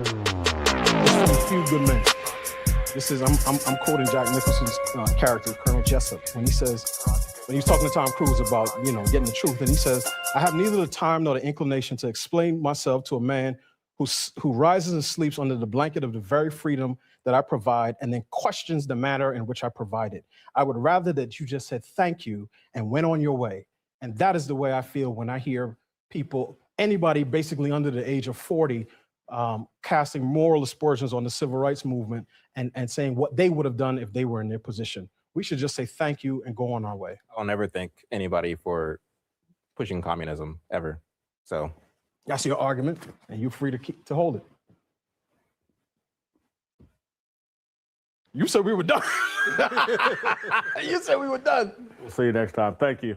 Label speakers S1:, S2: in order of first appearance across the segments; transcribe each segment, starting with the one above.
S1: It's from Few Good Men. This is I'm quoting Jack Nicholson's character, Colonel Jessup, when he says, when he was talking to Tom Cruise about getting the truth, and he says, "I have neither the time nor the inclination to explain myself to a man who rises and sleeps under the blanket of the very freedom that I provide, and then questions the manner in which I provide it. I would rather that you just said thank you and went on your way." And that is the way I feel when I hear people, anybody basically under the age of 40, casting moral aspersions on the civil rights movement and saying what they would have done if they were in their position. We should just say thank you and go on our way.
S2: I'll never thank anybody for pushing communism ever. So
S1: that's your argument, and you're free to hold it. You said we were done. You said we were done.
S3: We'll see you next time. Thank you.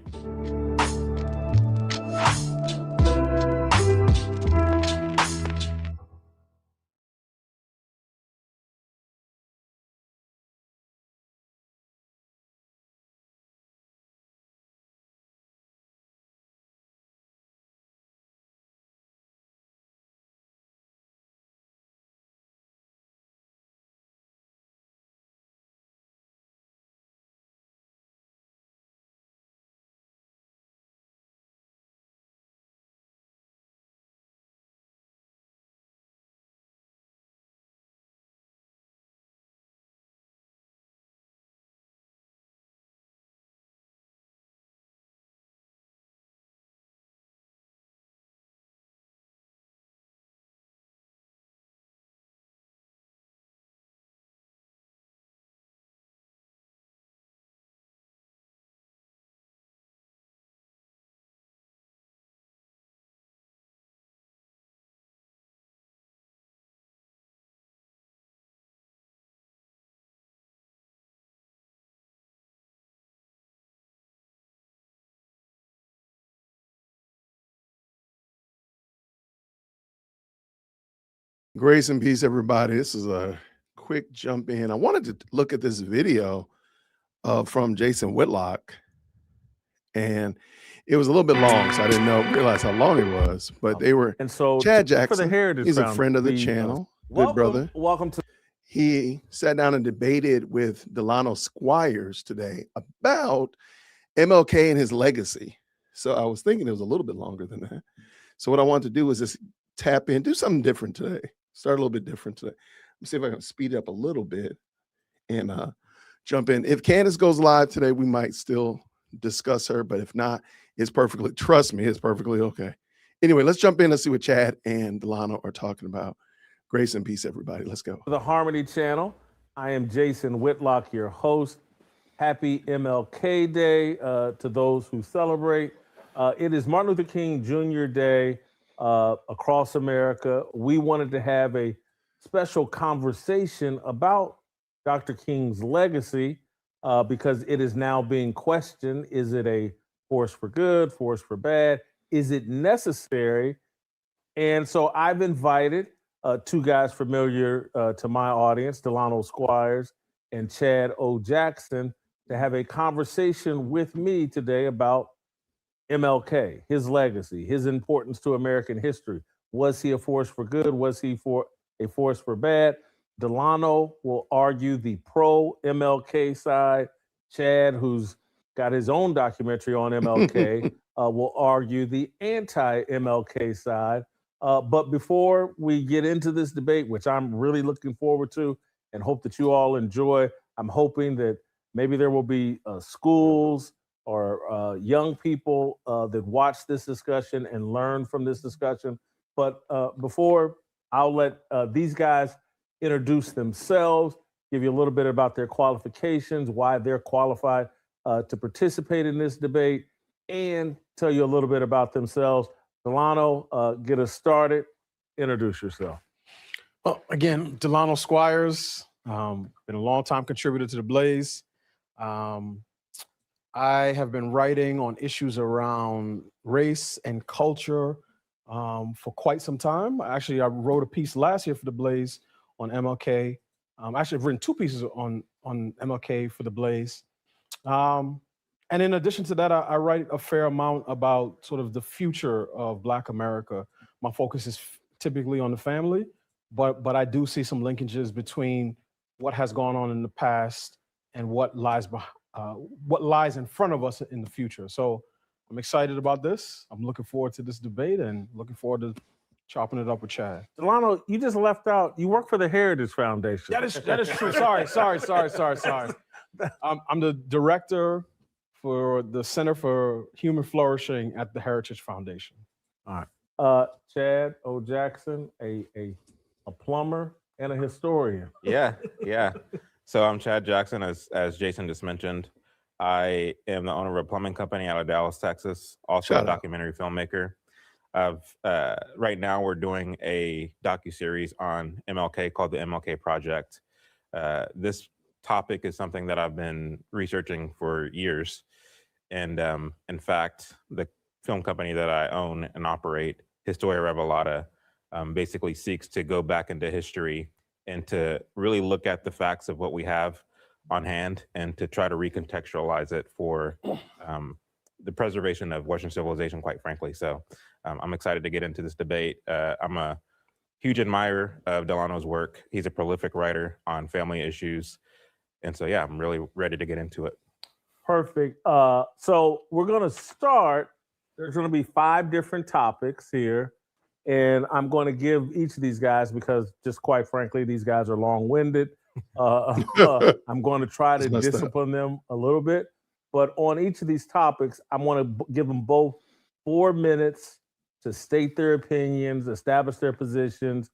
S4: Grace and peace, everybody. This is a quick jump in. I wanted to look at this video from Jason Whitlock, and it was a little bit long, so I didn't realize how long it was. But they were,
S3: and so
S4: Chad Jackson,
S3: for the Heritage
S4: he's a
S3: Foundation,
S4: friend of the channel, good brother.
S3: Welcome to.
S4: He sat down and debated with Delano Squires today about MLK and his legacy. So I was thinking it was a little bit longer than that. So what I want to do is just tap in, do something different today. Start a little bit different today. Let me see if I can speed it up a little bit and jump in. If Candace goes live today, we might still discuss her, but if not, trust me, it's perfectly okay. Anyway, let's jump in. Let's see what Chad and Delano are talking about. Grace and peace, everybody. Let's go.
S3: The Harmony Channel. I am Jason Whitlock, your host. Happy MLK Day to those who celebrate. It is Martin Luther King Jr. Day. Across America. We wanted to have a special conversation about Dr. King's legacy because it is now being questioned. Is it a force for good, force for bad? Is it necessary? And so I've invited two guys familiar to my audience, Delano Squires and Chad O. Jackson, to have a conversation with me today about MLK, his legacy, his importance to American history. Was he a force for good? Was he a force for bad? Delano will argue the pro-MLK side. Chad, who's got his own documentary on MLK, will argue the anti-MLK side. But before we get into this debate, which I'm really looking forward to and hope that you all enjoy, I'm hoping that maybe there will be schools or young people that watch this discussion and learn from this discussion. But before, I'll let these guys introduce themselves, give you a little bit about their qualifications, why they're qualified to participate in this debate, and tell you a little bit about themselves. Delano, get us started. Introduce yourself.
S1: Well, again, Delano Squires, been a long-time contributor to The Blaze. I have been writing on issues around race and culture for quite some time. Actually, I wrote a piece last year for The Blaze on MLK. Actually, I've written two pieces on MLK for The Blaze. And in addition to that, I write a fair amount about sort of the future of Black America. My focus is typically on the family, but I do see some linkages between what has gone on in the past and what lies in front of us in the future. So I'm excited about this. I'm looking forward to this debate and looking forward to chopping it up with Chad.
S3: Delano, you just left out. You work for the Heritage Foundation.
S1: That is true. Sorry. I'm the director for the Center for Human Flourishing at the Heritage Foundation.
S3: All right. Chad O. Jackson, a plumber and a historian.
S2: Yeah. So I'm Chad Jackson, as Jason just mentioned. I am the owner of a plumbing company out of Dallas, Texas. Also a documentary filmmaker. Right now, we're doing a docuseries on MLK called the MLK Project. This topic is something that I've been researching for years. And in fact, the film company that I own and operate, Historia Revelata, basically seeks to go back into history and to really look at the facts of what we have on hand and to try to recontextualize it for the preservation of Western civilization, quite frankly. So I'm excited to get into this debate. I'm a huge admirer of Delano's work. He's a prolific writer on family issues. And so, yeah, I'm really ready to get into it.
S3: Perfect. So we're going to start. There's going to be 5 different topics here. And I'm going to give each of these guys, because just quite frankly, these guys are long-winded. I'm going to try to discipline them a little bit. But on each of these topics, I'm going to give them both 4 minutes to state their opinions, establish their positions,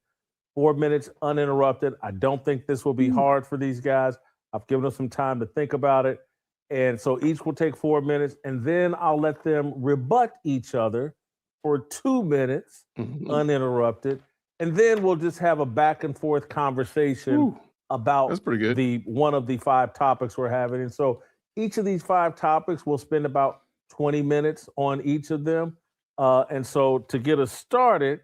S3: 4 minutes uninterrupted. I don't think this will be hard for these guys. I've given them some time to think about it. And so each will take 4 minutes, and then I'll let them rebut each other for 2 minutes, uninterrupted. And then we'll just have a back and forth conversation about
S4: That's pretty good.
S3: the one of the 5 topics we're having. And so each of these 5 topics, we'll spend about 20 minutes on each of them. And so to get us started,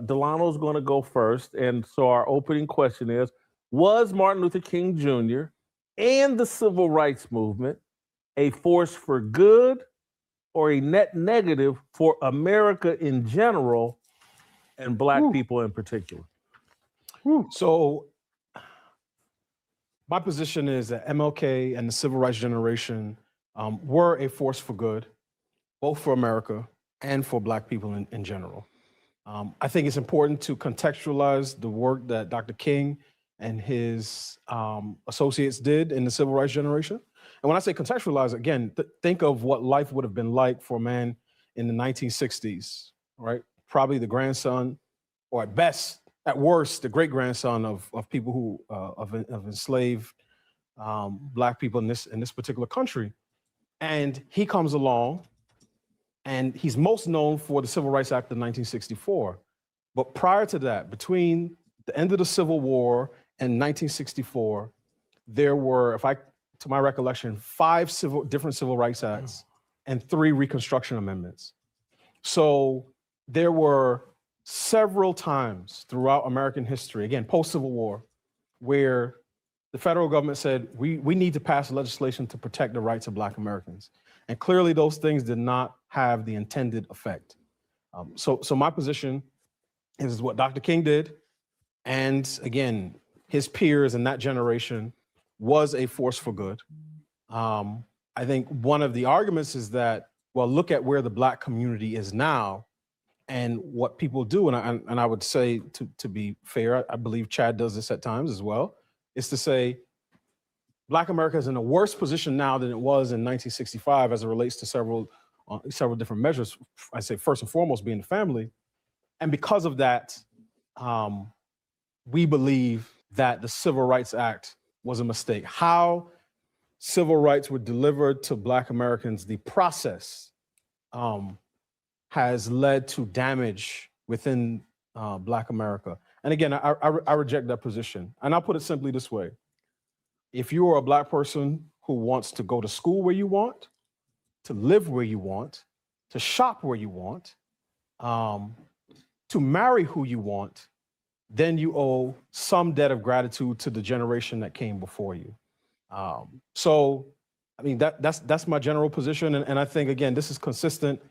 S3: Delano's going to go first. And so our opening question is, was Martin Luther King Jr. and the Civil Rights Movement a force for good or a net negative for America in general and Black people in particular?
S1: So my position is that MLK and the Civil Rights generation were a force for good, both for America and for Black people in general. I think it's important to contextualize the work that Dr. King and his associates did in the Civil Rights generation. And when I say contextualize, again, think of what life would have been like for a man in the 1960s, right? Probably the grandson, or at best, at worst, the great-grandson of people who of enslaved Black people in this particular country. And he comes along, and he's most known for the Civil Rights Act of 1964. But prior to that, between the end of the Civil War and 1964, there were, to my recollection, 5 different civil rights acts and 3 Reconstruction amendments. So there were several times throughout American history, again, post-Civil War, where the federal government said, we need to pass legislation to protect the rights of Black Americans. And clearly those things did not have the intended effect. So my position is what Dr. King did, and again, his peers in that generation, was a force for good. I think one of the arguments is that, well, look at where the Black community is now and what people do. And I would say, to be fair, I believe Chad does this at times as well, is to say, Black America is in a worse position now than it was in 1965 as it relates to several different measures. I say first and foremost being the family. And because of that, we believe that the Civil Rights Act was a mistake. How civil rights were delivered to Black Americans, the process has led to damage within Black America. And again, I reject that position. And I'll put it simply this way. If you are a Black person who wants to go to school where you want, to live where you want, to shop where you want, to marry who you want, then you owe some debt of gratitude to the generation that came before you. So, I mean, that's my general position. And I think, again, this is consistent.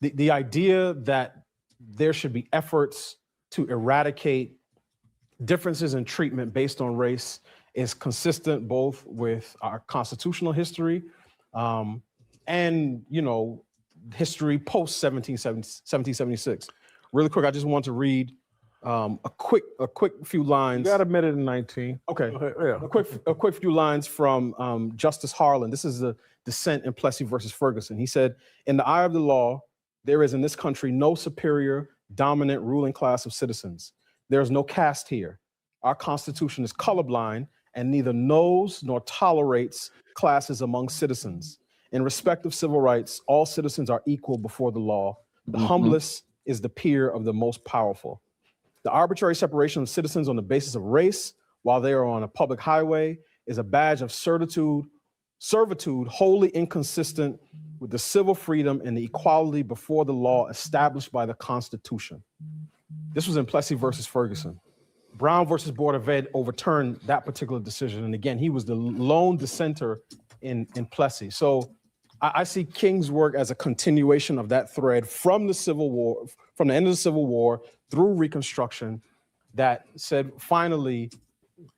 S1: The idea that there should be efforts to eradicate differences in treatment based on race is consistent both with our constitutional history and, history post 1776. Really quick, I just want to read a quick few lines.
S3: You got a minute and 19.
S1: Okay.
S3: Go ahead, yeah.
S1: A quick few lines from Justice Harlan. This is the dissent in Plessy versus Ferguson. He said, "In the eye of the law, there is in this country no superior, dominant ruling class of citizens. There is no caste here. Our Constitution is colorblind and neither knows nor tolerates classes among citizens. In respect of civil rights, all citizens are equal before the law. The humblest is the peer of the most powerful. The arbitrary separation of citizens on the basis of race while they are on a public highway is a badge of servitude wholly inconsistent with the civil freedom and the equality before the law established by the Constitution." This was in Plessy versus Ferguson. Brown versus Board of Ed overturned that particular decision. And again, he was the lone dissenter in Plessy. So I see King's work as a continuation of that thread from the Civil War, from the end of the Civil War through Reconstruction, that said, finally,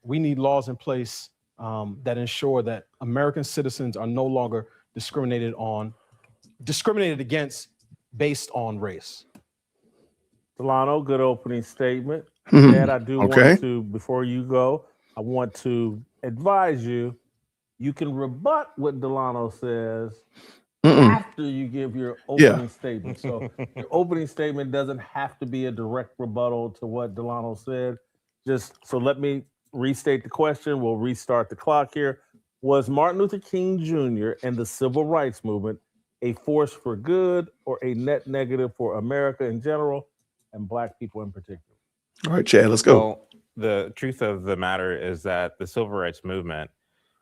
S1: we need laws in place that ensure that American citizens are no longer discriminated against based on race.
S3: Delano, good opening statement. Dad, I do want to, before you go, I want to advise you, you can rebut what Delano says after you give your opening statement. So your opening statement doesn't have to be a direct rebuttal to what Delano said. So let me restate the question. We'll restart the clock here. Was Martin Luther King Jr. and the Civil Rights Movement a force for good or a net negative for America in general and Black people in particular?
S4: All right, Chad, let's go.
S2: Well, the truth of the matter is that the Civil Rights Movement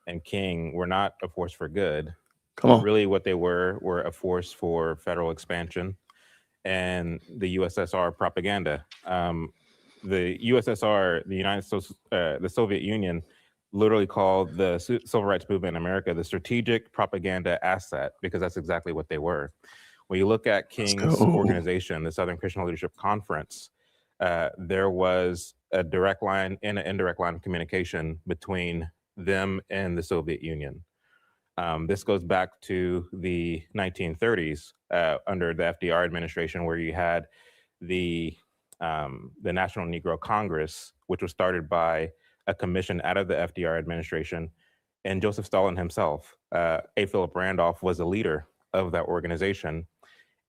S2: and King were not a force for good.
S4: Come on.
S2: Really what they were a force for federal expansion and the USSR propaganda. The USSR, the Soviet Union, literally called the Civil Rights Movement in America the strategic propaganda asset, because that's exactly what they were. When you look at King's organization, the Southern Christian Leadership Conference, there was a direct line and an indirect line of communication between them and the Soviet Union. This goes back to the 1930s under the FDR administration, where you had the National Negro Congress, which was started by a commission out of the FDR administration, and Joseph Stalin himself. A. Philip Randolph was the leader of that organization.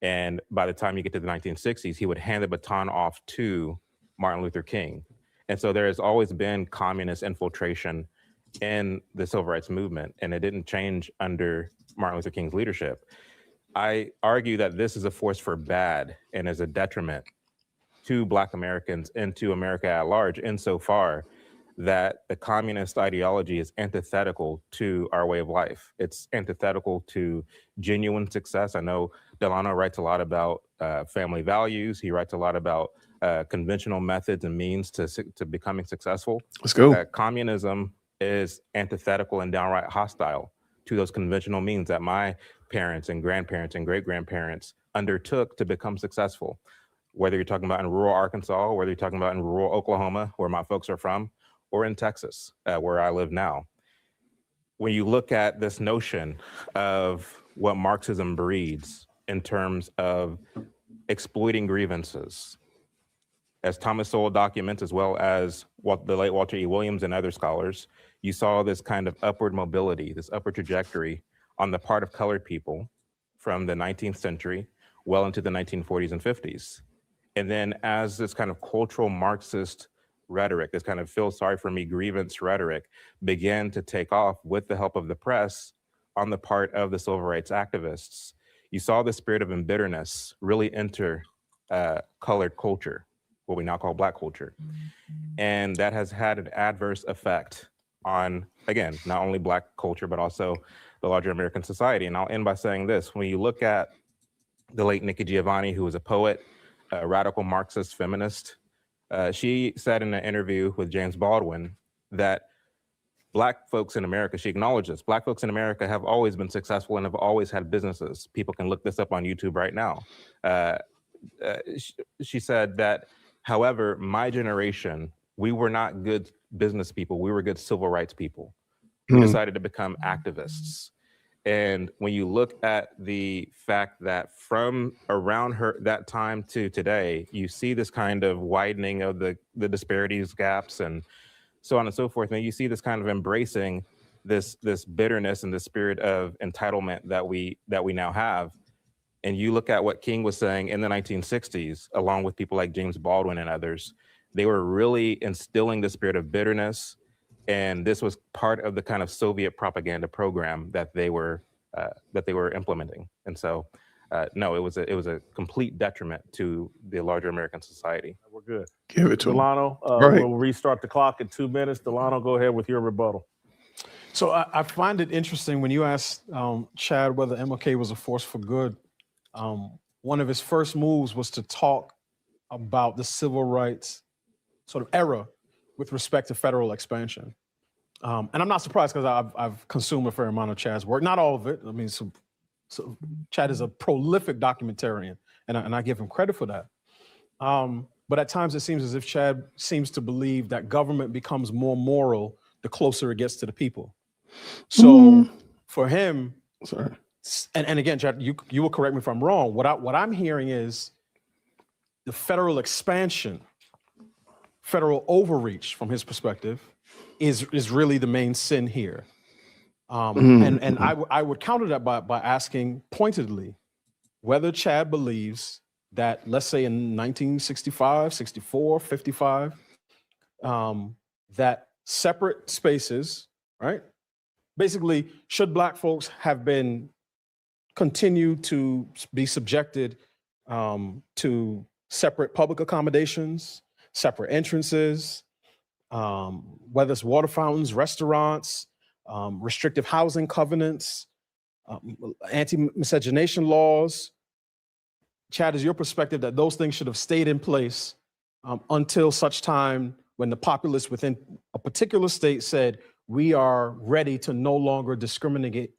S2: And by the time you get to the 1960s, he would hand the baton off to Martin Luther King. And so there has always been communist infiltration in the Civil Rights Movement, and it didn't change under Martin Luther King's leadership. I argue that this is a force for bad and is a detriment to Black Americans and to America at large, insofar that the communist ideology is antithetical to our way of life. It's antithetical to genuine success. I know Delano writes a lot about family values. He writes a lot about conventional methods and means to becoming successful.
S4: Let's go.
S2: Communism is antithetical and downright hostile to those conventional means that my parents and grandparents and great-grandparents undertook to become successful. Whether you're talking about in rural Arkansas, whether you're talking about in rural Oklahoma, where my folks are from, or in Texas, where I live now. When you look at this notion of what Marxism breeds in terms of exploiting grievances, as Thomas Sowell documents, as well as the late Walter E. Williams and other scholars, you saw this kind of upward mobility, this upward trajectory on the part of colored people from the 19th century well into the 1940s and 50s. And then as this kind of cultural Marxist rhetoric, this kind of feel sorry for me grievance rhetoric began to take off with the help of the press on the part of the civil rights activists, you saw the spirit of embitterness really enter colored culture, what we now call Black culture. And that has had an adverse effect on, again, not only Black culture, but also the larger American society. And I'll end by saying this: when you look at the late Nikki Giovanni, who was a poet, a radical Marxist feminist, she said in an interview with James Baldwin that Black folks in America, she acknowledged this, Black folks in America have always been successful and have always had businesses. People can look this up on YouTube right now. She said that, however, my generation we were not good business people. We were good civil rights people. We decided to become activists. And when you look at the fact that from around that time to today, you see this kind of widening of the disparities, gaps, and so on and so forth. And you see this kind of embracing this bitterness and the spirit of entitlement that we now have. And you look at what King was saying in the 1960s, along with people like James Baldwin and others, they were really instilling the spirit of bitterness. And this was part of the kind of Soviet propaganda program that they were implementing. And so, no, it was a complete detriment to the larger American society.
S3: We're good.
S4: Give it to him.
S3: Delano,
S4: Right.
S3: we'll restart the clock in 2 minutes. Delano, go ahead with your rebuttal.
S1: So I find it interesting when you asked Chad whether MLK was a force for good. One of his first moves was to talk about the civil rights sort of era with respect to federal expansion. And I'm not surprised because I've consumed a fair amount of Chad's work, not all of it. I mean, so Chad is a prolific documentarian, and I give him credit for that. But at times it seems as if Chad seems to believe that government becomes more moral the closer it gets to the people. So for him,
S4: Sorry.
S1: and again, Chad, you will correct me if I'm wrong. What I'm hearing is the federal expansion, federal overreach from his perspective is really the main sin here. And I would counter that by asking pointedly whether Chad believes that, let's say in 1965, 64, 55, that separate spaces, right? Basically, should Black folks have been continued to be subjected to separate public accommodations, separate entrances, whether it's water fountains, restaurants, restrictive housing covenants, anti-miscegenation laws. Chad, is your perspective that those things should have stayed in place until such time when the populace within a particular state said, we are ready to no longer discriminate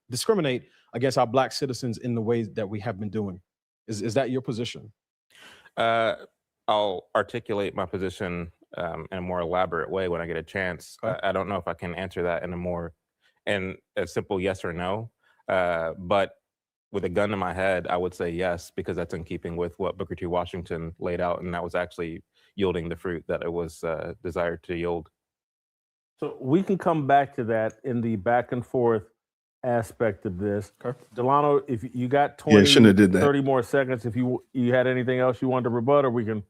S1: against our Black citizens in the ways that we have been doing? Is that your position?
S2: I'll articulate my position in a more elaborate way when I get a chance.
S1: Okay.
S2: I don't know if I can answer that in a simple yes or no, but with a gun to my head, I would say yes, because that's in keeping with what Booker T. Washington laid out, and that was actually yielding the fruit that it was desired to yield.
S3: So we can come back to that in the back and forth aspect of this.
S1: Okay.
S3: Delano, if you got
S4: Yeah,
S3: 20,
S4: shouldn't have did that.
S3: 30 more seconds, if you had anything else you wanted to rebut, or we can.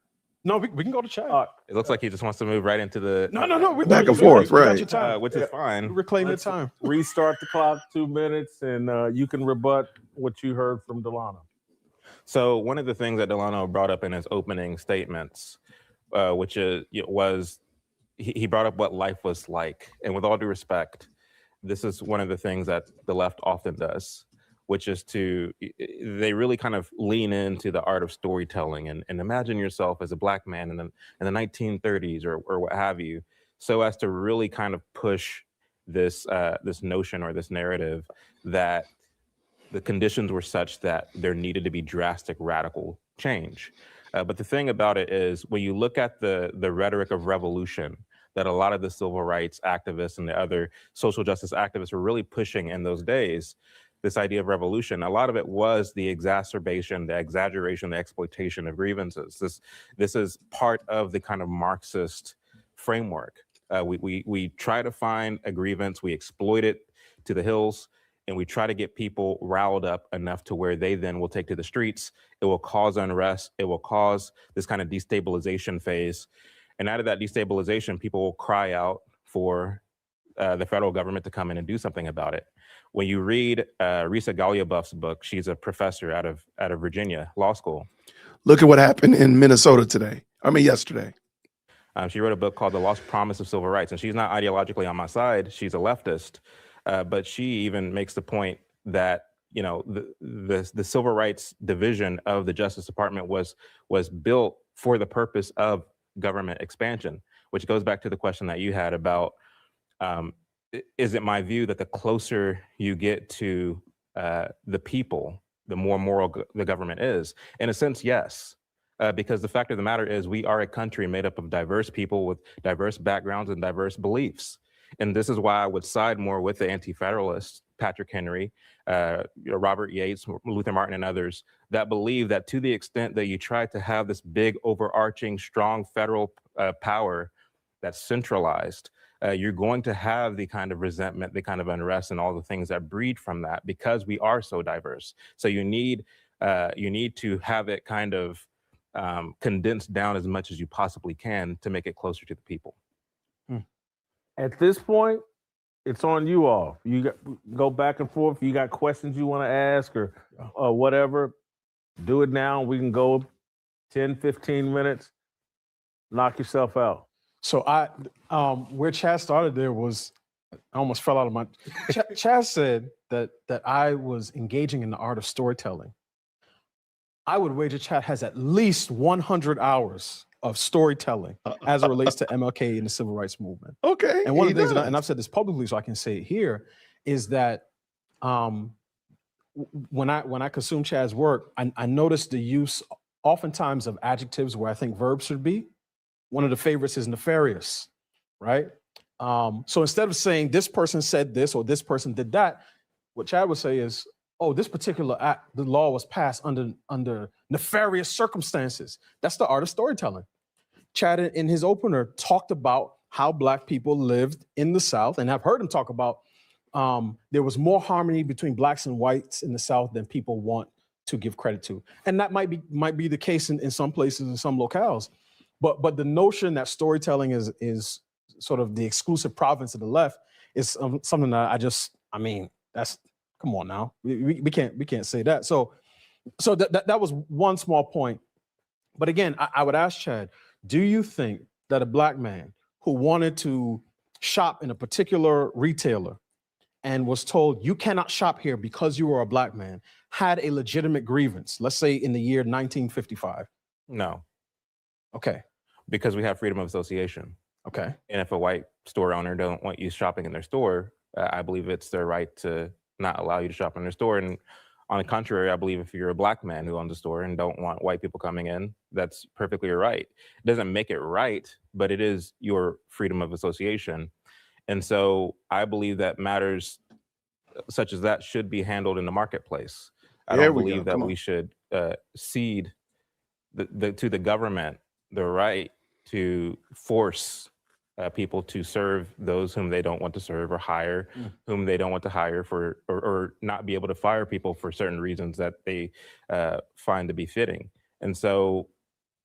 S1: No, we can go to Chad.
S2: It looks like he just wants to move right into the
S1: No.
S4: Back and forth,
S1: we got
S4: right.
S1: your time.
S2: which is fine.
S1: Reclaim your
S3: Let's
S1: time.
S3: Restart the clock, 2 minutes, and you can rebut what you heard from Delano.
S2: So one of the things that Delano brought up in his opening statements, which was he brought up what life was like. And with all due respect, this is one of the things that the left often does, which is they really kind of lean into the art of storytelling and imagine yourself as a Black man in the 1930s or what have you, so as to really kind of push this notion or this narrative that the conditions were such that there needed to be drastic, radical change. But the thing about it is, when you look at the rhetoric of revolution that a lot of the civil rights activists and the other social justice activists were really pushing in those days, this idea of revolution, a lot of it was the exacerbation, the exaggeration, the exploitation of grievances. This is part of the kind of Marxist framework. We try to find a grievance, we exploit it to the hills, and we try to get people riled up enough to where they then will take to the streets. It will cause unrest. It will cause this kind of destabilization phase. And out of that destabilization, people will cry out for the federal government to come in and do something about it. When you read Risa Galliabuff's book, she's a professor out of Virginia Law School.
S4: Look at what happened in Minnesota yesterday.
S2: She wrote a book called The Lost Promise of Civil Rights, and she's not ideologically on my side. She's a leftist, but she even makes the point that the civil rights division of the Justice Department was built for the purpose of government expansion, which goes back to the question that you had about, is it my view that the closer you get to the people, the more moral the government is? In a sense, yes. because the fact of the matter is we are a country made up of diverse people with diverse backgrounds and diverse beliefs. And this is why I would side more with the anti-federalists, Patrick Henry, Robert Yates, Luther Martin, and others that believe that to the extent that you try to have this big, overarching, strong federal power that's centralized, you're going to have the kind of resentment, the kind of unrest, and all the things that breed from that because we are so diverse. So you need to have it kind of condensed down as much as you possibly can to make it closer to the people.
S3: At this point, it's on you all. You go back and forth. You got questions you want to ask or whatever, do it now. We can go 10, 15 minutes, knock yourself out.
S1: So where Chad started there was, I almost fell out of my, Chad said that I was engaging in the art of storytelling. I would wager Chad has at least 100 hours of storytelling as it relates to MLK and the civil rights movement.
S4: Okay.
S1: And one of the things, and I've said this publicly so I can say it here, is that when I consume Chad's work, I noticed the use oftentimes of adjectives where I think verbs should be. One of the favorites is nefarious, right? So instead of saying this person said this or this person did that, what Chad would say is, oh, this particular act, the law was passed under nefarious circumstances. That's the art of storytelling. Chad, in his opener, talked about how Black people lived in the South, and I've heard him talk about there was more harmony between Blacks and whites in the South than people want to give credit to. And that might be the case in some places, in some locales. But the notion that storytelling is sort of the exclusive province of the left is something that that's, come on now, we can't say that. So that was one small point. But again, I would ask Chad, do you think that a Black man who wanted to shop in a particular retailer and was told you cannot shop here because you are a Black man had a legitimate grievance, let's say in the year 1955?
S2: No.
S1: Okay.
S2: Because we have freedom of association.
S1: Okay.
S2: And if a white store owner don't want you shopping in their store, I believe it's their right to not allow you to shop in their store. And on the contrary, I believe if you're a Black man who owns a store and don't want white people coming in, that's perfectly your right. It doesn't make it right, but it is your freedom of association. And so I believe that matters such as that should be handled in the marketplace. I don't believe that we should cede to the government the right to force people to serve those whom they don't want to serve or hire whom they don't want to hire for, or not be able to fire people for certain reasons that they find to be fitting. And so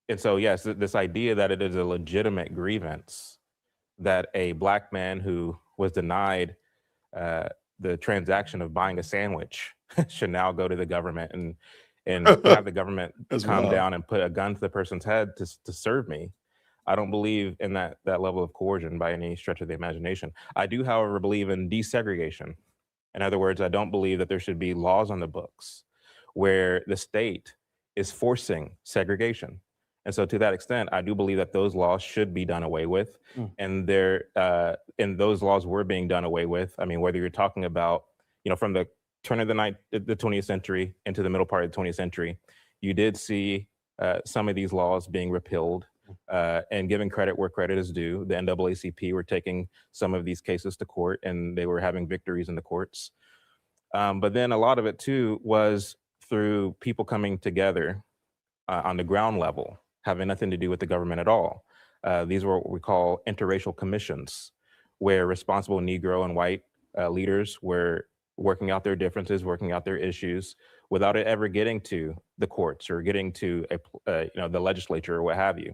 S2: yes, this idea that it is a legitimate grievance that a Black man who was denied the transaction of buying a sandwich should now go to the government and have the government calm down and put a gun to the person's head to serve me. I don't believe in that level of coercion by any stretch of the imagination. I do, however, believe in desegregation. In other words, I don't believe that there should be laws on the books where the state is forcing segregation. And so to that extent, I do believe that those laws should be done away with. And those laws were being done away with. I mean, whether you're talking about, from the turn of the 20th century into the middle part of the 20th century, you did see some of these laws being repealed and giving credit where credit is due. The NAACP were taking some of these cases to court and they were having victories in the courts. But then a lot of it too was through people coming together on the ground level, having nothing to do with the government at all. These were what we call interracial commissions, where responsible Negro and white leaders were working out their differences, working out their issues without it ever getting to the courts or getting to the legislature or what have you.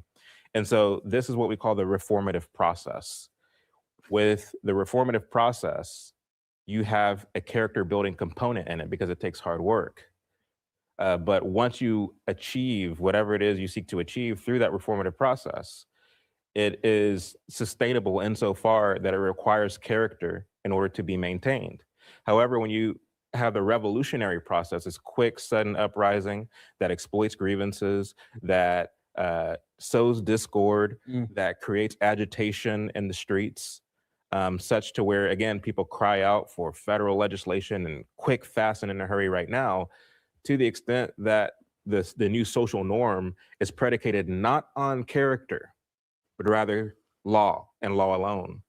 S2: And so this is what we call the reformative process. With the reformative process, you have a character building component in it because it takes hard work. But once you achieve whatever it is you seek to achieve through that reformative process, it is sustainable insofar that it requires character in order to be maintained. However, when you have the revolutionary process, this quick, sudden uprising that exploits grievances, that sows discord, that creates agitation in the streets, such to where, again, people cry out for federal legislation and quick, fast, and in a hurry right now, to the extent that the new social norm is predicated not on character, but rather law and law alone.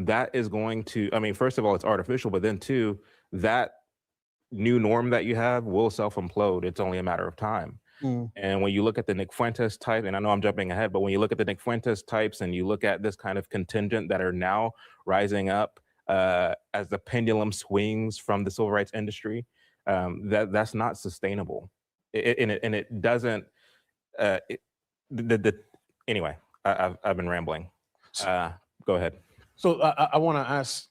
S2: That is going to, I mean, first of all, it's artificial, but then two, that new norm that you have will self-implode. It's only a matter of time. And when you look at the Nick Fuentes type, and I know I'm jumping ahead, but when you look at the Nick Fuentes types and you look at this kind of contingent that are now rising up as the pendulum swings from the civil rights industry, that's not sustainable. It doesn't. Anyway, I've been rambling. Go ahead.
S1: So I want to ask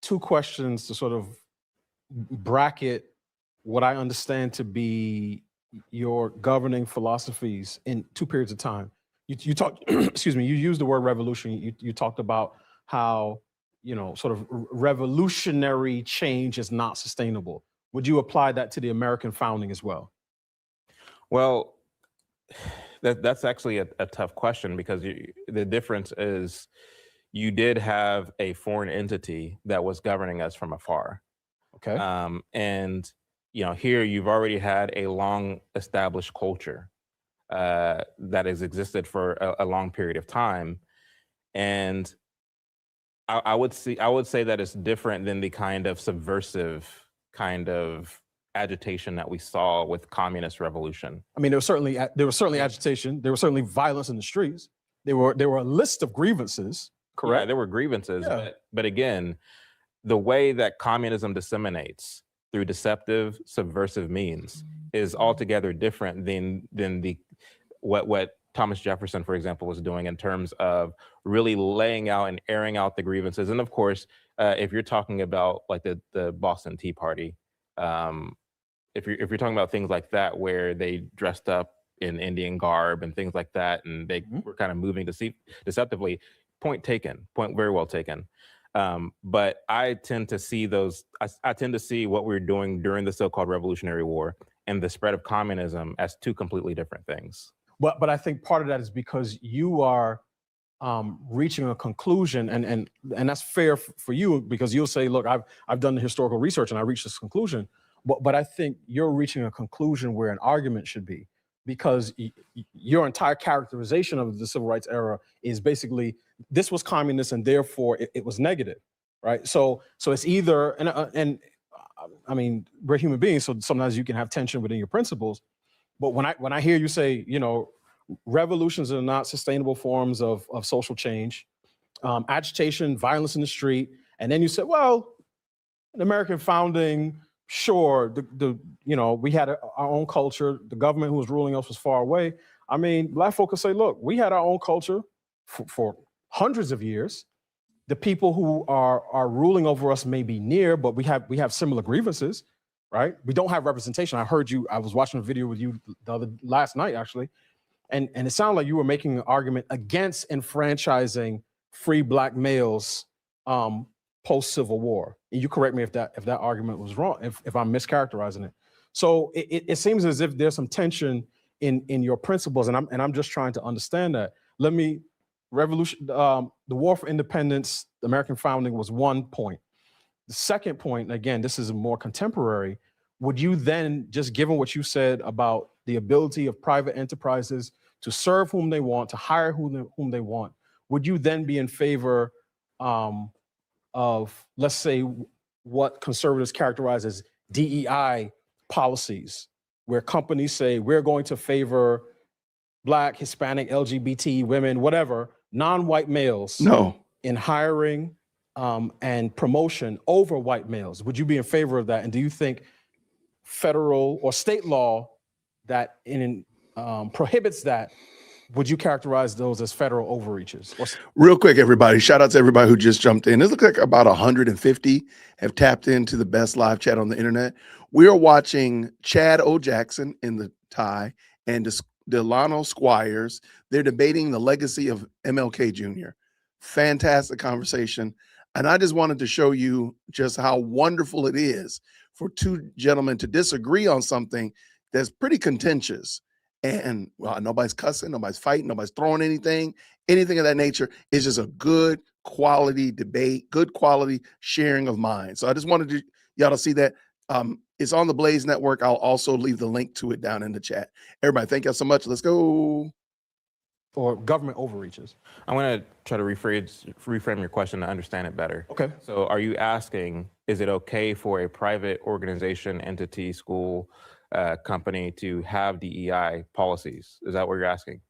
S1: two questions to sort of bracket what I understand to be your governing philosophies in two periods of time. You talked, excuse me, you used the word revolution. You talked about how, you know, sort of revolutionary change is not sustainable. Would you apply that to the American founding as well?
S2: Well, that's actually a tough question, because the difference is you did have a foreign entity that was governing us from afar.
S1: Okay.
S2: And you know, here you've already had a long established culture that has existed for a long period of time. And I would say that it's different than the kind of subversive kind of agitation that we saw with communist revolution.
S1: I mean, there was certainly agitation. There was certainly violence in the streets. There were a list of grievances, correct?
S2: Yeah, there were grievances,
S1: Yeah.
S2: but again, the way that communism disseminates through deceptive, subversive means is altogether different than what Thomas Jefferson, for example, was doing in terms of really laying out and airing out the grievances. And of course, if you're talking about like the Boston Tea Party, if you're talking about things like that, where they dressed up in Indian garb and things like that, and they were kind of moving deceptively, point taken, point very well taken. But I tend to see I tend to see what we were doing during the so-called Revolutionary War and the spread of communism as two completely different things.
S1: But I think part of that is because you are reaching a conclusion, and that's fair for you, because you'll say, look, I've done the historical research and I reached this conclusion. But I think you're reaching a conclusion where an argument should be, because your entire characterization of the civil rights era is basically this was communist and therefore it was negative, right? So it's either, and I mean, we're human beings, so sometimes you can have tension within your principles. But when I hear you say, you know, revolutions are not sustainable forms of social change, agitation, violence in the street, and then you say, well, the American founding, sure, you know, we had our own culture. The government who was ruling us was far away. I mean, Black folk will say, look, we had our own culture for hundreds of years. The people who are ruling over us may be near, but we have similar grievances, right? We don't have representation. I was watching a video with you last night, actually, and it sounded like you were making an argument against enfranchising free Black males post-Civil War. And you correct me if that argument was wrong, if I'm mischaracterizing it. So it seems as if there's some tension in your principles, and I'm just trying to understand that. The War for Independence, the American founding, was one point. The second point, again, this is more contemporary. Would you then, just given what you said about the ability of private enterprises to serve whom they want, to hire whom they want, would you then be in favor of, let's say, what conservatives characterize as DEI policies, where companies say we're going to favor Black, Hispanic, LGBT, women, whatever, non-white males in hiring and promotion over white males? Would you be in favor of that? And do you think federal or state law that prohibits that, would you characterize those as federal overreaches?
S4: Real quick, everybody, shout out to everybody who just jumped in. It looks like about 150 have tapped into the best live chat on the internet. We are watching Chad O. Jackson in the tie and Delano Squires. They're debating the legacy of MLK Jr. Fantastic conversation. And I just wanted to show you just how wonderful it is for two gentlemen to disagree on something that's pretty contentious. And well, nobody's cussing, nobody's fighting, nobody's throwing anything of that nature. It's just a good quality debate, good quality sharing of minds. So I just wanted y'all to see that. It's on the Blaze Network. I'll also leave the link to it down in the chat. Everybody, thank y'all so much. Let's go.
S1: Or government overreaches.
S2: I want to try to reframe your question to understand it better.
S1: Okay.
S2: So are you asking, is it okay for a private organization, entity, school, company to have DEI policies? Is that what you're asking?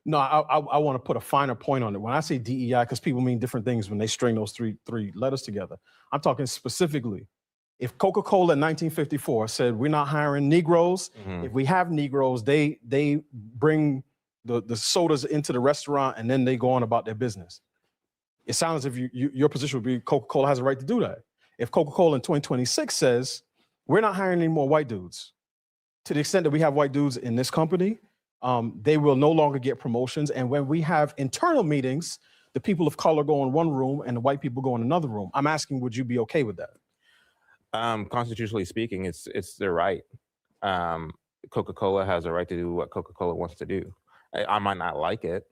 S1: No, I want to put a finer point on it. When I say DEI, because people mean different things when they string those three letters together. I'm talking specifically, if Coca-Cola in 1954 said, we're not hiring Negroes, if we have Negroes, they bring the sodas into the restaurant and then they go on about their business. It sounds as if your position would be Coca-Cola has a right to do that. If Coca-Cola in 2026 says, we're not hiring any more white dudes, to the extent that we have white dudes in this company, they will no longer get promotions. And when we have internal meetings, the people of color go in one room and the white people go in another room. I'm asking, would you be okay with that?
S2: Constitutionally speaking, it's their right. Coca-Cola has a right to do what Coca-Cola wants to do. I might not like it.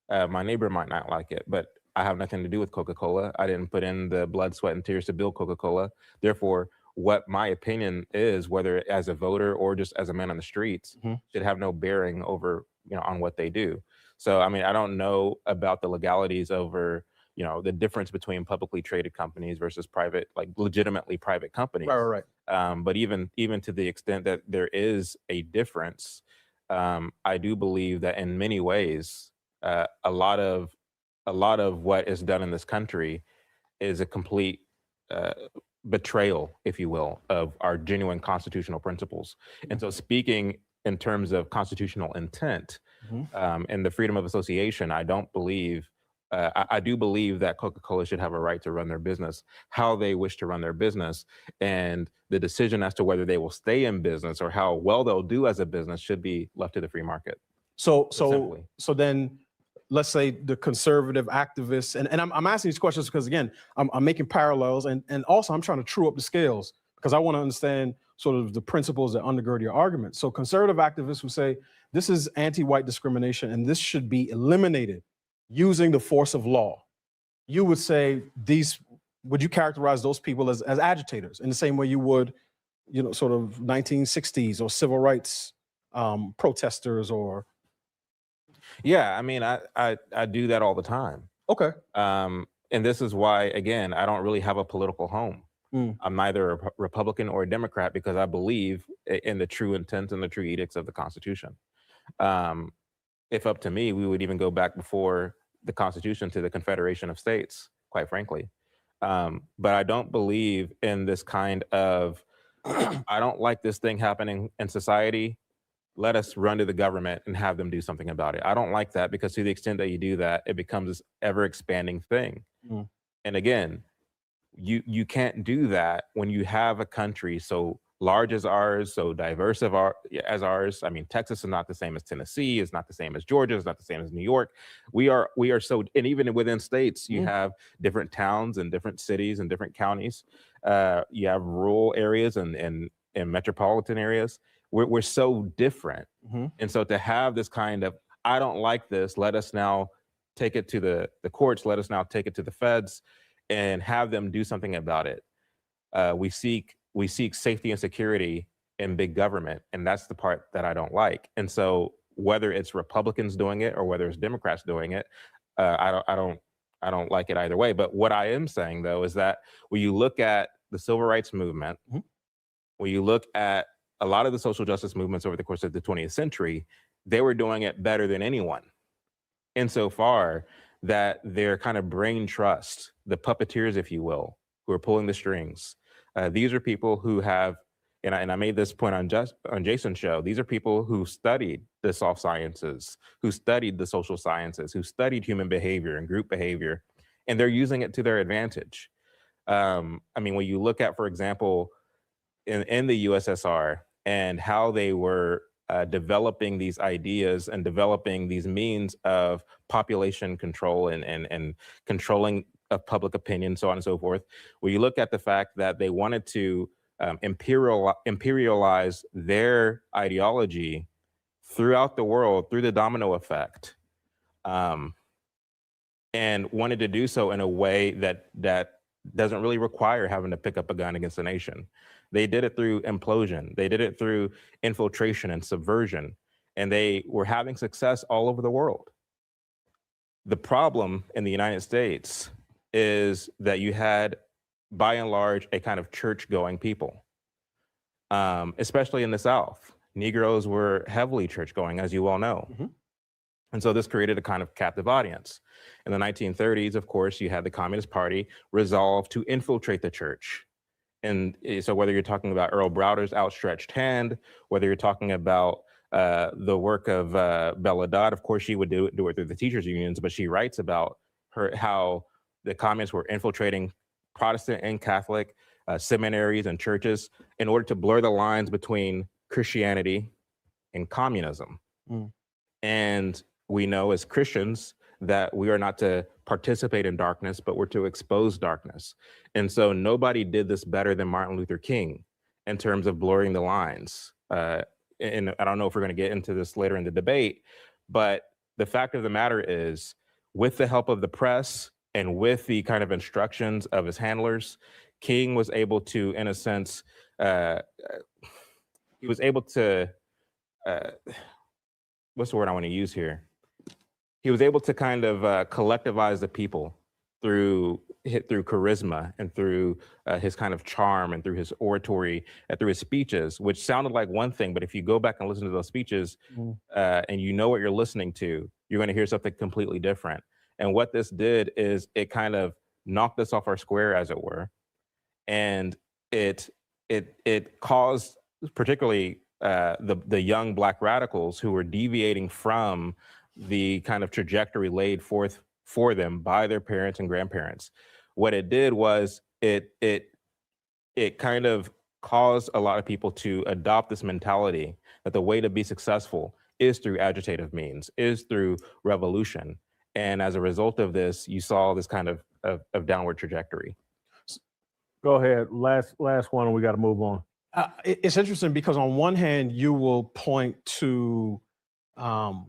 S2: My neighbor might not like it, but I have nothing to do with Coca-Cola. I didn't put in the blood, sweat, and tears to build Coca-Cola. Therefore, what my opinion is, whether as a voter or just as a man on the streets, should have no bearing over, on what they do. So, I mean, I don't know about the legalities over, the difference between publicly traded companies versus private, like legitimately private companies.
S1: Right.
S2: But even to the extent that there is a difference, I do believe that in many ways, a lot of what is done in this country is a complete betrayal, if you will, of our genuine constitutional principles. And so speaking in terms of constitutional intent and the freedom of association, I don't believe, I do believe that Coca-Cola should have a right to run their business, how they wish to run their business. And the decision as to whether they will stay in business or how well they'll do as a business should be left to the free market.
S1: So then let's say the conservative activists, and I'm asking these questions because again, I'm making parallels and also I'm trying to true up the scales because I want to understand sort of the principles that undergird your argument. So conservative activists would say this is anti-white discrimination and this should be eliminated using the force of law. You would say would you characterize those people as agitators in the same way you would, sort of 1960s or civil rights protesters or?
S2: Yeah, I mean, I do that all the time.
S1: Okay.
S2: And this is why, again, I don't really have a political home. I'm neither a Republican or a Democrat because I believe in the true intent and the true edicts of the Constitution. If up to me, we would even go back before the Constitution to the Confederation of States, quite frankly. But I don't believe in this kind of, I don't like this thing happening in society. Let us run to the government and have them do something about it. I don't like that because to the extent that you do that, it becomes this ever expanding thing. And again, you can't do that when you have a country so large as ours, so diverse as ours. I mean, Texas is not the same as Tennessee, it's not the same as Georgia, it's not the same as New York. We are so, and even within states, you have different towns and different cities and different counties. You have rural areas and metropolitan areas. We're so different. And so to have this kind of, I don't like this, let us now take it to the courts, let us now take it to the feds and have them do something about it. We seek safety and security in big government, and that's the part that I don't like. And so whether it's Republicans doing it or whether it's Democrats doing it, I don't like it either way. But what I am saying though is that when you look at the civil rights movement, when you look at a lot of the social justice movements over the course of the 20th century, they were doing it better than anyone. Insofar that their kind of brain trust, the puppeteers, if you will, who are pulling the strings, these are people who have, and I made this point on Jason's show, these are people who studied the soft sciences, who studied the social sciences, who studied human behavior and group behavior, and they're using it to their advantage. I mean, when you look at, for example, in the USSR and how they were developing these ideas and developing these means of population control and controlling of public opinion, so on and so forth, where you look at the fact that they wanted to imperialize their ideology throughout the world through the domino effect, and wanted to do so in a way that doesn't really require having to pick up a gun against a nation. They did it through implosion. They did it through infiltration and subversion. And they were having success all over the world. The problem in the United States is that you had, by and large, a kind of church-going people, especially in the South. Negroes were heavily church-going, as you well know. And so this created a kind of captive audience. In the 1930s, of course, you had the Communist Party resolve to infiltrate the church. And so whether you're talking about Earl Browder's outstretched hand, whether you're talking about the work of Bella Dodd, of course, she would do it through the teachers' unions, but she writes about how the communists were infiltrating Protestant and Catholic seminaries and churches in order to blur the lines between Christianity and communism. And we know as Christians that we are not to participate in darkness, but we're to expose darkness. And so nobody did this better than Martin Luther King in terms of blurring the lines. And I don't know if we're going to get into this later in the debate, but the fact of the matter is, with the help of the press and with the kind of instructions of his handlers, King was able to, in a sense, he was able to, what's the word I want to use here? He was able to kind of collectivize the people through charisma and through his kind of charm and through his oratory and through his speeches, which sounded like one thing, but if you go back and listen to those speeches and you know what you're listening to, you're going to hear something completely different. And what this did is it kind of knocked us off our square, as it were, and it caused particularly the young Black radicals who were deviating from the kind of trajectory laid forth for them by their parents and grandparents. What it did was it kind of caused a lot of people to adopt this mentality that the way to be successful is through agitative means, is through revolution. And as a result of this, you saw this kind of downward trajectory.
S3: Go ahead. Last one, and we got to move on.
S1: It's interesting because on one hand, you will point to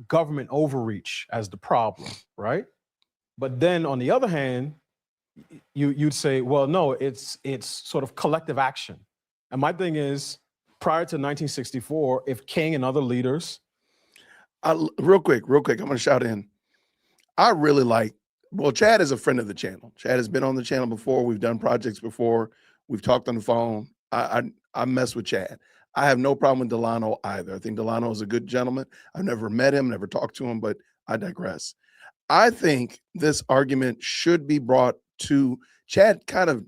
S1: government overreach as the problem, right? But then on the other hand, you'd say, well, no, it's sort of collective action. And my thing is, prior to 1964, if King and other leaders...
S4: Real quick, I'm going to shout in. I really like, well, Chad is a friend of the channel. Chad has been on the channel before. We've done projects before. We've talked on the phone. I mess with Chad. I have no problem with Delano either. I think Delano is a good gentleman. I've never met him, never talked to him, but I digress. I think this argument should be brought to, Chad kind of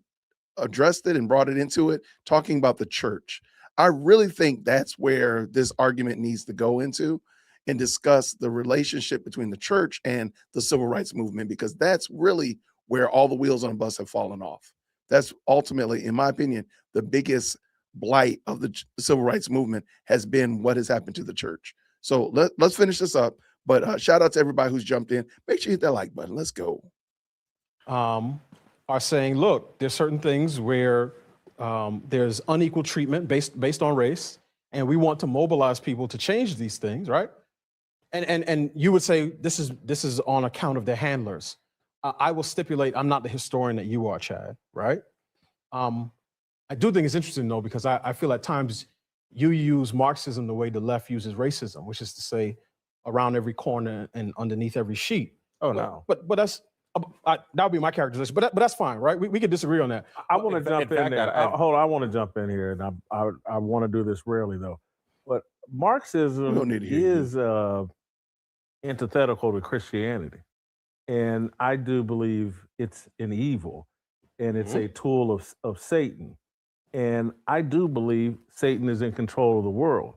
S4: addressed it and brought it into it, talking about the church. I really think that's where this argument needs to go into and discuss the relationship between the church and the civil rights movement, because that's really where all the wheels on a bus have fallen off. That's ultimately, in my opinion, the biggest blight of the civil rights movement has been what has happened to the church. So let's finish this up. But shout out to everybody who's jumped in. Make sure you hit that like button. Let's go.
S1: Are saying, look, there's certain things where there's unequal treatment based on race, and we want to mobilize people to change these things, right? And you would say this is on account of their handlers. I will stipulate I'm not the historian that you are, Chad, right? I do think it's interesting, though, because I feel at times you use Marxism the way the left uses racism, which is to say around every corner and underneath every sheet.
S3: Oh, no.
S1: But that's, that would be my characterization. But that's fine, right? We could disagree on that.
S3: I want to jump in there. Hold on, I want to jump in here, and I want to do this rarely, though. But Marxism is antithetical to Christianity. And I do believe it's an evil, and it's a tool of Satan. And I do believe Satan is in control of the world.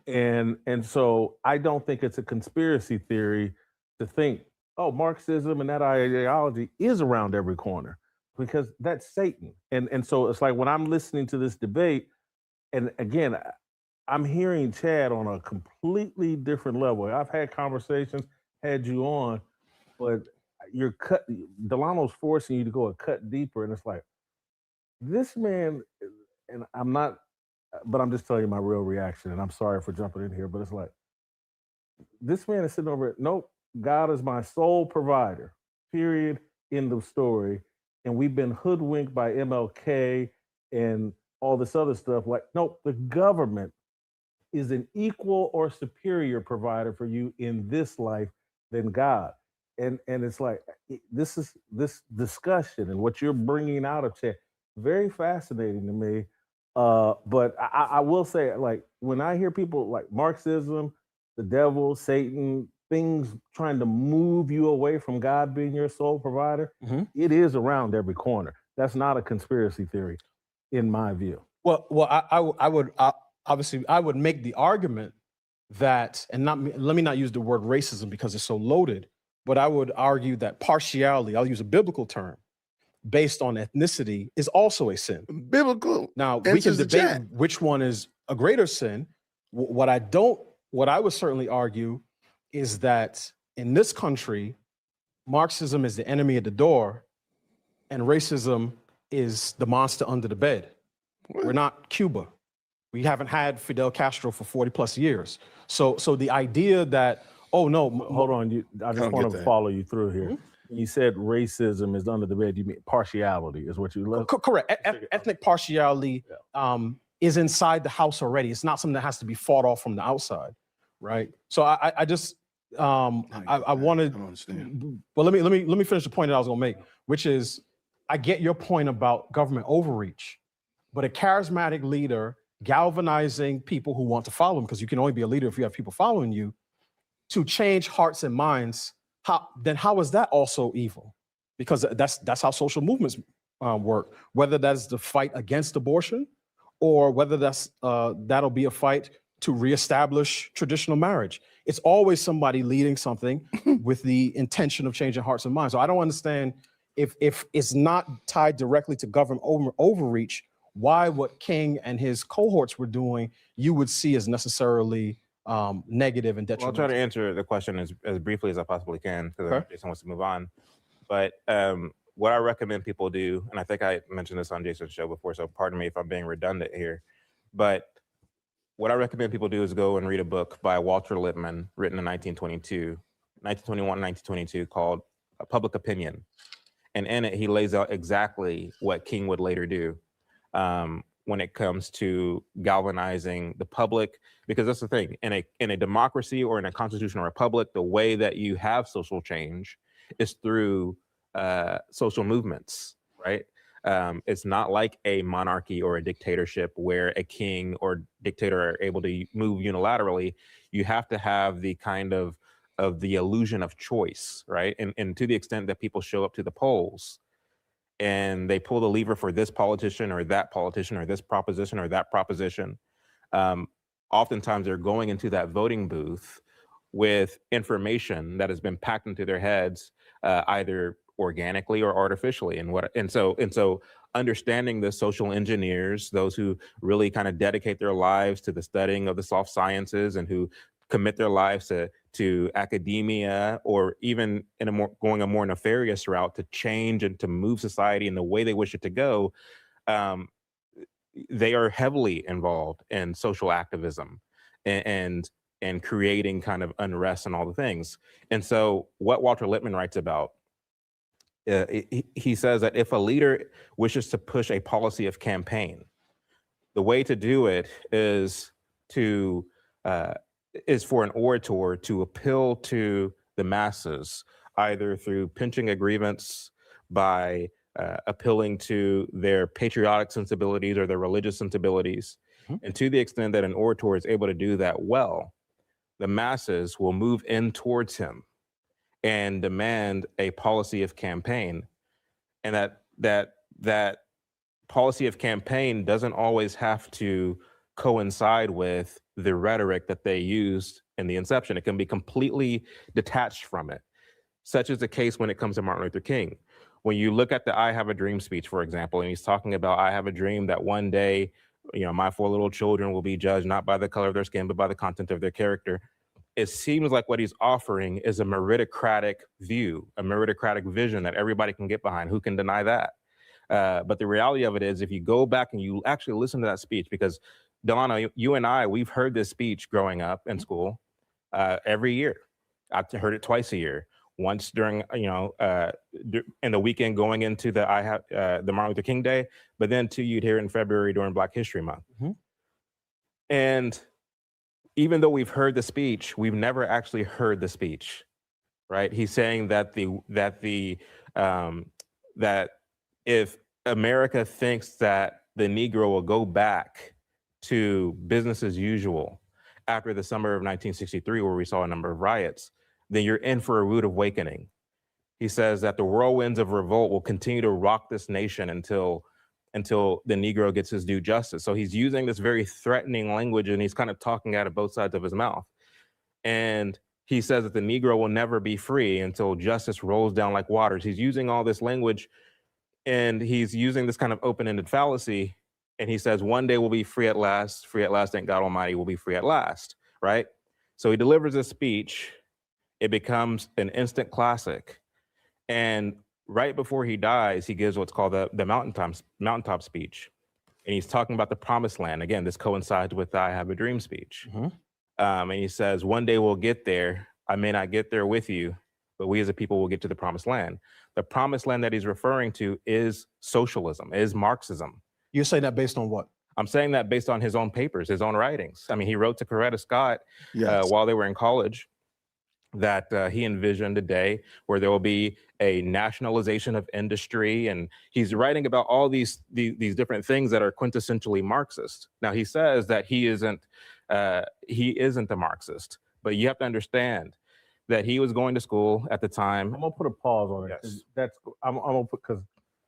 S3: And so I don't think it's a conspiracy theory to think, oh, Marxism and that ideology is around every corner, because that's Satan. And so it's like when I'm listening to this debate, and again, I'm hearing Chad on a completely different level. I've had conversations, had you on, but Delano's forcing you to go a cut deeper. And it's like, this man, and I'm not, but I'm just telling you my real reaction, and I'm sorry for jumping in here, but it's like, this man is sitting over it. Nope, God is my sole provider, period, end of story. And we've been hoodwinked by MLK and all this other stuff. Like, nope, the government is an equal or superior provider for you in this life than God. And it's like this discussion and what you're bringing out of chat very fascinating to me. But I will say, like, when I hear people like Marxism, the devil, Satan, things trying to move you away from God being your sole provider, it is around every corner. That's not a conspiracy theory, in my view.
S1: Well, I would obviously I would make the argument that, and let me not use the word racism because it's so loaded, but I would argue that partiality, I'll use a biblical term, based on ethnicity is also a sin.
S4: Biblical.
S1: Now we can debate which one is a greater sin. What I would certainly argue is that in this country, Marxism is the enemy at the door, and racism is the monster under the bed. We're not Cuba. We haven't had Fidel Castro for 40 plus years. So the idea that, oh no,
S3: hold on, I just want to follow you through here. You said racism is under the bed. You mean partiality is what you love?
S1: Correct. Ethnic partiality is inside the house already. It's not something that has to be fought off from the outside, right? So I just I wanted. I don't understand. Well, let me finish the point that I was going to make, which is I get your point about government overreach, but a charismatic leader galvanizing people who want to follow him, because you can only be a leader if you have people following you, to change hearts and minds. How is that also evil? Because that's how social movements work. Whether that's the fight against abortion, or whether that'll be a fight to reestablish traditional marriage. It's always somebody leading something with the intention of changing hearts and minds. So I don't understand if it's not tied directly to government overreach, why what King and his cohorts were doing you would see as necessarily negative and detrimental.
S2: Well, I'll try to answer the question as briefly as I possibly can, because Jason wants to move on. But what I recommend people do, and I think I mentioned this on Jason's show before, so pardon me if I'm being redundant here, but what I recommend people do is go and read a book by Walter Lippmann, written in 1921, 1922, called Public Opinion. And in it, he lays out exactly what King would later do when it comes to galvanizing the public, because that's the thing, in a democracy or in a constitutional republic, the way that you have social change is through social movements, right? It's not like a monarchy or a dictatorship where a king or dictator are able to move unilaterally. You have to have the kind of the illusion of choice, right? And to the extent that people show up to the polls and they pull the lever for this politician or that politician or this proposition or that proposition, oftentimes they're going into that voting booth with information that has been packed into their heads, either organically or artificially. And so understanding the social engineers, those who really kind of dedicate their lives to the studying of the soft sciences and who commit their lives to academia, or even going a more nefarious route to change and to move society in the way they wish it to go, they are heavily involved in social activism and creating kind of unrest and all the things. And so what Walter Lippmann writes about, he says that if a leader wishes to push a policy of campaign, the way to do it is for an orator to appeal to the masses, either through pinching a grievance, by appealing to their patriotic sensibilities or their religious sensibilities. And to the extent that an orator is able to do that well, the masses will move in towards him and demand a policy of campaign. And that policy of campaign doesn't always have to coincide with the rhetoric that they used in the inception. It can be completely detached from it. Such is the case when it comes to Martin Luther King. When you look at the I Have a Dream speech, for example, and he's talking about, I have a dream that one day, my 4 little children will be judged not by the color of their skin, but by the content of their character. It seems like what he's offering is a meritocratic view, a meritocratic vision that everybody can get behind. Who can deny that? But the reality of it is, if you go back and you actually listen to that speech, because Delano, you and I, we've heard this speech growing up in school every year. I've heard it twice a year. once during, in the weekend going into the Martin Luther King Day, but then two you'd hear in February during Black History Month.
S1: Mm-hmm.
S2: And even though we've heard the speech, we've never actually heard the speech, right? He's saying that that if America thinks that the Negro will go back to business as usual after the summer of 1963, where we saw a number of riots, then you're in for a rude awakening. He says that the whirlwinds of revolt will continue to rock this nation until the Negro gets his due justice. So he's using this very threatening language, and he's kind of talking out of both sides of his mouth. And he says that the Negro will never be free until justice rolls down like waters. He's using all this language, and he's using this kind of open-ended fallacy. And he says, one day we'll be free at last, thank God Almighty, we'll be free at last, right? So he delivers a speech. It becomes an instant classic. And right before he dies, he gives what's called the mountaintop speech. And he's talking about the promised land. Again, this coincides with the I Have a Dream speech.
S1: Mm-hmm.
S2: And he says, one day we'll get there. I may not get there with you, but we as a people will get to the promised land. The promised land that he's referring to is socialism, is Marxism.
S1: You're saying that based on what?
S2: I'm saying that based on his own papers, his own writings. I mean, he wrote to Coretta Scott
S4: Yes.
S2: while they were in college that he envisioned a day where there will be a nationalization of industry. And he's writing about all these different things that are quintessentially Marxist. Now, he says that he isn't a Marxist, but you have to understand that he was going to school at the time.
S3: I'm gonna put a pause on it.
S2: Yes.
S3: I'm gonna put, because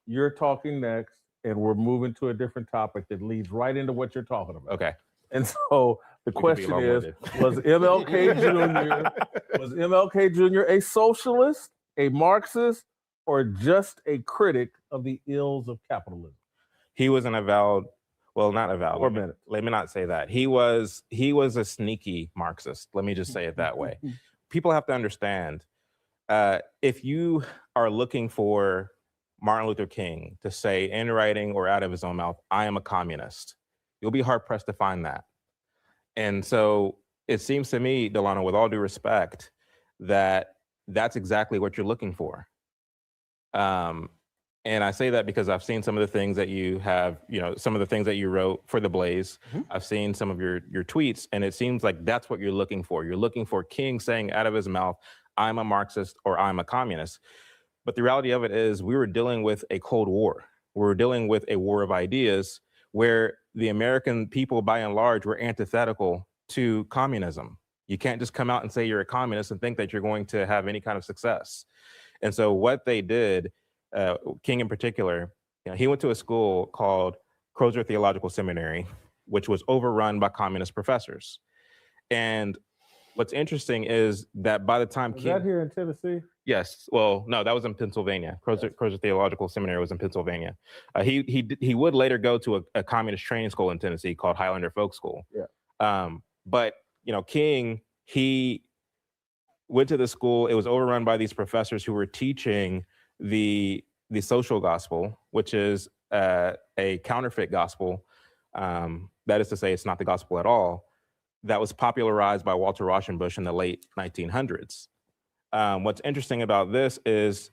S3: you're talking next, and we're moving to a different topic that leads right into what you're talking about.
S2: Okay.
S3: And so the question is, was
S2: long-winded.
S3: MLK Jr. a socialist, a Marxist, or just a critic of the ills of capitalism?
S2: He was an avowed, well, not avowed. Let me not say that. He was a sneaky Marxist. Let me just say it that way. People have to understand, if you are looking for Martin Luther King to say in writing or out of his own mouth, I am a communist, you'll be hard pressed to find that. And so it seems to me, Delano, with all due respect, that that's exactly what you're looking for. And I say that because I've seen some of the things that you have, some of the things that you wrote for The Blaze. Mm-hmm. I've seen some of your tweets, and it seems like that's what you're looking for. You're looking for King saying out of his mouth, I'm a Marxist or I'm a communist. But the reality of it is we were dealing with a Cold War. We were dealing with a war of ideas where the American people, by and large, were antithetical to communism. You can't just come out and say you're a communist and think that you're going to have any kind of success. And so what they did, King in particular, he went to a school called Crozer Theological Seminary, which was overrun by communist professors. And what's interesting is that by the time
S3: Was
S2: King—
S3: that here in Tennessee?
S2: Yes. Well, no, that was in Pennsylvania. Crozer Theological Seminary was in Pennsylvania. He would later go to a communist training school in Tennessee called Highlander Folk School.
S3: Yeah.
S2: But King, he went to the school. It was overrun by these professors who were teaching the social gospel, which is a counterfeit gospel. That is to say, it's not the gospel at all. That was popularized by Walter Rauschenbusch in the late 1900s. What's interesting about this is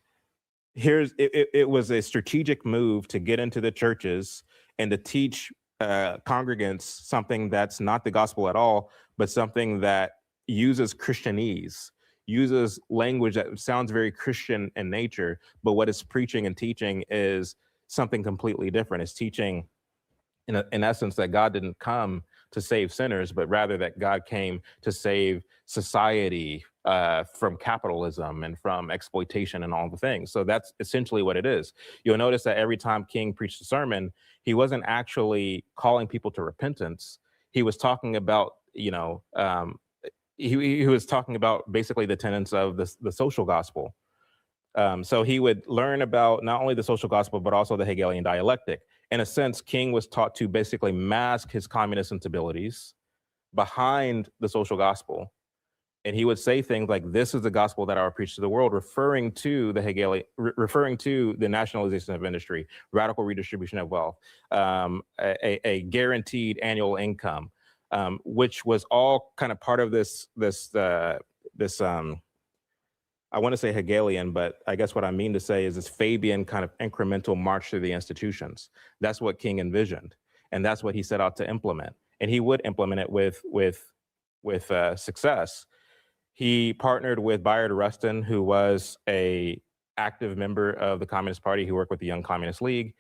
S2: it was a strategic move to get into the churches and to teach congregants something that's not the gospel at all, but something that uses Christianese, uses language that sounds very Christian in nature, but what it's preaching and teaching is something completely different. It's teaching, in essence, that God didn't come to save sinners, but rather that God came to save society from capitalism and from exploitation and all the things. So that's essentially what it is. You'll notice that every time King preached a sermon, he wasn't actually calling people to repentance. He was talking about, he was talking about basically the tenets of the social gospel. So he would learn about not only the social gospel, but also the Hegelian dialectic. In a sense, King was taught to basically mask his communist sensibilities behind the social gospel. And he would say things like, this is the gospel that I will preach to the world, referring to the nationalization of industry, radical redistribution of wealth, a guaranteed annual income, which was all kind of part of this I want to say Hegelian, but I guess what I mean to say is this Fabian kind of incremental march through the institutions. That's what King envisioned, and that's what he set out to implement. And he would implement it with success. He partnered with Bayard Rustin, who was a active member of the Communist Party who worked with the Young Communist League.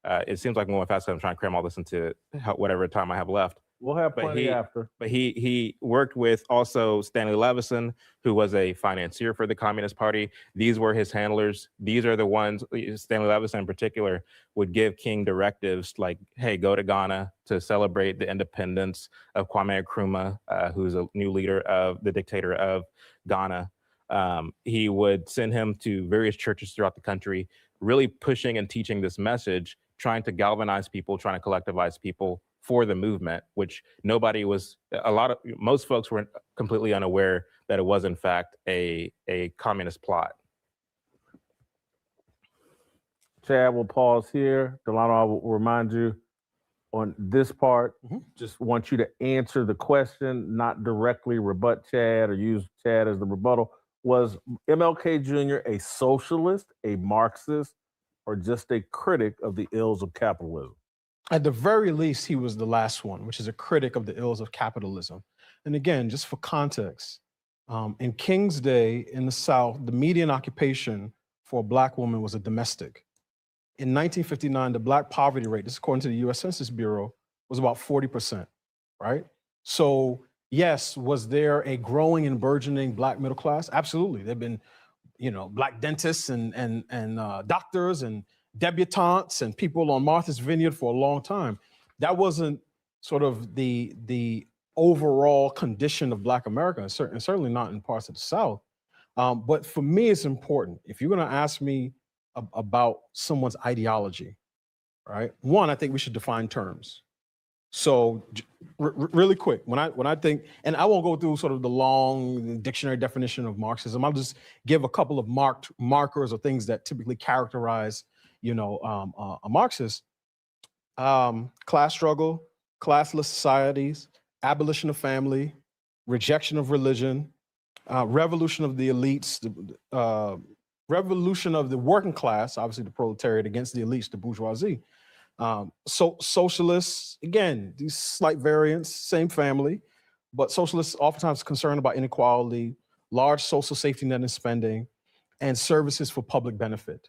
S2: It seems like I'm going fast because I'm trying to cram all this into whatever time I have left.
S3: We'll have plenty after.
S2: But he worked with also Stanley Levison, who was a financier for the Communist Party. These were his handlers. These are the ones, Stanley Levison in particular, would give King directives like, hey, go to Ghana to celebrate the independence of Kwame Nkrumah, who's a new leader of the dictator of Ghana. He would send him to various churches throughout the country, really pushing and teaching this message, trying to galvanize people, trying to collectivize people for the movement, which most folks were completely unaware that it was in fact a communist plot.
S3: Chad, will pause here. Delano, I will remind you on this part, just want you to answer the question, not directly rebut Chad or use Chad as the rebuttal. Was MLK Jr. a socialist, a Marxist, or just a critic of the ills of capitalism?
S1: At the very least, he was the last one, which is a critic of the ills of capitalism. And again, just for context, in King's day in the South, the median occupation for a Black woman was a domestic. In 1959, the Black poverty rate, this is according to the US Census Bureau, was about 40%, right? So yes, was there a growing and burgeoning Black middle class? Absolutely. There've been, Black dentists and doctors and debutantes and people on Martha's Vineyard for a long time. That wasn't sort of the overall condition of Black America, and certainly not in parts of the South. But for me, it's important. If you're going to ask me about someone's ideology, right? One, I think we should define terms. So really quick, when I think, and I won't go through sort of the long dictionary definition of Marxism, I'll just give a couple of markers or things that typically characterize a Marxist. Class struggle, classless societies, abolition of family, rejection of religion, revolution of the elites, revolution of the working class, obviously the proletariat against the elites, the bourgeoisie. So socialists, again, these slight variants, same family, but socialists oftentimes concerned about inequality, large social safety net and spending, and services for public benefit.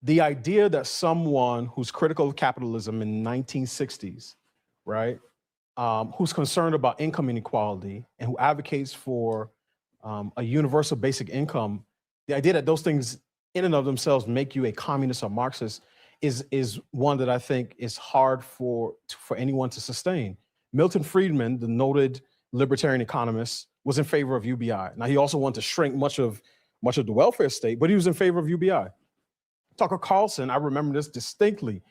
S1: The idea that someone who's critical of capitalism in the 1960s, right, who's concerned about income inequality and who advocates for a universal basic income, the idea that those things in and of themselves make you a communist or Marxist is one that I think is hard for anyone to sustain. Milton Friedman, the noted libertarian economist, was in favor of UBI. Now, he also wanted to shrink much of the welfare state, but he was in favor of UBI. Tucker Carlson, I remember this distinctly.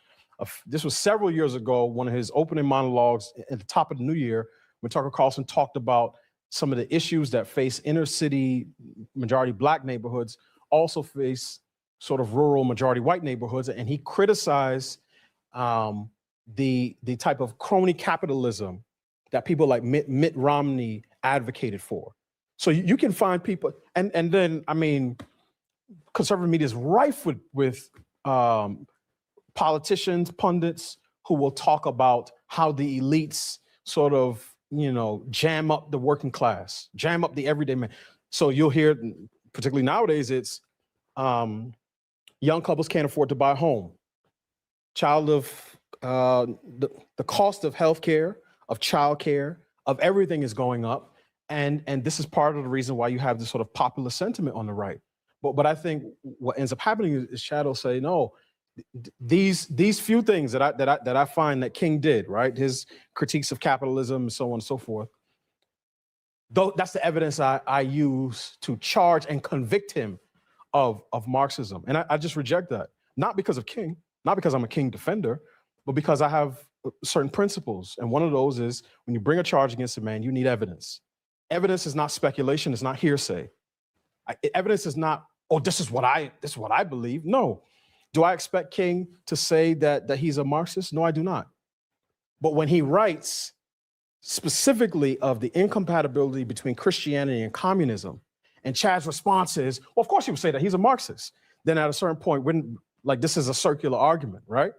S1: This was several years ago, one of his opening monologues at the top of the new year, when Tucker Carlson talked about some of the issues that face inner city majority Black neighborhoods, also face sort of rural majority white neighborhoods. And he criticized the type of crony capitalism that people like Mitt Romney advocated for. So you can find people, and then, I mean, conservative media is rife with politicians, pundits who will talk about how the elites sort of, jam up the working class, jam up the everyday man. So you'll hear, particularly nowadays, it's young couples can't afford to buy a home. The cost of healthcare, of childcare, of everything is going up. And this is part of the reason why you have this sort of populist sentiment on the right. But I think what ends up happening is Chad will say, no, these few things that I find that King did, right? His critiques of capitalism and so on and so forth. Though that's the evidence I use to charge and convict him of Marxism. And I just reject that. Not because of King, not because I'm a King defender, but because I have certain principles. And one of those is when you bring a charge against a man, you need evidence. Evidence is not speculation, it's not hearsay. Evidence is not, oh, this is what I believe. No. Do I expect King to say that he's a Marxist? No, I do not. But when he writes specifically of the incompatibility between Christianity and communism, And Chad's response is, well, of course you would say that, he's a Marxist. Then at a certain point, like this is a circular argument, right?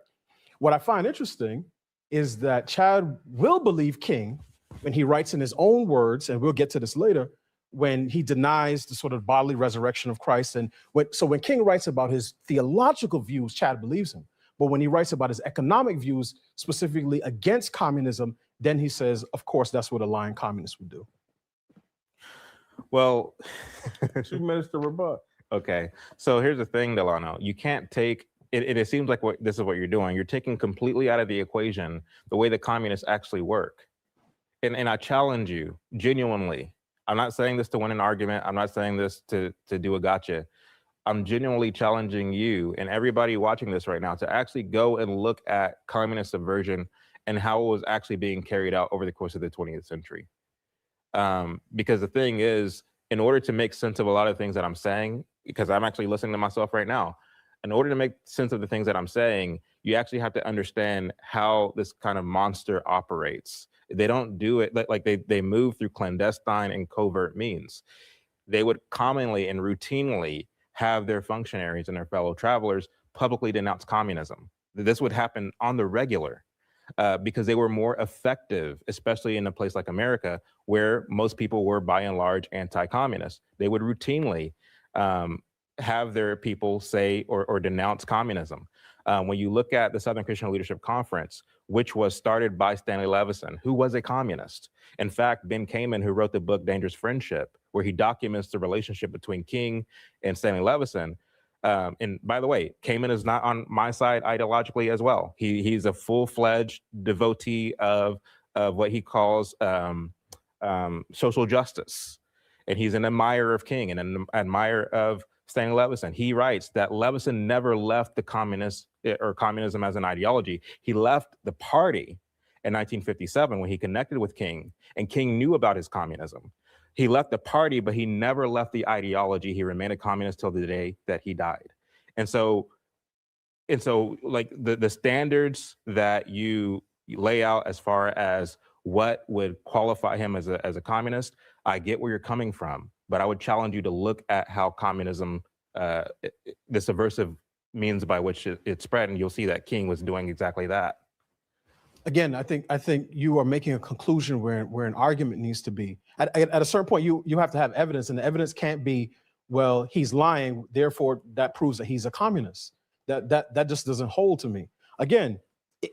S1: What I find interesting is that Chad will believe King when he writes in his own words, and we'll get to this later, when he denies the sort of bodily resurrection of Christ. And when King writes about his theological views, Chad believes him. But when he writes about his economic views, specifically against communism, then he says, of course, that's what a lying communist would do.
S2: Well,
S3: 2 minutes to rebut.
S2: okay. So here's the thing, Delano. You can't take it. It seems like this is what you're doing. You're taking completely out of the equation the way the communists actually work. And I challenge you genuinely. I'm not saying this to win an argument. I'm not saying this to do a gotcha. I'm genuinely challenging you and everybody watching this right now to actually go and look at communist subversion and how it was actually being carried out over the course of the 20th century. Because the thing is, in order to make sense of a lot of things that I'm saying, because I'm actually listening to myself right now, in order to make sense of the things that I'm saying, you actually have to understand how this kind of monster operates. They don't do it like they move through clandestine and covert means. They would commonly and routinely have their functionaries and their fellow travelers publicly denounce communism. This would happen on the regular because they were more effective, especially in a place like America, where most people were by and large anti-communist. They would routinely have their people say or denounce communism. When you look at the Southern Christian Leadership Conference, which was started by Stanley Levison, who was a communist. In fact, Ben Kamen, who wrote the book Dangerous Friendship, where he documents the relationship between King and Stanley Levison. And by the way, Kamen is not on my side ideologically as well. He's a full-fledged devotee of what he calls social justice. And he's an admirer of King and an admirer of Stanley Levison. He writes that Levison never left the communism as an ideology. He left the party in 1957 when he connected with King, and King knew about his communism. He left the party, but he never left the ideology. He remained a communist till the day that he died. And so like the standards that you lay out as far as what would qualify him as a communist, I get where you're coming from, but I would challenge you to look at how communism, the subversive means by which it spread, and you'll see that King was doing exactly that.
S1: Again, I think you are making a conclusion where an argument needs to be. At a certain point, you have to have evidence, and the evidence can't be, well, he's lying, therefore that proves that he's a communist. That just doesn't hold to me. Again,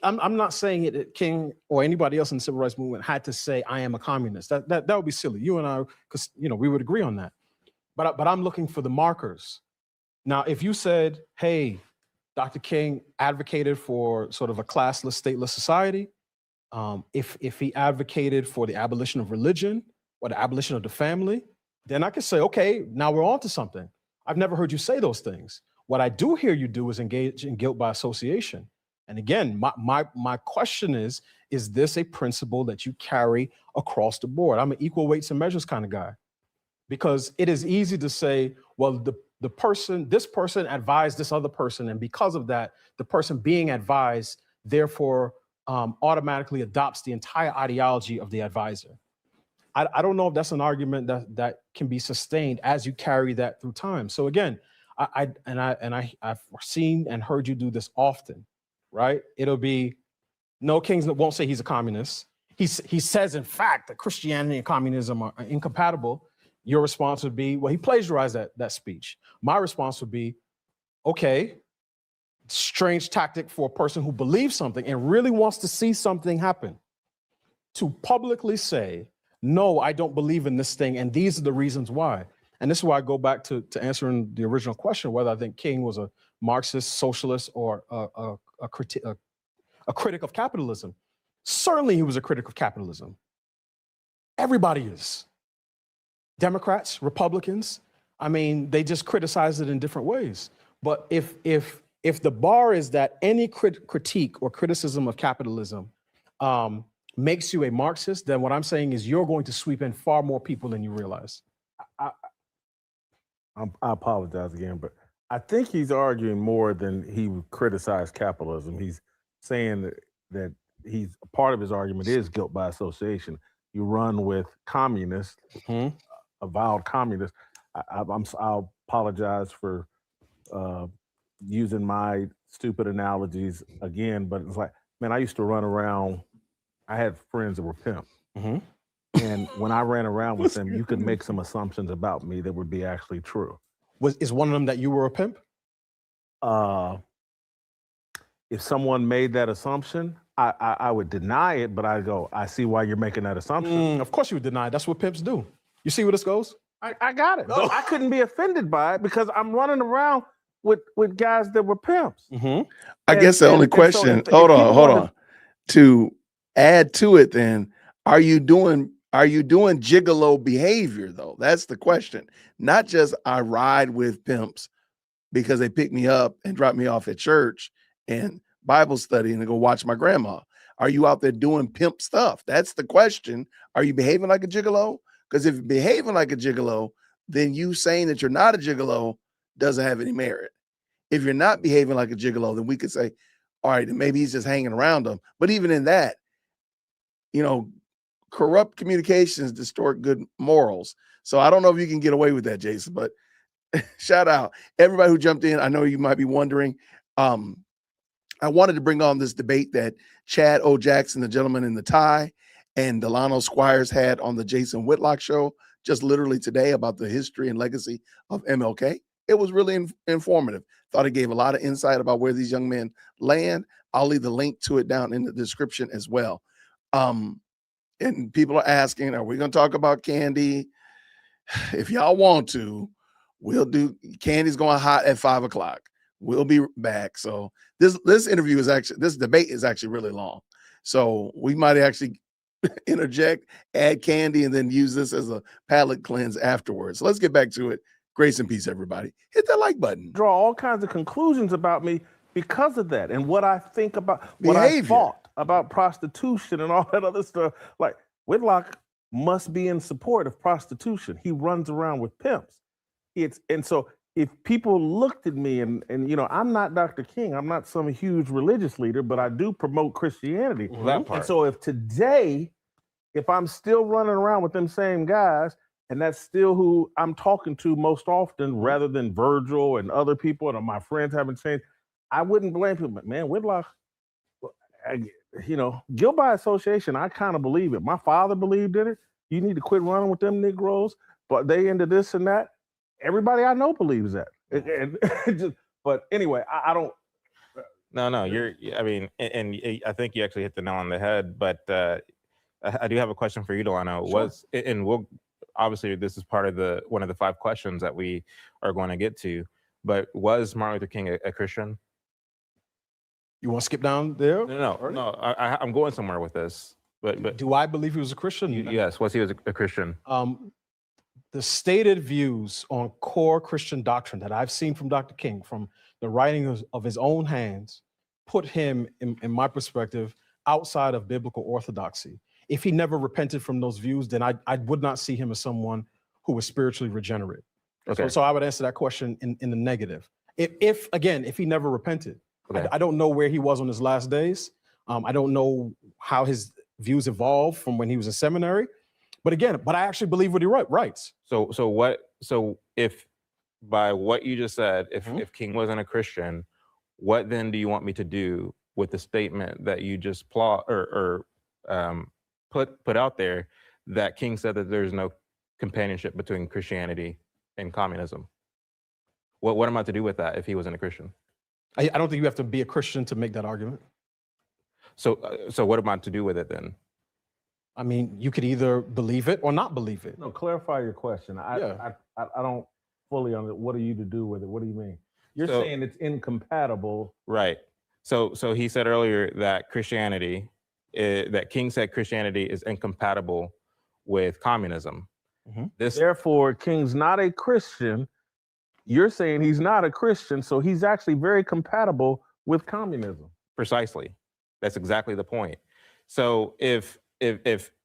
S1: I'm not saying that King or anybody else in the civil rights movement had to say, I am a communist. That would be silly. You and I, because we would agree on that. But I'm looking for the markers. Now, if you said, hey, Dr. King advocated for sort of a classless, stateless society, if he advocated for the abolition of religion or the abolition of the family, then I could say, okay, now we're on to something. I've never heard you say those things. What I do hear you do is engage in guilt by association. And again, my question is this a principle that you carry across the board? I'm an equal weights and measures kind of guy, because it is easy to say, well, this person advised this other person, and because of that, the person being advised, therefore, automatically adopts the entire ideology of the advisor. I don't know if that's an argument that can be sustained as you carry that through time. So again, I've seen and heard you do this often, right? It'll be, no, King won't say he's a communist. He says, in fact, that Christianity and communism are incompatible. Your response would be, well, he plagiarized that speech. My response would be, okay, strange tactic for a person who believes something and really wants to see something happen, to publicly say, no, I don't believe in this thing, and these are the reasons why. And this is why I go back to answering the original question, whether I think King was a Marxist, socialist, or a critic of capitalism. Certainly he was a critic of capitalism. Everybody is. Democrats, Republicans, I mean, they just criticize it in different ways. But if the bar is that any critique or criticism of capitalism makes you a Marxist, then what I'm saying is you're going to sweep in far more people than you realize.
S3: I apologize again, but I think he's arguing more than he would criticize capitalism. He's saying that he's part of his argument is guilt by association. You run with communists, avowed communists. I'll apologize for using my stupid analogies again, but it's like, man, I used to run around. I had friends that were pimps.
S1: Mm-hmm.
S3: And when I ran around with them, you could make some assumptions about me that would be actually true.
S1: Is one of them that you were a pimp?
S3: If someone made that assumption, I would deny it, but I go, I see why you're making that assumption.
S1: Of course you would deny it. That's what pimps do. You see where this goes?
S3: I got it. But I couldn't be offended by it because I'm running around with guys that were pimps.
S1: Mm-hmm.
S4: I guess the only question, hold on. To add to it then, are you doing gigolo behavior though? That's the question. Not just I ride with pimps because they pick me up and drop me off at church and Bible study and go watch my grandma. Are you out there doing pimp stuff? That's the question. Are you behaving like a gigolo? Because if you're behaving like a gigolo, then you saying that you're not a gigolo doesn't have any merit. If you're not behaving like a gigolo, then we could say, all right, then maybe he's just hanging around them. But even in that, corrupt communications distort good morals. So I don't know if you can get away with that, Jason, but shout out everybody who jumped in. I know you might be wondering. I wanted to bring on this debate that Chad O. Jackson, the gentleman in the tie, and Delano Squires had on the Jason Whitlock show just literally today about the history and legacy of MLK. It was really informative. Thought it gave a lot of insight about where these young men land. I'll leave the link to it down in the description as well. And people are asking, are we going to talk about Candy? If y'all want to, we'll do. Candy's going hot at 5 o'clock. We'll be back. So this debate is actually really long. So we might actually interject, add Candy, and then use this as a palate cleanse afterwards. So let's get back to it. Grace and peace, everybody. Hit that like button.
S3: Draw all kinds of conclusions about me because of that and what I think about
S4: Behavior.
S3: What I thought about prostitution and all that other stuff. Like Whitlock must be in support of prostitution. He runs around with pimps. So if people looked at me and I'm not Dr. King, I'm not some huge religious leader, but I do promote Christianity.
S2: That part.
S3: And so if I'm still running around with them same guys, and that's still who I'm talking to most often, rather than Virgil and other people, and my friends haven't changed, I wouldn't blame people. But man, Whitlock, guilt by association, I kind of believe it. My father believed in it. You need to quit running with them Negroes, but they into this and that. Everybody I know believes that. But anyway, I don't.
S2: No, and I think you actually hit the nail on the head. But I do have a question for you, Delano.
S1: Sure.
S2: Obviously, this is part of one of the 5 questions that we are going to get to. But was Martin Luther King a Christian?
S1: You want to skip down there?
S2: No. I'm going somewhere with this. But
S1: do I believe he was a Christian?
S2: Yes. Was he a Christian?
S1: The stated views on core Christian doctrine that I've seen from Dr. King, from the writing of his own hands, put him, in my perspective, outside of biblical orthodoxy. If he never repented from those views, then I would not see him as someone who was spiritually regenerate.
S2: Okay.
S1: So I would answer that question in the negative. If he never repented,
S2: okay.
S1: I don't know where he was on his last days. I don't know how his views evolved from when he was in seminary. But I actually believe what he writes.
S2: So if by what you just said, if King wasn't a Christian, what then do you want me to do with the statement that you just put out there that King said that there's no companionship between Christianity and communism? What am I to do with that if he wasn't a Christian?
S1: I don't think you have to be a Christian to make that argument.
S2: So what am I to do with it then?
S1: I mean, you could either believe it or not believe it.
S3: No, clarify your question. I don't fully understand. What are you to do with it? What do you mean? You're saying it's incompatible.
S2: Right. So he said earlier that that King said Christianity is incompatible with communism.
S1: Mm-hmm.
S3: Therefore, King's not a Christian. You're saying he's not a Christian, so he's actually very compatible with communism.
S2: Precisely. That's exactly the point. So if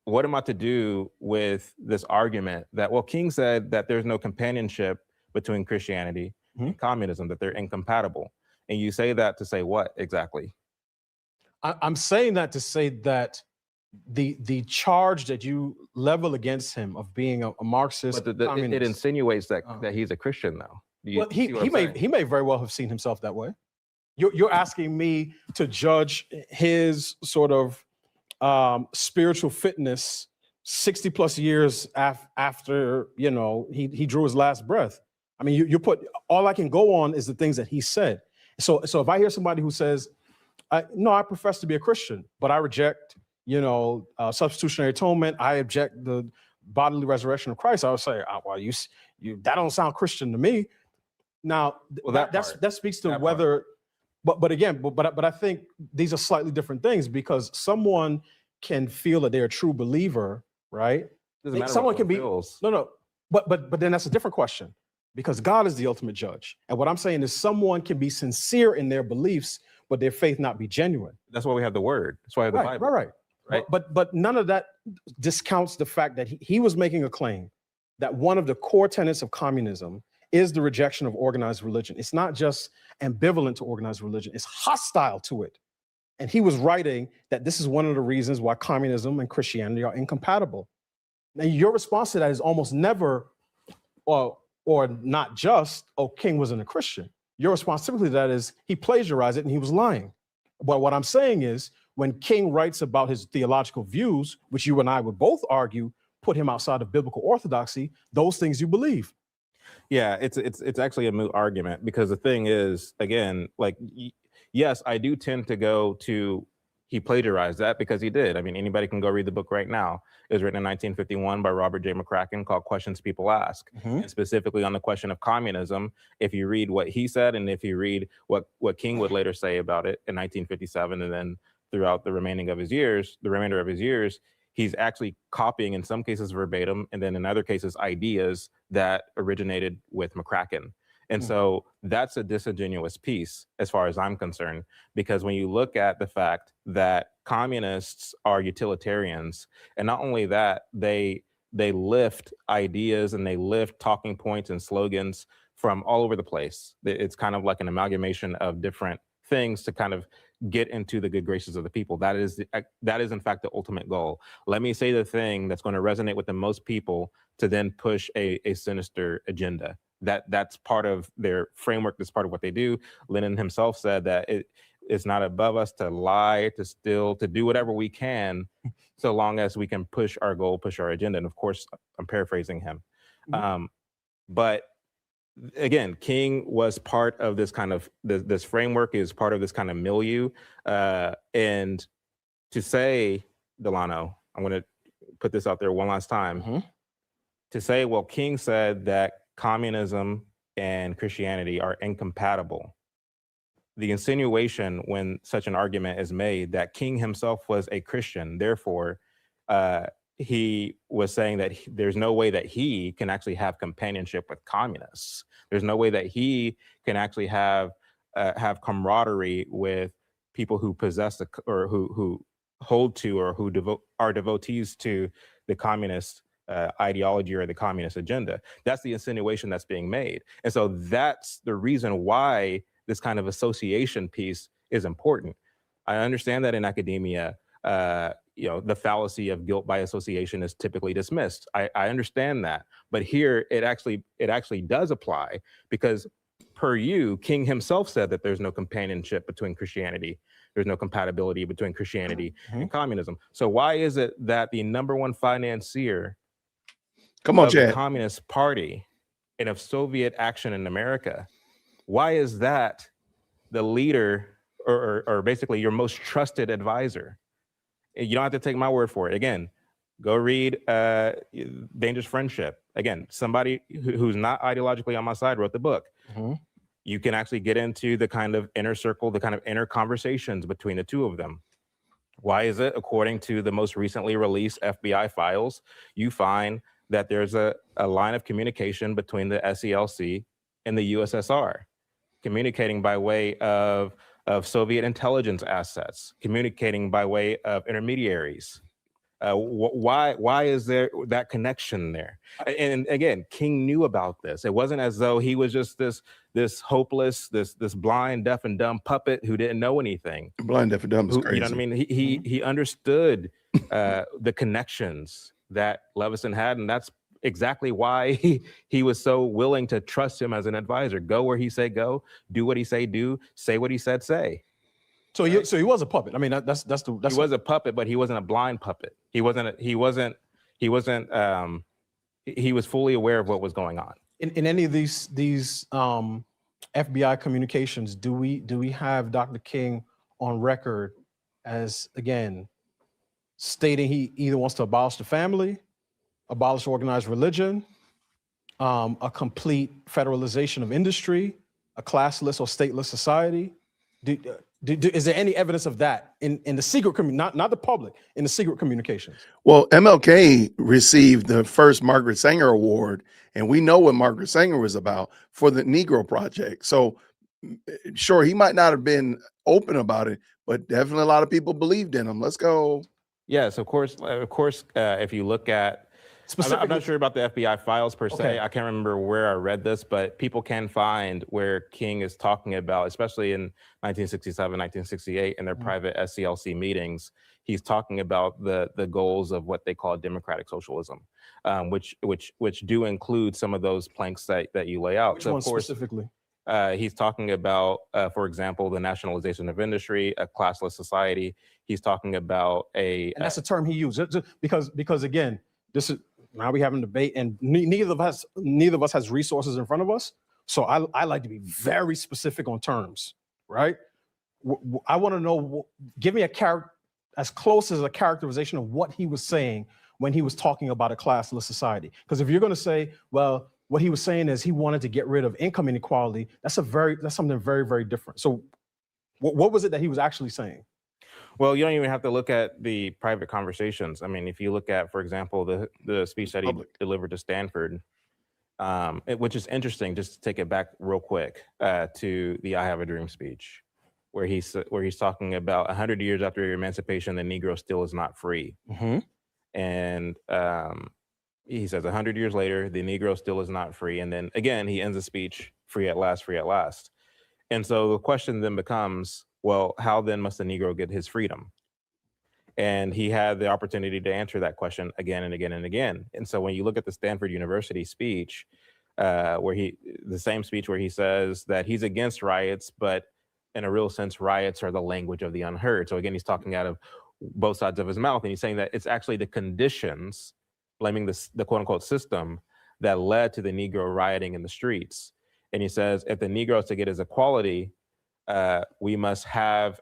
S2: what am I to do with this argument that, well, King said that there's no companionship between Christianity and communism, that they're incompatible. And you say that to say what exactly?
S1: I'm saying that to say that the charge that you level against him of being a Marxist,
S5: But it
S1: communist,
S5: insinuates that he's a Christian, though.
S1: well, he may very well have seen himself that way. You're asking me to judge his sort of spiritual fitness 60 plus years after, you know, he drew his last breath. I mean, you put, all I can go on is the things that he said. So if I hear somebody who says, no, I profess to be a Christian, but I reject, you know, substitutionary atonement, I object the bodily resurrection of Christ, I would say, well, you that don't sound Christian to me. Now,
S2: Well,
S1: that speaks to whether, but again, but I think these are slightly different things, because someone can feel that they're a true believer, right?
S5: Doesn't matter
S1: Someone
S5: what
S1: can be
S5: feels.
S1: no, but then that's a different question, because God is the ultimate judge. And what I'm saying is someone can be sincere in their beliefs, but their faith not be genuine.
S5: That's why we have the word. That's why we have the Bible.
S1: Right. But none of that discounts the fact that he was making a claim that one of the core tenets of communism is the rejection of organized religion. It's not just ambivalent to organized religion, it's hostile to it. And he was writing that this is one of the reasons why communism and Christianity are incompatible. Now, your response to that is almost never, or not just, oh, King wasn't a Christian. Your response typically to that is he plagiarized it and he was lying. But what I'm saying is, when King writes about his theological views, which you and I would both argue put him outside of biblical orthodoxy, those things you believe.
S2: Yeah, it's actually a moot argument, because the thing is, again, like, yes, I do tend to go to he plagiarized that, because he did. I mean, anybody can go read the book right now. It was written in 1951 by Robert J. McCracken, called Questions People Ask. And specifically on the question of communism, if you read what he said, and if you read what King would later say about it in 1957, and then throughout the remainder of his years, he's actually copying, in some cases verbatim, and then in other cases ideas that originated with McCracken. And so that's a disingenuous piece as far as I'm concerned, because when you look at the fact that communists are utilitarians, and not only that, they lift ideas and they lift talking points and slogans from all over the place. It's kind of like an amalgamation of different things to kind of get into the good graces of the people. That is in fact the ultimate goal. Let me say the thing that's going to resonate with the most people to then push a sinister agenda. That's part of their framework. That's part of what they do. Lenin himself said that it's not above us to lie, to steal, to do whatever we can, so long as we can push our goal, push our agenda. And of course, I'm paraphrasing him. But again, King was part of this kind of this framework, is part of this kind of milieu. And to say, Delano, I'm going to put this out there one last time, to say, well, King said that communism and Christianity are incompatible. The insinuation when such an argument is made that King himself was a Christian, therefore, he was saying that there's no way that he can actually have companionship with communists. There's no way that he can actually have camaraderie with people who possess or who hold to, or who are devotees to the communist ideology or the communist agenda. That's the insinuation that's being made. And so that's the reason why this kind of association piece is important. I understand that in academia, the fallacy of guilt by association is typically dismissed. I understand that, but here it actually does apply, because per you, King himself said that there's no companionship between Christianity. There's no compatibility between Christianity and communism. So why is it that the number one financier of the Communist Party and of Soviet action in America, why is that the leader, or basically your most trusted advisor? You don't have to take my word for it. Again, go read Dangerous Friendship. Again, somebody who's not ideologically on my side wrote the book. You can actually get into the kind of inner circle, the kind of inner conversations between the two of them. Why is it? According to the most recently released FBI files, you find that there's a line of communication between the SELC and the USSR, communicating by way of Soviet intelligence assets, communicating by way of intermediaries. Why is there that connection there? And again, King knew about this. It wasn't as though he was just this hopeless, this blind, deaf, and dumb puppet who didn't know anything.
S4: Blind, deaf, and dumb is crazy.
S2: You know what I mean? He understood the connections that Levison had, and that's exactly why he was so willing to trust him as an advisor. Go where he said go, do what he say do, say what he said say.
S1: So he was a puppet. I mean, that's
S2: he was a puppet, but he wasn't a blind puppet. He was fully aware of what was going on.
S1: In any of these FBI communications, do we have Dr. King on record as, again, stating he either wants to abolish the family, abolish organized religion, a complete federalization of industry, a classless or stateless society? Is there any evidence of that in the secret, not the public, in the secret communications?
S4: Well, MLK received the first Margaret Sanger Award, and we know what Margaret Sanger was about, for the Negro Project. So sure, he might not have been open about it, but definitely a lot of people believed in him. Let's go.
S2: Yes, of course. If you look at, I'm not sure about the FBI files per se.
S1: Okay.
S2: I can't remember where I read this, but people can find where King is talking about, especially in 1967, 1968, in their private SCLC meetings, he's talking about the goals of what they call democratic socialism, which do include some of those planks that you lay out.
S1: Which
S2: so
S1: one
S2: of course,
S1: specifically?
S2: He's talking about, for example, the nationalization of industry, a classless society. He's talking about
S1: And that's a term he used because again, this is now we have a debate, and neither of us has resources in front of us. So I like to be very specific on terms, right? I want to know. Give me a character as close as a characterization of what he was saying when he was talking about a classless society. Because if you're going to say, well, what he was saying is he wanted to get rid of income inequality, that's something very, very different. So what was it that he was actually saying?
S2: Well, you don't even have to look at the private conversations. I mean, if you look at, for example, the speech that he delivered to Stanford, which is interesting, just to take it back real quick to the I Have a Dream speech, where he's talking about 100 years after emancipation, the Negro still is not free.
S1: Mm-hmm.
S2: And he says 100 years later, the Negro still is not free. And then again, he ends the speech, free at last, free at last. And so the question then becomes, well, how then must the Negro get his freedom? And he had the opportunity to answer that question again and again and again. And so when you look at the Stanford University speech, the same speech where he says that he's against riots, but in a real sense, riots are the language of the unheard. So again, he's talking out of both sides of his mouth, and he's saying that it's actually the conditions, blaming the quote unquote system, that led to the Negro rioting in the streets. And he says, if the Negro is to get his equality, we must have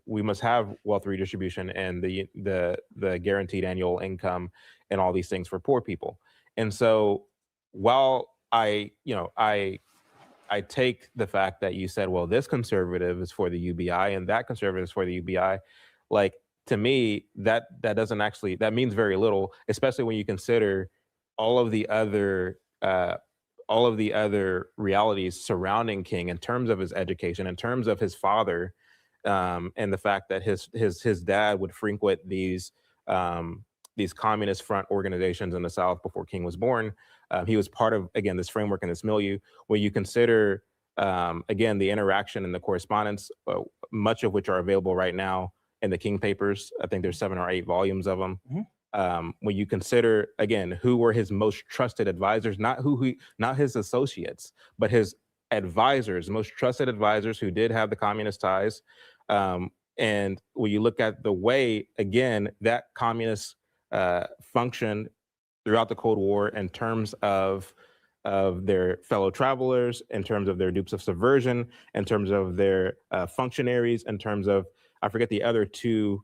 S2: wealth redistribution and the guaranteed annual income and all these things for poor people. And so while I take the fact that you said, well, this conservative is for the UBI and that conservative is for the UBI, like, to me, that means very little, especially when you consider all of the other realities surrounding King in terms of his education, in terms of his father, and the fact that his dad would frequent these communist front organizations in the South before King was born. He was part of, again, this framework and this milieu. When you consider, again, the interaction and the correspondence, much of which are available right now in the King papers. I think there's 7 or 8 volumes of them. Mm-hmm. When you consider, again, who were his most trusted advisors, not his associates, but his advisors, most trusted advisors who did have the communist ties. And when you look at the way, again, that communist functioned throughout the Cold War in terms of their fellow travelers, in terms of their dupes of subversion, in terms of their functionaries, in terms of, I forget the other 2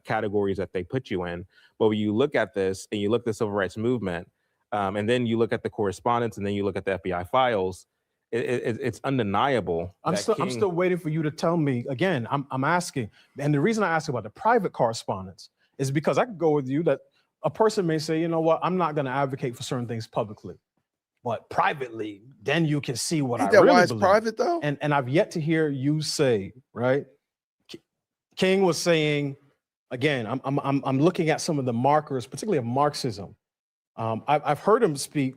S2: categories that they put you in. But when you look at this and you look at the civil rights movement, and then you look at the correspondence, and then you look at the FBI files, it's undeniable.
S1: I'm still waiting for you to tell me again. I'm asking, and the reason I ask about the private correspondence is because I could go with you that a person may say, you know what, I'm not going to advocate for certain things publicly, but privately, then you can see what I really believe.
S4: Why it's private though?
S1: And I've yet to hear you say, right? King was saying again, I'm looking at some of the markers, particularly of Marxism. I've heard him speak,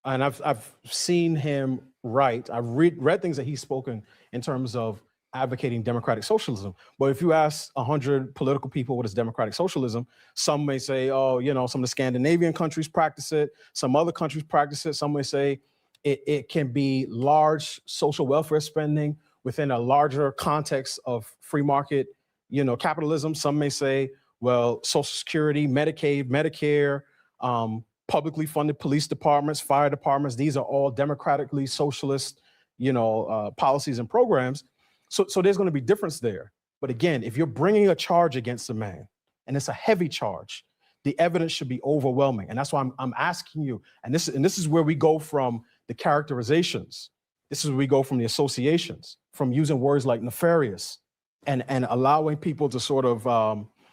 S1: and I've seen him write. I've read things that he's spoken in terms of advocating democratic socialism. But if you ask 100 political people what is democratic socialism, some may say, oh, some of the Scandinavian countries practice it, some other countries practice it. Some may say it can be large social welfare spending within a larger context of free market, capitalism. Some may say, well, Social Security, Medicaid, Medicare, publicly funded police departments, fire departments, these are all democratically socialist, policies and programs. So there's going to be difference there. But again, if you're bringing a charge against a man, and it's a heavy charge, the evidence should be overwhelming. And that's why I'm asking you, and this is where we go from the characterizations. This is where we go from the associations, from using words like nefarious and allowing people to sort of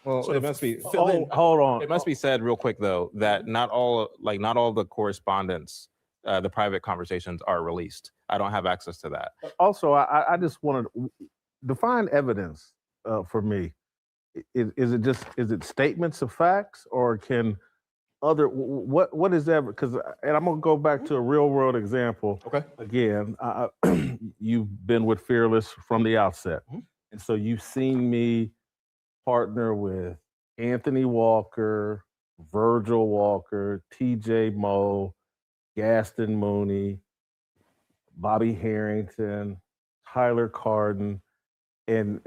S5: it must be
S3: hold on.
S5: It must be said real quick though that not all the correspondence, the private conversations are released. I don't have access to that.
S3: Also, I just want to define evidence for me. Is it statements of facts, or can what is that? Because, and I'm gonna go back to a real world example.
S1: Okay.
S3: Again, you've been with Fearless from the outset, and so you've seen me partner with Anthony Walker, Virgil Walker, T.J. Moe, Gaston Mooney, Bobby Harrington, Tyler Carden, and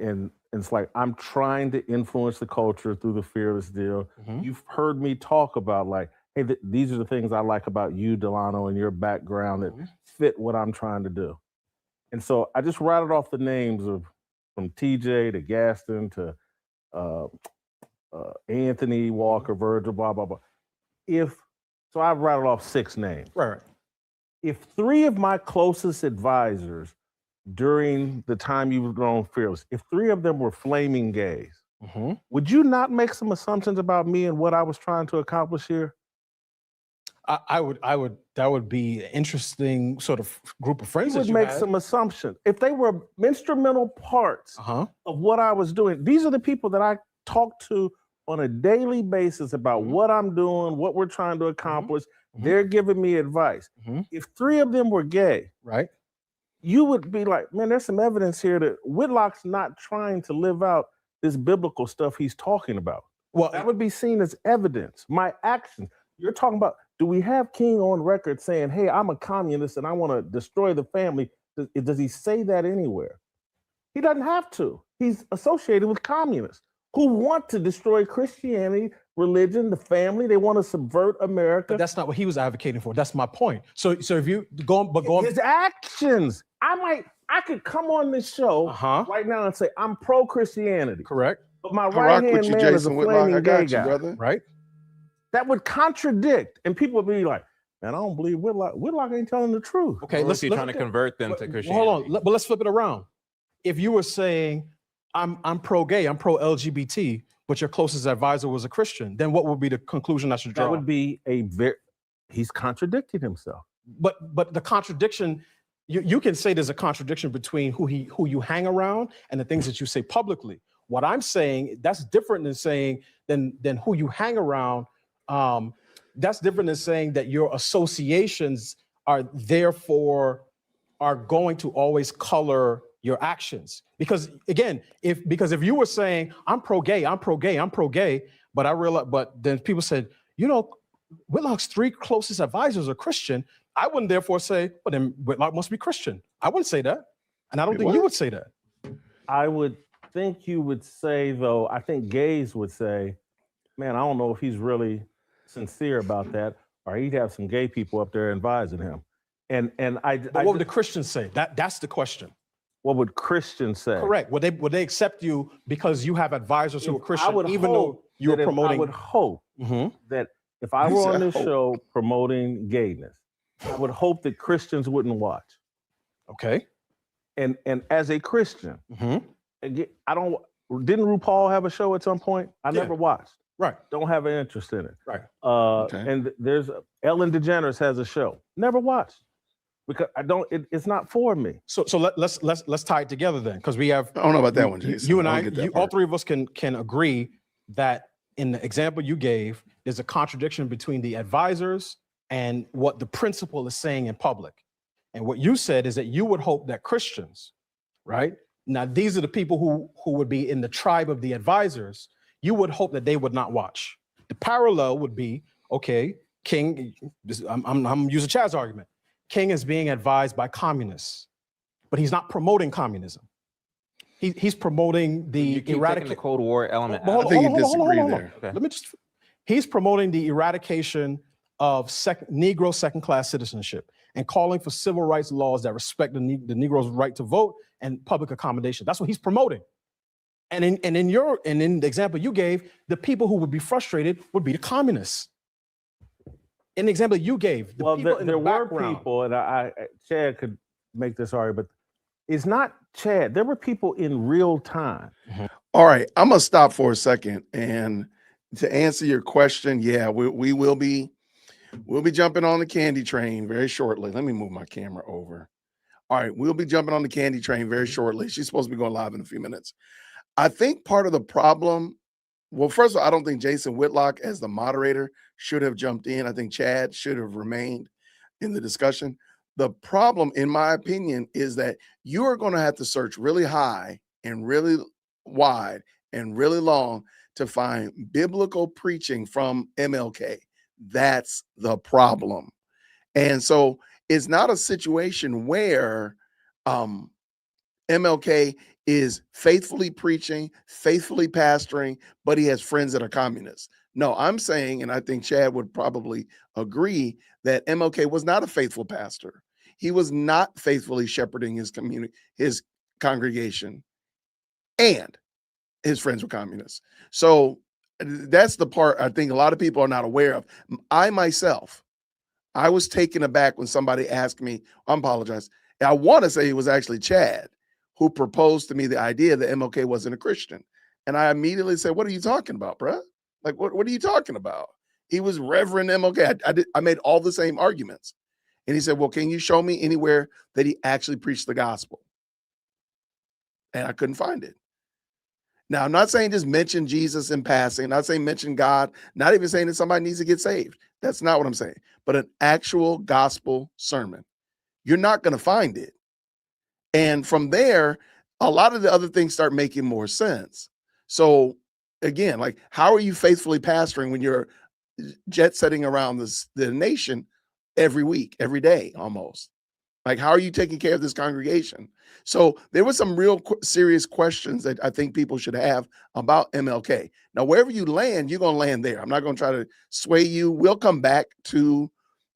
S3: it's like I'm trying to influence the culture through the Fearless deal. You've heard me talk about like, hey, these are the things I like about you, Delano, and your background that fit what I'm trying to do. And so I just rattled off the names from TJ to Gaston to Anthony Walker, Virgil, blah, blah, blah. So I've rattled off 6 names.
S1: Right.
S3: If 3 of my closest advisors during the time you've grown Fearless, if 3 of them were flaming gays, would you not make some assumptions about me and what I was trying to accomplish here?
S1: I would. That would be an interesting sort of group of friends.
S3: You would make some assumptions. If they were instrumental parts of what I was doing, these are the people that I talk to on a daily basis about what I'm doing, what we're trying to accomplish. They're giving me advice. If 3 of them were gay,
S1: right,
S3: you would be like, man, there's some evidence here that Whitlock's not trying to live out this biblical stuff he's talking about. Well, that would be seen as evidence. My actions. You're talking about, do we have King on record saying, hey, I'm a communist and I want to destroy the family? Does he say that anywhere? He doesn't have to. He's associated with communists who want to destroy Christianity, religion, the family. They want to subvert America.
S1: But that's not what he was advocating for. That's my point. So if you go on,
S3: his actions. I could come on this show right now and say I'm pro-Christianity.
S1: Correct.
S3: But my right-hand man is a flaming gay guy.
S4: Brother.
S1: Right.
S3: That would contradict, and people would be like, man, I don't believe Whitlock. Whitlock ain't telling the truth.
S1: Okay,
S5: Unless you're trying to convert them to Christianity.
S1: Hold on, but let's flip it around. If you were saying, I'm pro-gay, I'm pro-LGBT, but your closest advisor was a Christian, then what would be the conclusion I should draw?
S3: That would be he's contradicting himself.
S1: But the contradiction, you can say there's a contradiction between who you hang around and the things that you say publicly. What I'm saying, that's different than saying than who you hang around. That's different than saying that your associations are going to always color your actions. Because again, if you were saying I'm pro-gay, but then people said, Whitlock's 3 closest advisors are Christian, I wouldn't therefore say, well, then Whitlock must be Christian. I wouldn't say that. And I don't think you would say that.
S3: I would think you would say, though, I think gays would say, man, I don't know if he's really sincere about that, or he'd have some gay people up there advising him. And what
S1: would the Christians say? That's the question.
S3: What would Christians say?
S1: Correct. Would they accept you because you have advisors who are Christian, even though you're promoting?
S3: I would hope that if I were on this show promoting gayness, I would hope that Christians wouldn't watch.
S1: Okay.
S3: And as a Christian, didn't RuPaul have a show at some point? I never watched.
S1: Right.
S3: Don't have an interest in it.
S1: Right.
S3: And there's Ellen DeGeneres has a show. Never watched. Because it's not for me.
S1: So let's tie it together then, because we have.
S4: I don't know about that one, Jason.
S1: You and I all 3 of us can agree that in the example you gave, there's a contradiction between the advisors and what the principal is saying in public. And what you said is that you would hope that Christians, right? Now, these are the people who would be in the tribe of the advisors. You would hope that they would not watch. The parallel would be, okay, King, I'm using Chad's argument. King is being advised by communists, but he's not promoting communism. He's promoting the
S2: eradication the Cold War element.
S4: I think you disagree there.
S2: Okay.
S1: Let me just. He's promoting the eradication of Negro second-class citizenship and calling for civil rights laws that respect the Negro's right to vote and public accommodation. That's what he's promoting. And in the example you gave, the people who would be frustrated would be the communists. In the example you gave, the people in
S3: there
S1: the
S3: were
S1: background,
S3: people, and Chad could make this argument, but it's not Chad. There were people in real time.
S4: All right, I'm gonna stop for a second, and to answer your question, yeah, we'll be jumping on the candy train very shortly. Let me move my camera over. All right, we'll be jumping on the candy train very shortly. She's supposed to be going live in a few minutes. I think part of the problem, well, first of all, I don't think Jason Whitlock as the moderator should have jumped in. I think Chad should have remained in the discussion. The problem, in my opinion, is that you are going to have to search really high and really wide and really long to find biblical preaching from MLK. That's the problem. And so it's not a situation where MLK is faithfully preaching, faithfully pastoring, but he has friends that are communists. No, I'm saying, and I think Chad would probably agree, that MLK was not a faithful pastor. He was not faithfully shepherding his community, his congregation, and his friends were communists. So that's the part I think a lot of people are not aware of. I myself, I was taken aback when somebody asked me, I apologize. I want to say it was actually Chad who proposed to me the idea that MLK wasn't a Christian. And I immediately said, what are you talking about, bruh? Like, what are you talking about? He was Reverend MLK. I made all the same arguments. And he said, well, can you show me anywhere that he actually preached the gospel? And I couldn't find it. Now, I'm not saying just mention Jesus in passing, not saying mention God, not even saying that somebody needs to get saved. That's not what I'm saying. But an actual gospel sermon. You're not going to find it. And from there, a lot of the other things start making more sense. So again, like, how are you faithfully pastoring when you're jet setting around the nation every week, every day almost? Like, how are you taking care of this congregation? So there were some real serious questions that I think people should have about MLK. Now, wherever you land, you're going to land there. I'm not going to try to sway you. We'll come back to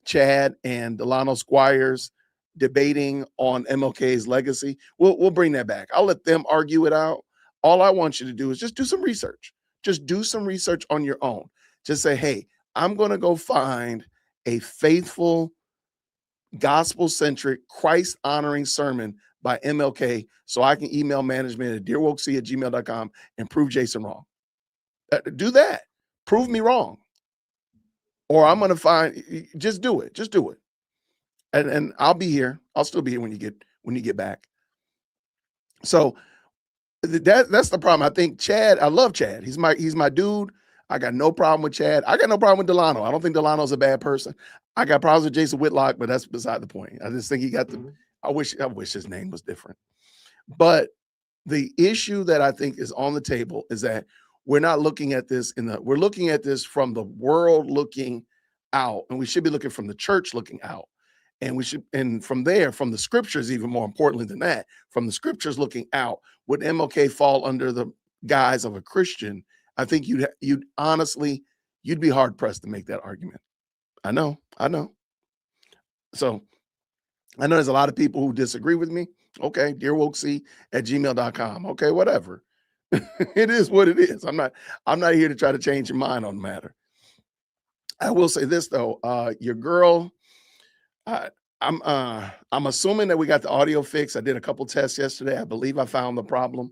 S4: Chad and Delano Squires debating on MLK's legacy. We'll bring that back. I'll let them argue it out. All I want you to do is just do some research. Just do some research on your own. Just say, hey, I'm going to go find a faithful, gospel-centric, Christ-honoring sermon by MLK so I can email management at dearwokec@gmail.com and prove Jason wrong. Do that. Prove me wrong. Or I'm going to find, just do it. Just do it. And I'll be here. I'll still be here when you get back. So that's the problem. I think Chad, I love Chad. He's my dude. I got no problem with Chad. I got no problem with Delano. I don't think Delano's a bad person. I got problems with Jason Whitlock, but that's beside the point. I just think he got I wish his name was different. But the issue that I think is on the table is that we're not looking at this we're looking at this from the world looking out, and we should be looking from the church looking out. And from there, from the scriptures, even more importantly than that, from the scriptures looking out, would MLK fall under the guise of a Christian? I think you'd honestly, you'd be hard pressed to make that argument. I know. So I know there's a lot of people who disagree with me. Okay, dearwokec@gmail.com. Okay, whatever. It is what it is. I'm not here to try to change your mind on the matter. I will say this though, your girl, I'm assuming that we got the audio fixed. I did a couple tests yesterday. I believe I found the problem.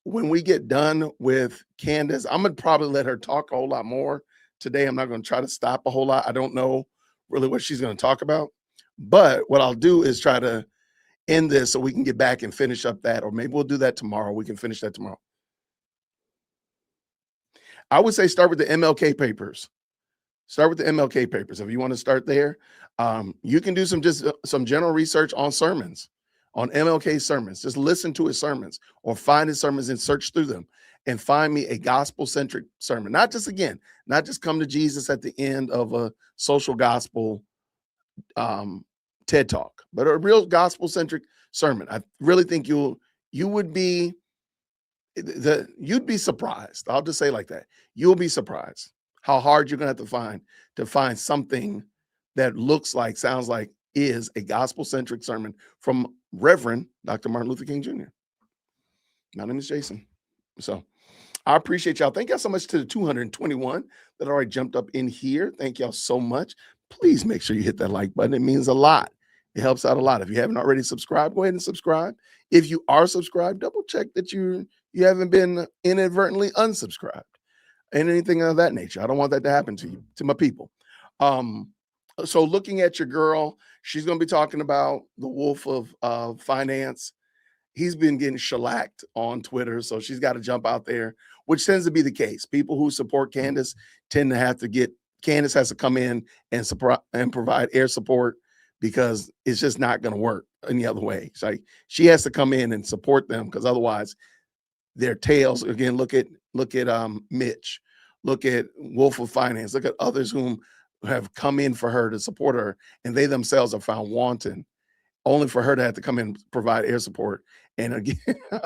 S4: When we get done with Candace, I'm gonna probably let her talk a whole lot more today. I'm not gonna try to stop a whole lot. I don't know really what she's gonna talk about, but what I'll do is try to end this so we can get back and finish up that, or maybe we'll do that tomorrow. We can finish that tomorrow. I would say start with the MLK papers. Start with the MLK papers. If you want to start there, you can do some general research on sermons, on MLK sermons. Just listen to his sermons or find his sermons and search through them and find me a gospel-centric sermon. Not just come to Jesus at the end of a social gospel TED Talk, but a real gospel-centric sermon. I really think you'd be surprised. I'll just say it like that. You'll be surprised how hard you're gonna have to find something that sounds like is a gospel-centric sermon from Reverend Dr. Martin Luther King Jr. My name is Jason. So I appreciate y'all. Thank y'all so much to the 221 that already jumped up in here. Thank y'all so much. Please make sure you hit that like button. It means a lot. It helps out a lot. If you haven't already subscribed, go ahead and subscribe. If you are subscribed, double check that you haven't been inadvertently unsubscribed and anything of that nature. I don't want that to happen to you, to my people. So looking at your girl, she's going to be talking about the wolf of finance. He's been getting shellacked on Twitter, so she's got to jump out there, which tends to be the case. People who support Candace tend to have to Candace has to come in and provide air support because it's just not going to work any other way. It's like she has to come in and support them because otherwise their tails, again, look at Mitch, look at Wolf of Finance, look at others whom have come in for her to support her, and they themselves are found wanton, only for her to have to come in and provide air support. And again,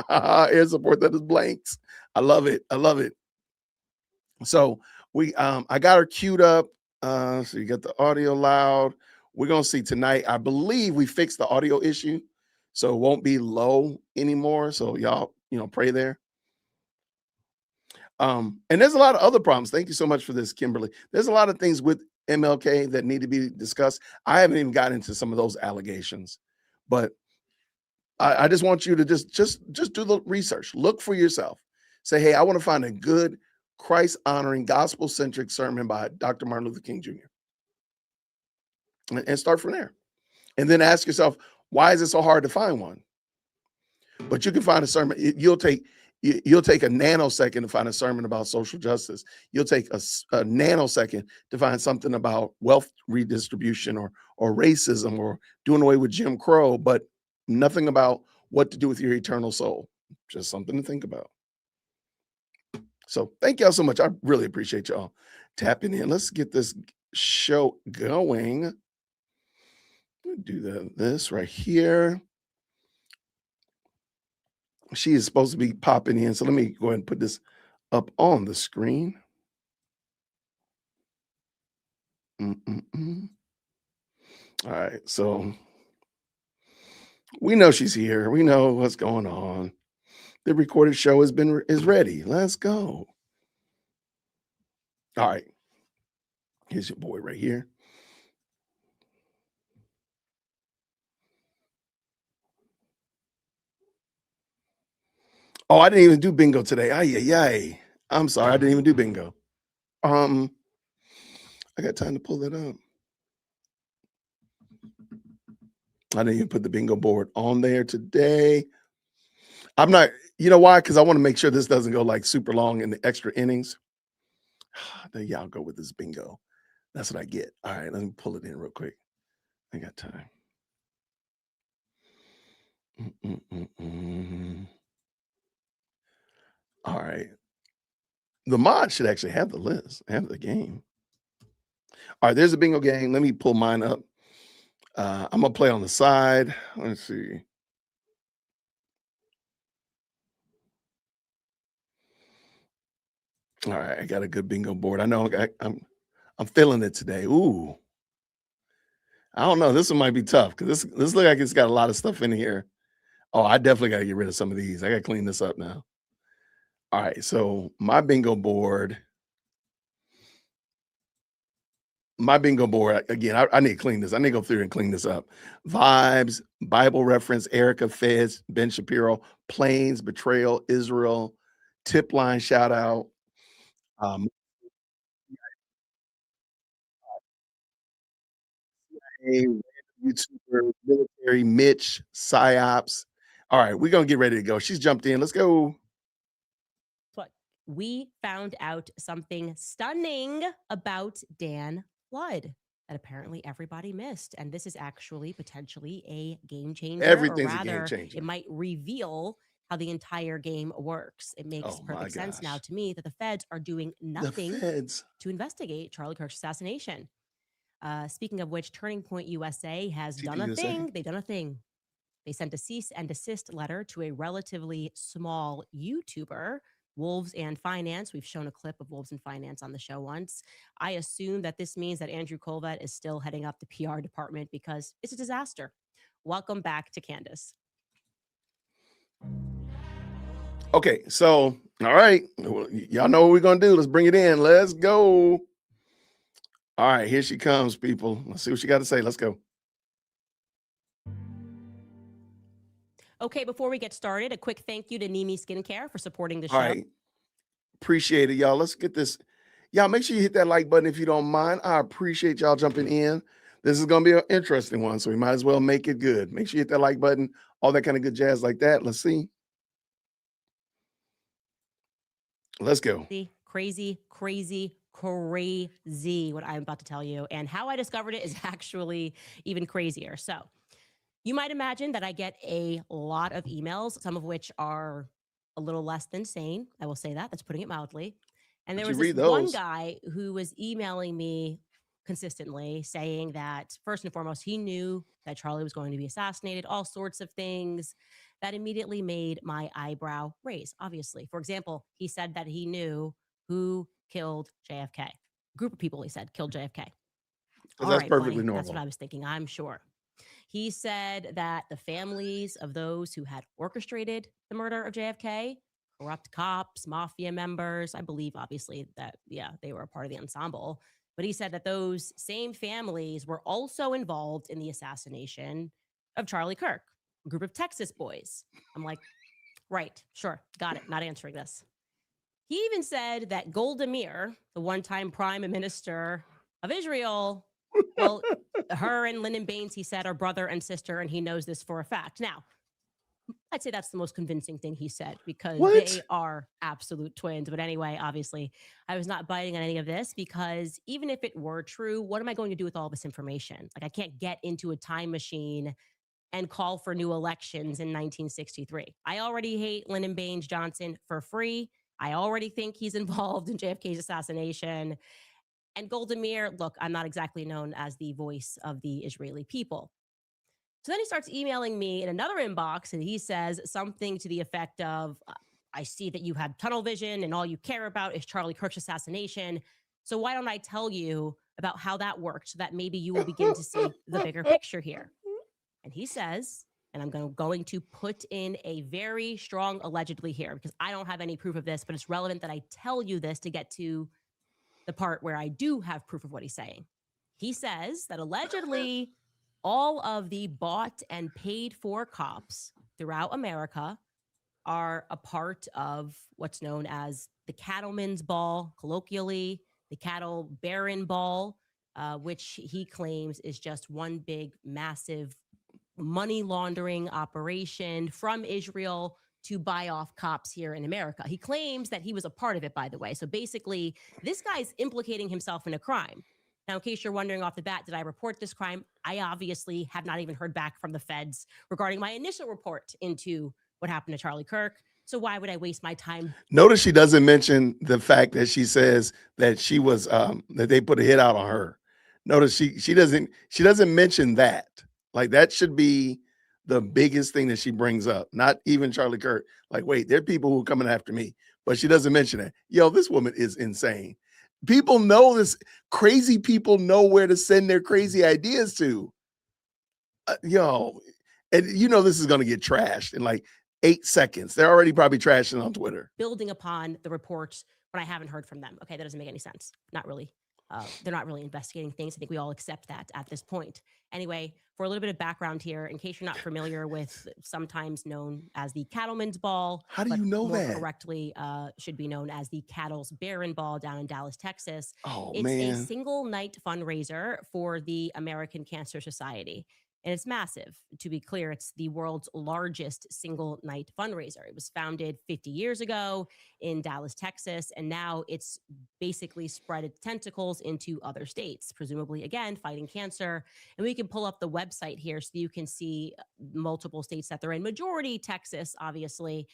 S4: air support that is blanks. I love it. I love it. So I got her queued up. So you got the audio loud. We're gonna see tonight. I believe we fixed the audio issue, so it won't be low anymore. So y'all, pray there. And there's a lot of other problems. Thank you so much for this, Kimberly. There's a lot of things with MLK that need to be discussed. I haven't even gotten into some of those allegations, but I just want you to just do the research. Look for yourself. Say, hey, I want to find a good Christ-honoring, gospel-centric sermon by Dr. Martin Luther King Jr. And start from there. And then ask yourself, why is it so hard to find one? But you can find a sermon. You'll take a nanosecond to find a sermon about social justice. You'll take a nanosecond to find something about wealth redistribution or racism or doing away with Jim Crow, but nothing about what to do with your eternal soul. Just something to think about. So thank y'all so much. I really appreciate y'all tapping in. Let's get this show going. Do this right here. She is supposed to be popping in. So let me go ahead and put this up on the screen. All right. So we know she's here. We know what's going on. The recorded show is ready. Let's go. All right. Here's your boy right here. Oh, I didn't even do bingo today. Ay. I'm sorry. I didn't even do bingo. I got time to pull that up. I didn't even put the bingo board on there today. I'm not, you know why? Because I want to make sure this doesn't go like super long in the extra innings. Then y'all go with this bingo. That's what I get. All right, let me pull it in real quick. I got time. All right. The mod should actually have the list, have the game. All right, there's a bingo game. Let me pull mine up. I'm gonna play on the side. Let's see. All right, I got a good bingo board. I know I'm feeling it today. Ooh, I don't know. This one might be tough because this looks like it's got a lot of stuff in here. Oh, I definitely got to get rid of some of these. I got to clean this up now. All right, so my bingo board again. I need to clean this. I need to go through and clean this up. Vibes, Bible reference, Erica Feds, Ben Shapiro, Planes, Betrayal, Israel, Tip Line shout out. YouTuber, military, Mitch, psyops. All right, we're gonna get ready to go. She's jumped in. Let's go.
S6: we found out something stunning about Dan Flood that apparently everybody missed. And this is actually potentially a game changer,
S4: Everything's
S6: or
S4: a game
S6: rather,
S4: changer.
S6: it might reveal how the entire game works. It makes
S4: Oh, my
S6: perfect sense now
S4: gosh.
S6: to me that the feds are doing
S4: The
S6: nothing
S4: feds.
S6: to investigate Charlie Kirk's assassination. Speaking of which, Turning Point USA has
S4: TP
S6: done a
S4: USA.
S6: thing. They've done a thing. They sent a cease and desist letter to a relatively small YouTuber, Wolves and Finance. We've shown a clip of Wolves and Finance on the show once. I assume that this means that Andrew Colvett is still heading up the PR department because it's a disaster. Welcome back to Candace.
S4: Okay, so all right, y'all know what we're gonna do. Let's bring it in. Let's go. All right, here she comes, people. Let's see what she got to say. Let's go.
S6: Okay, before we get started, a quick thank you to Nimi Skincare for supporting the show.
S4: All right, appreciate it, y'all. Let's get this. Y'all make sure you hit that like button if you don't mind. I appreciate y'all jumping in. This is gonna be an interesting one, so we might as well make it good. Make sure you hit that like button, all that kind of good jazz like that. Let's see. Let's go.
S6: Crazy what I'm about to tell you. And how I discovered it is actually even crazier. So you might imagine that I get a lot of emails, some of which are a little less than sane. I will say that. That's putting it mildly. And there
S4: But
S6: was
S4: you
S6: this
S4: read
S6: one
S4: those.
S6: guy who was emailing me consistently saying that, first and foremost, he knew that Charlie was going to be assassinated, all sorts of things that immediately made my eyebrow raise, obviously. For example, he said that he knew who killed JFK. A group of people, he said, killed JFK. All
S4: That's
S6: right,
S4: perfectly
S6: buddy,
S4: normal.
S6: that's what I was thinking, I'm sure. He said that the families of those who had orchestrated the murder of JFK, corrupt cops, mafia members, I believe, obviously, that, yeah, they were a part of the ensemble. But he said that those same families were also involved in the assassination of Charlie Kirk, a group of Texas boys. I'm like, right, sure, got it, not answering this. He even said that Golda Meir, the one-time prime minister of Israel, well, her and Lyndon Baines, he said, are brother and sister, and he knows this for a fact. Now, I'd say that's the most convincing thing he said, because
S4: What?
S6: they are absolute twins. But anyway, obviously, I was not biting on any of this, because even if it were true, what am I going to do with all this information? Like, I can't get into a time machine and call for new elections in 1963. I already hate Lyndon Baines Johnson for free. I already think he's involved in JFK's assassination. And Golda Meir, look, I'm not exactly known as the voice of the Israeli people. So then he starts emailing me in another inbox, and he says something to the effect of, I see that you had tunnel vision and all you care about is Charlie Kirk's assassination. So why don't I tell you about how that worked, so that maybe you will begin to see the bigger picture here? And he says, and I'm going to put in a very strong allegedly here, because I don't have any proof of this, but it's relevant that I tell you this to get to the part where I do have proof of what he's saying. He says that allegedly all of the bought and paid for cops throughout America are a part of what's known as the cattleman's ball, colloquially, the cattle baron ball, which he claims is just one big, massive money laundering operation from Israel to buy off cops here in America. He claims that he was a part of it, by the way. So basically, this guy's implicating himself in a crime. Now, in case you're wondering off the bat, did I report this crime? I obviously have not even heard back from the feds regarding my initial report into what happened to Charlie Kirk. So why would I waste my time?
S4: Notice she doesn't mention the fact that she says that she was that they put a hit out on her. Notice she doesn't mention that. Like, that should be the biggest thing that she brings up. Not even Charlie Kirk. Like, wait, there are people who are coming after me, but she doesn't mention it. Yo, this woman is insane. People know this. Crazy people know where to send their crazy ideas to. Yo, and you know this is going to get trashed in like 8 seconds. They're already probably trashing on Twitter.
S6: Building upon the reports when I haven't heard from them. Okay, that doesn't make any sense. Not really. They're not really investigating things. I think we all accept that at this point. Anyway, for a little bit of background here, in case you're not familiar with sometimes known as the Cattleman's Ball.
S4: How do you know
S6: more
S4: that?
S6: correctly should be known as the Cattle's Baron Ball down in Dallas, Texas.
S4: Oh,
S6: It's
S4: man.
S6: a single night fundraiser for the American Cancer Society. And it's massive. To be clear, it's the world's largest single night fundraiser. It was founded 50 years ago in Dallas, Texas, and now it's basically spread its tentacles into other states, presumably, again, fighting cancer. And we can pull up the website here so you can see multiple states that they're in. Majority Texas, obviously,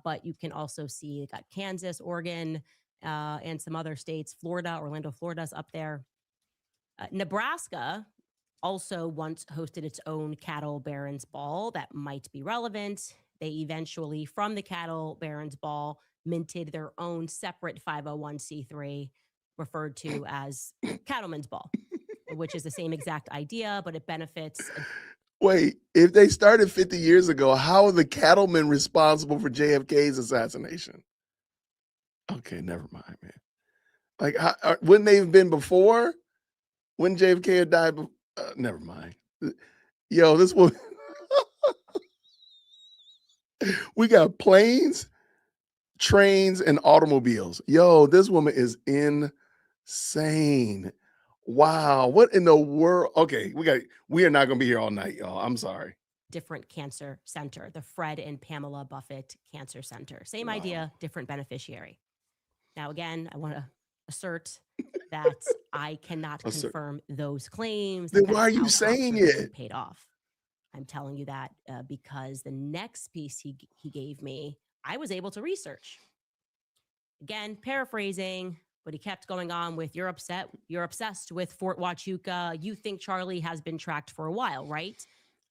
S6: but you can also see you got Kansas, Oregon, and some other states. Florida, Orlando, Florida's up there. Nebraska also once hosted its own Cattle Barons Ball that might be relevant. They eventually, from the Cattle Barons Ball, minted their own separate 501c3 referred to as Cattlemen's Ball, which is the same exact idea, but it benefits.
S4: Wait, if they started 50 years ago, how are the cattlemen responsible for JFK's assassination? Okay, never mind, man. Like, wouldn't they have been before? When JFK had died? Never mind. Yo, this one. We got planes, trains, and automobiles. Yo, this woman is insane. Wow, what in the world? Okay, we are not gonna be here all night, y'all. I'm sorry.
S6: Different cancer center, the Fred and Pamela Buffett Cancer Center. Same idea, different beneficiary. Now, again, I want to assert that I cannot confirm those claims.
S4: Then why are you saying it?
S6: Paid off. I'm telling you that because the next piece he gave me, I was able to research. Again, paraphrasing, but he kept going on with, you're obsessed with Fort Huachuca. You think Charlie has been tracked for a while, right?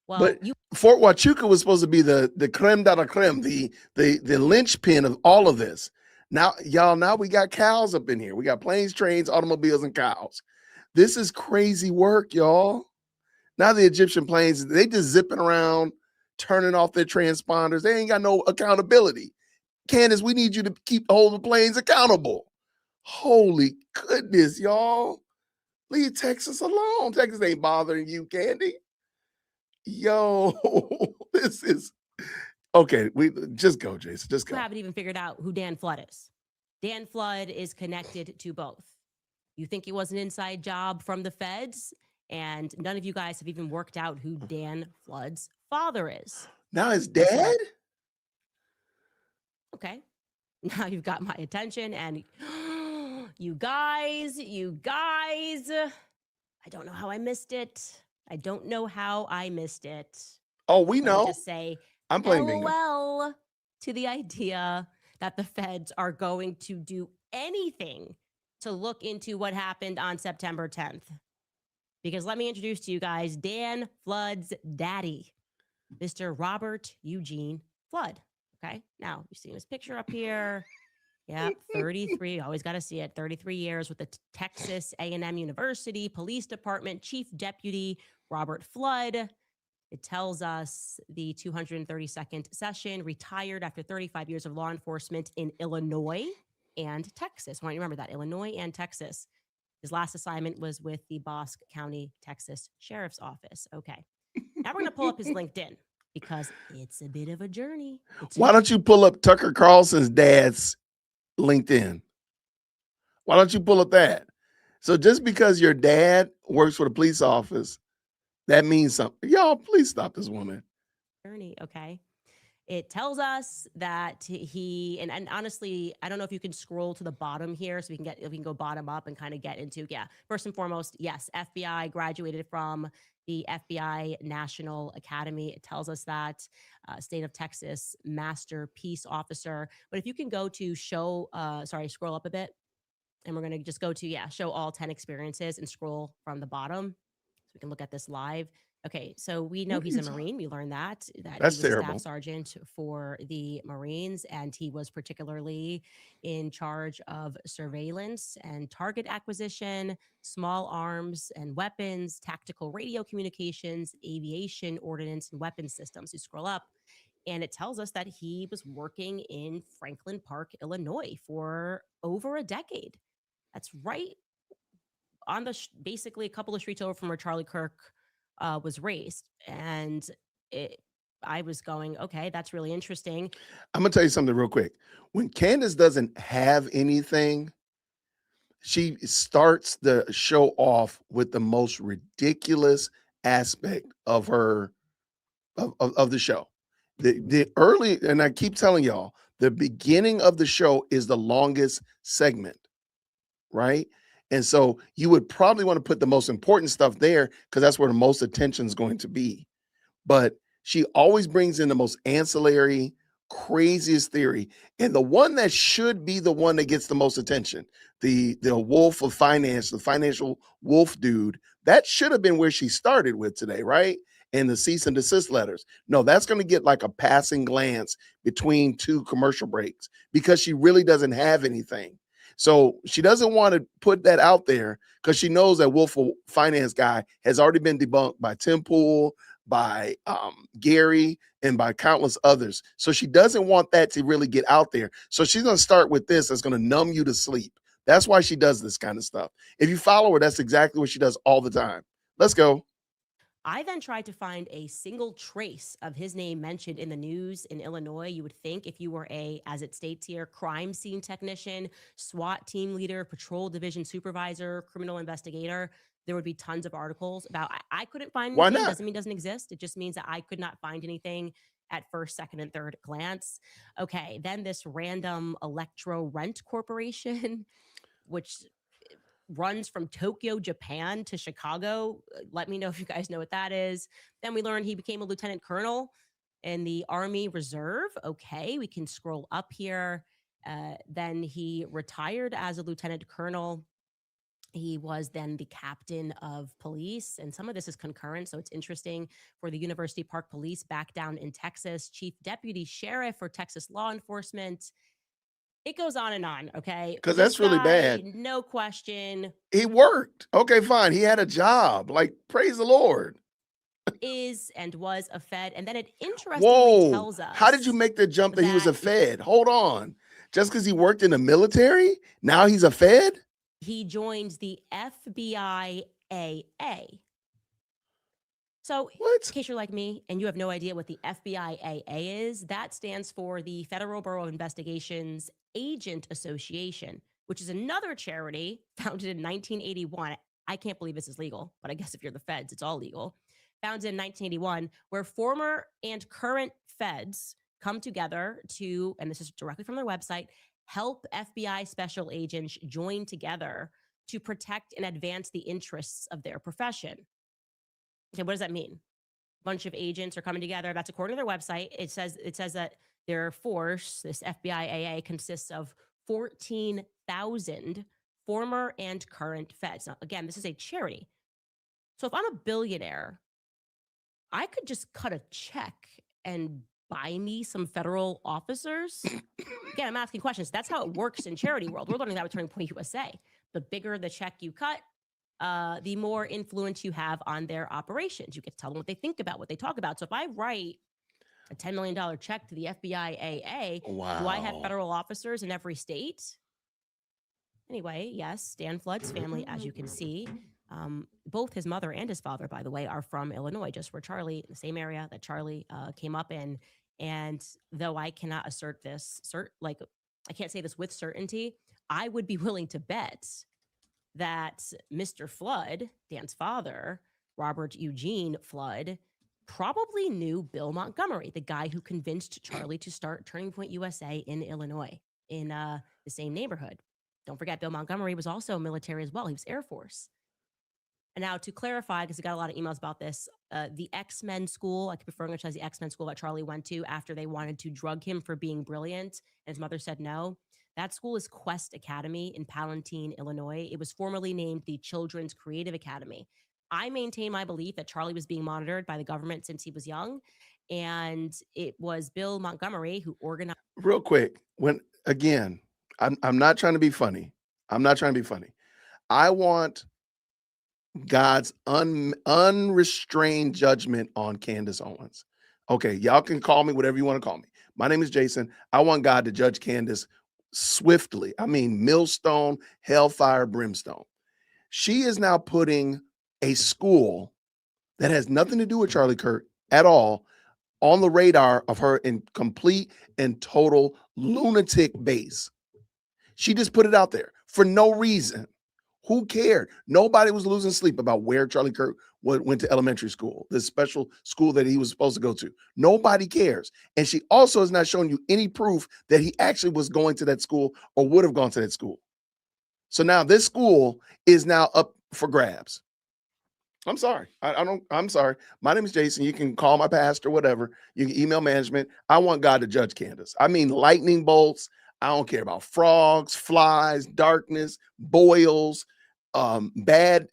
S6: Well,
S4: but Fort Huachuca was supposed to be the creme de la creme, the linchpin of all of this. Now, y'all, now we got cows up in here. We got planes, trains, automobiles, and cows. This is crazy work, y'all. Now the Egyptian planes, they just zipping around, turning off their transponders. They ain't got no accountability. Candace, we need you to keep hold of the planes accountable. Holy goodness, y'all. Leave Texas alone. Texas ain't bothering you, Candy. Yo, this is... Okay, we just go, Jason. Just go.
S6: I haven't even figured out who Dan Flood is. Dan Flood is connected to both. You think it was an inside job from the feds, and none of you guys have even worked out who Dan Flood's father is.
S4: Now his dad?
S6: Okay. Now you've got my attention, and you guys, I don't know how I missed it.
S4: Oh, we know.
S6: Just say,
S4: I'm playing bingo.
S6: LOL to the idea that the feds are going to do anything to look into what happened on September 10th. Because let me introduce to you guys Dan Flood's daddy, Mr. Robert Eugene Flood. Okay, now you're seeing his picture up here. Yeah, 33, always got to see it. 33 years with the Texas A&M University Police Department Chief Deputy Robert Flood. It tells us the 232nd session, retired after 35 years of law enforcement in Illinois and Texas. I want you to remember that, Illinois and Texas. His last assignment was with the Bosque County, Texas Sheriff's Office. Okay. Now we're going to pull up his LinkedIn because it's a bit of a journey.
S4: Why don't you pull up Tucker Carlson's dad's LinkedIn? Why don't you pull up that? So just because your dad works for the police office, that means something. Y'all, please stop this woman.
S6: Journey, okay. It tells us that he, and honestly, I don't know if you can scroll to the bottom here so we can go bottom up and kind of get into, first and foremost, yes, FBI, graduated from the FBI National Academy. It tells us that state of Texas Master Peace Officer. But if you can go to scroll up a bit, and we're going to just go to, show all 10 experiences and scroll from the bottom. So we can look at this live. Okay, so we know he's a Marine. We learned that he was a staff sergeant for the Marines, and he was particularly in charge of surveillance and target acquisition, small arms and weapons, tactical radio communications, aviation, ordnance, and weapons systems. You scroll up, and it tells us that he was working in Franklin Park, Illinois for over a decade. That's right on the basically a couple of streets over from where Charlie Kirk was raised. And I was going, okay, that's really interesting.
S4: I'm gonna tell you something real quick. When Candace doesn't have anything, she starts the show off with the most ridiculous aspect of her of the show. The early, and I keep telling y'all, the beginning of the show is the longest segment, right? And so you would probably want to put the most important stuff there because that's where the most attention is going to be. But she always brings in the most ancillary, craziest theory. And the one that should be the one that gets the most attention, the wolf of finance, the financial wolf dude, that should have been where she started with today, right? And the cease and desist letters. No, that's going to get like a passing glance between two commercial breaks because she really doesn't have anything. So she doesn't want to put that out there because she knows that Wolf of Finance guy has already been debunked by Tim Pool, by Gary, and by countless others. So she doesn't want that to really get out there. So she's going to start with this that's going to numb you to sleep. That's why she does this kind of stuff. If you follow her, that's exactly what she does all the time. Let's go.
S6: I then tried to find a single trace of his name mentioned in the news in Illinois. You would think if you were a, as it states here, crime scene technician, SWAT team leader, patrol division supervisor, criminal investigator, there would be tons of articles about. I couldn't find
S4: Why
S6: anything.
S4: not?
S6: Doesn't mean it doesn't exist. It just means that I could not find anything at first, second, and third glance. Okay, then this random electro rent corporation, which runs from Tokyo, Japan to Chicago. Let me know if you guys know what that is. Then we learned he became a lieutenant colonel in the Army Reserve. Okay, we can scroll up here. Then he retired as a lieutenant colonel. He was then the captain of police, and some of this is concurrent, so it's interesting for the University Park Police back down in Texas, chief deputy sheriff for Texas law enforcement. It goes on and on, okay?
S4: Because
S6: This
S4: that's really
S6: guy,
S4: bad.
S6: no question,
S4: He worked. Okay, fine. He had a job. Like, praise the Lord.
S6: is and was a Fed. And then it interestingly
S4: Whoa.
S6: tells us
S4: How did you make the jump that he was a
S6: that
S4: Fed? Hold on. Just because he worked in the military, now he's a Fed?
S6: he joins the FBI AA. So, in
S4: What?
S6: case you're like me and you have no idea what the FBI AA is, that stands for the Federal Bureau of Investigation's Agent Association, which is another charity founded in 1981. I can't believe this is legal, but I guess if you're the feds, it's all legal. Founded in 1981, where former and current feds come together to, and this is directly from their website, help FBI special agents join together to protect and advance the interests of their profession. Okay, what does that mean? A bunch of agents are coming together. That's according to their website. It says that their force, this FBI AA, consists of 14,000 former and current feds. Now, again, this is a charity. So if I'm a billionaire, I could just cut a check and buy me some federal officers. Again, I'm asking questions. That's how it works in charity world. We're learning that with Turning Point USA. The bigger the check you cut, the more influence you have on their operations. You get to tell them what they think about, what they talk about. So if I write a $10 million check to the FBI AA, do I have
S4: Wow.
S6: federal officers in every state? Anyway, yes, Dan Flood's family, as you can see, both his mother and his father, by the way, are from Illinois, just where Charlie, in the same area that Charlie came up in. And though I cannot assert this, I can't say this with certainty, I would be willing to bet that Mr. Flood, Dan's father, Robert Eugene Flood, probably knew Bill Montgomery, the guy who convinced Charlie to start Turning Point USA in Illinois, in the same neighborhood. Don't forget, Bill Montgomery was also military as well. He was Air Force. And now to clarify, because I got a lot of emails about this, the X-Men school, I could refer to as the X-Men school that Charlie went to after they wanted to drug him for being brilliant, and his mother said no. That school is Quest Academy in Palatine, Illinois. It was formerly named the Children's Creative Academy. I maintain my belief that Charlie was being monitored by the government since he was young. And it was Bill Montgomery who organized.
S4: Real quick, when again, I'm not trying to be funny. I'm not trying to be funny. I want God's unrestrained judgment on Candace Owens. Okay, y'all can call me whatever you want to call me. My name is Jason. I want God to judge Candace swiftly. I mean, millstone, hellfire, brimstone. She is now putting a school that has nothing to do with Charlie Kirk at all on the radar of her in complete and total lunatic base. She just put it out there for no reason. Who cared? Nobody was losing sleep about where Charlie Kirk went to elementary school, this special school that he was supposed to go to. Nobody cares. And she also has not shown you any proof that he actually was going to that school or would have gone to that school. So now this school is now up for grabs. I'm sorry. I'm sorry. My name is Jason. You can call my pastor, whatever. You can email management. I want God to judge Candace. I mean, lightning bolts. I don't care about frogs, flies, darkness, boils, bad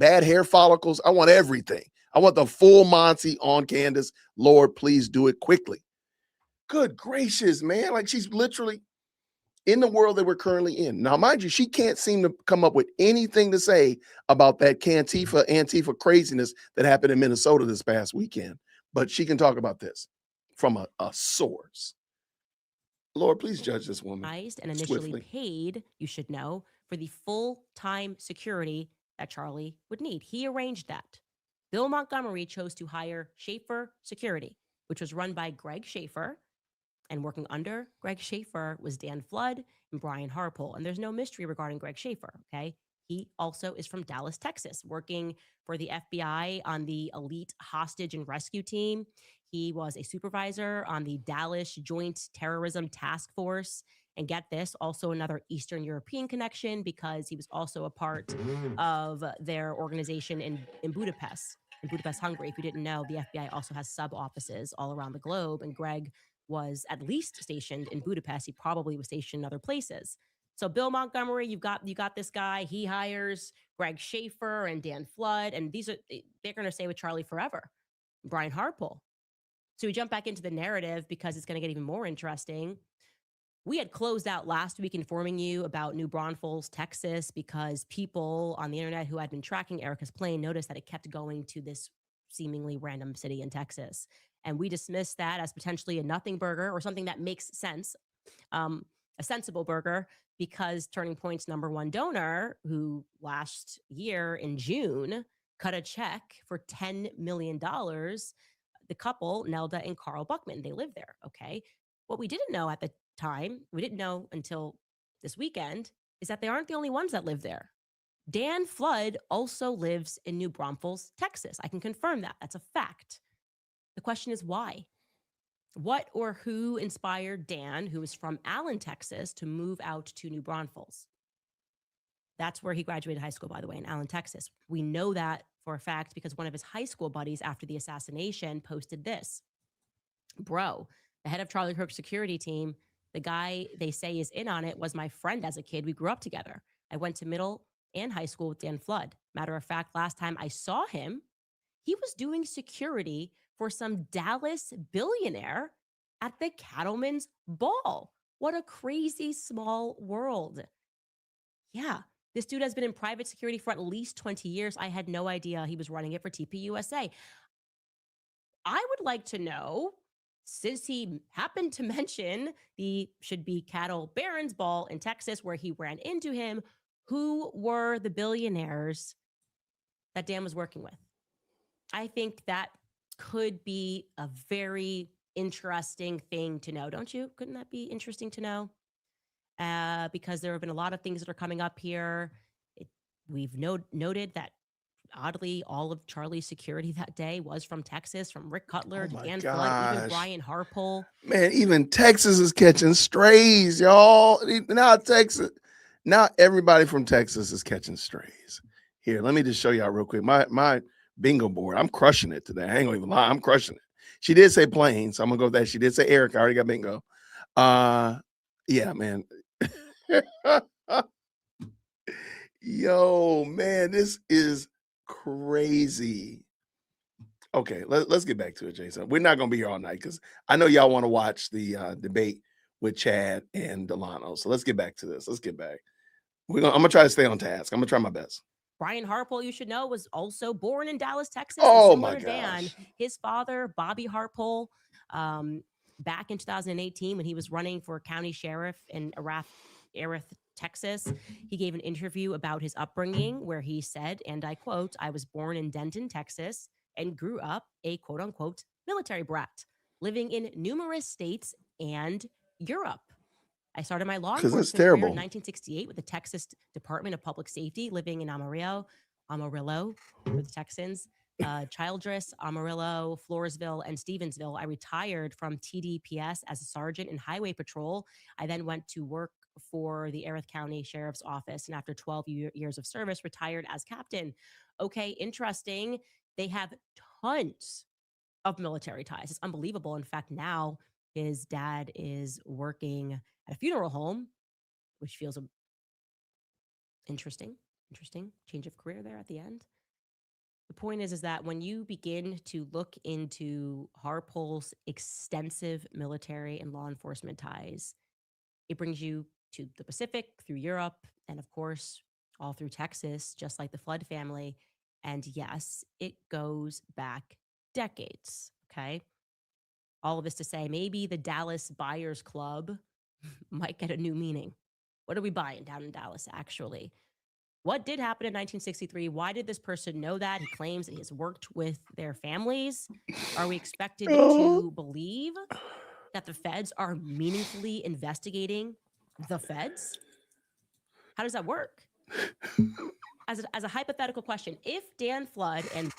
S4: hair follicles. I want everything. I want the full Monty on Candace. Lord, please do it quickly. Good gracious, man. Like, she's literally in the world that we're currently in. Now, mind you, she can't seem to come up with anything to say about that Antifa craziness that happened in Minnesota this past weekend. But she can talk about this from a source. Lord, please judge this woman.
S6: And initially paid, you should know, for the full-time security that Charlie would need. He arranged that. Bill Montgomery chose to hire Schaefer Security, which was run by Greg Schaefer. And working under Greg Schaefer was Dan Flood and Brian Harpole. And there's no mystery regarding Greg Schaefer, okay? He also is from Dallas, Texas, working for the FBI on the elite hostage and rescue team. He was a supervisor on the Dallas Joint Terrorism Task Force. And get this, also another Eastern European connection because he was also a part of their organization in Budapest, Hungary. If you didn't know, the FBI also has sub-offices all around the globe. And Greg was at least stationed in Budapest. He probably was stationed in other places. So Bill Montgomery, you got this guy. He hires Greg Schaefer and Dan Flood, and they're going to stay with Charlie forever. Brian Harpole. So we jump back into the narrative because it's going to get even more interesting. We had closed out last week informing you about New Braunfels, Texas, because people on the internet who had been tracking Erica's plane noticed that it kept going to this seemingly random city in Texas. And we dismissed that as potentially a nothing burger or something that makes sense, a sensible burger, because Turning Point's #1 donor, who last year in June cut a check for $10 million, the couple, Nelda and Carl Buckman, they live there, okay? What we didn't know at the time, we didn't know until this weekend, is that they aren't the only ones that live there. Dan Flood also lives in New Braunfels, Texas. I can confirm that. That's a fact. The question is why? What or who inspired Dan, who is from Allen, Texas, to move out to New Braunfels? That's where he graduated high school, by the way, in Allen, Texas. We know that for a fact because one of his high school buddies after the assassination posted this. Bro, the head of Charlie Kirk's security team, the guy they say is in on it was my friend as a kid. We grew up together. I went to middle and high school with Dan Flood. Matter of fact, last time I saw him, he was doing security for some Dallas billionaire at the Cattlemen's Ball. What a crazy small world. Yeah, this dude has been in private security for at least 20 years. I had no idea he was running it for TPUSA. I would like to know, since he happened to mention the should-be Cattle Barons Ball in Texas where he ran into him, who were the billionaires that Dan was working with? I think that could be a very interesting thing to know, don't you? Couldn't that be interesting to know? Because there have been a lot of things that are coming up here. We've noted that, oddly, all of Charlie's security that day was from Texas, from Rick Cutler to Dan Flood, even Brian Harpole.
S4: Man, even Texas is catching strays, y'all. Now everybody from Texas is catching strays. Here, let me just show y'all real quick. My bingo board. I'm crushing it today. I ain't gonna even lie. I'm crushing it. She did say plane, so I'm gonna go with that. She did say Eric. I already got bingo. Yeah, man. Yo, man, this is crazy. Okay, let's get back to it, Jason. We're not gonna be here all night because I know y'all want to watch the debate with Chad and Delano. So let's get back to this. Let's get back. I'm gonna try to stay on task. I'm gonna try my best.
S6: Brian Harpole, you should know, was also born in Dallas, Texas.
S4: Oh my gosh.
S6: His father, Bobby Harpole, back in 2018 when he was running for county sheriff in Erath, Texas, he gave an interview about his upbringing where he said, and I quote, "I was born in Denton, Texas, and grew up a quote unquote military brat, living in numerous states and Europe." I started my law
S4: 'Cause that's
S6: enforcement career in
S4: terrible.
S6: 1968 with the Texas Department of Public Safety, living in Amarillo for the Texans, Childress, Amarillo, Floresville, and Stevensville. I retired from TDPS as a sergeant in highway patrol. I then went to work for the Erith County Sheriff's Office, and after 12 years of service, retired as captain. Okay, interesting. They have tons of military ties. It's unbelievable. In fact, now his dad is working at a funeral home, which feels interesting change of career there at the end. The point is that when you begin to look into Harpole's extensive military and law enforcement ties, it brings you to the Pacific, through Europe, and of course, all through Texas, just like the Flood family. And yes, it goes back decades. Okay. All of this to say, maybe the Dallas Buyers Club might get a new meaning. What are we buying down in Dallas, actually? What did happen in 1963? Why did this person know that? He claims that he has worked with their families. Are we expected to believe that the feds are meaningfully investigating the feds? How does that work? As a hypothetical question, if Dan Flood and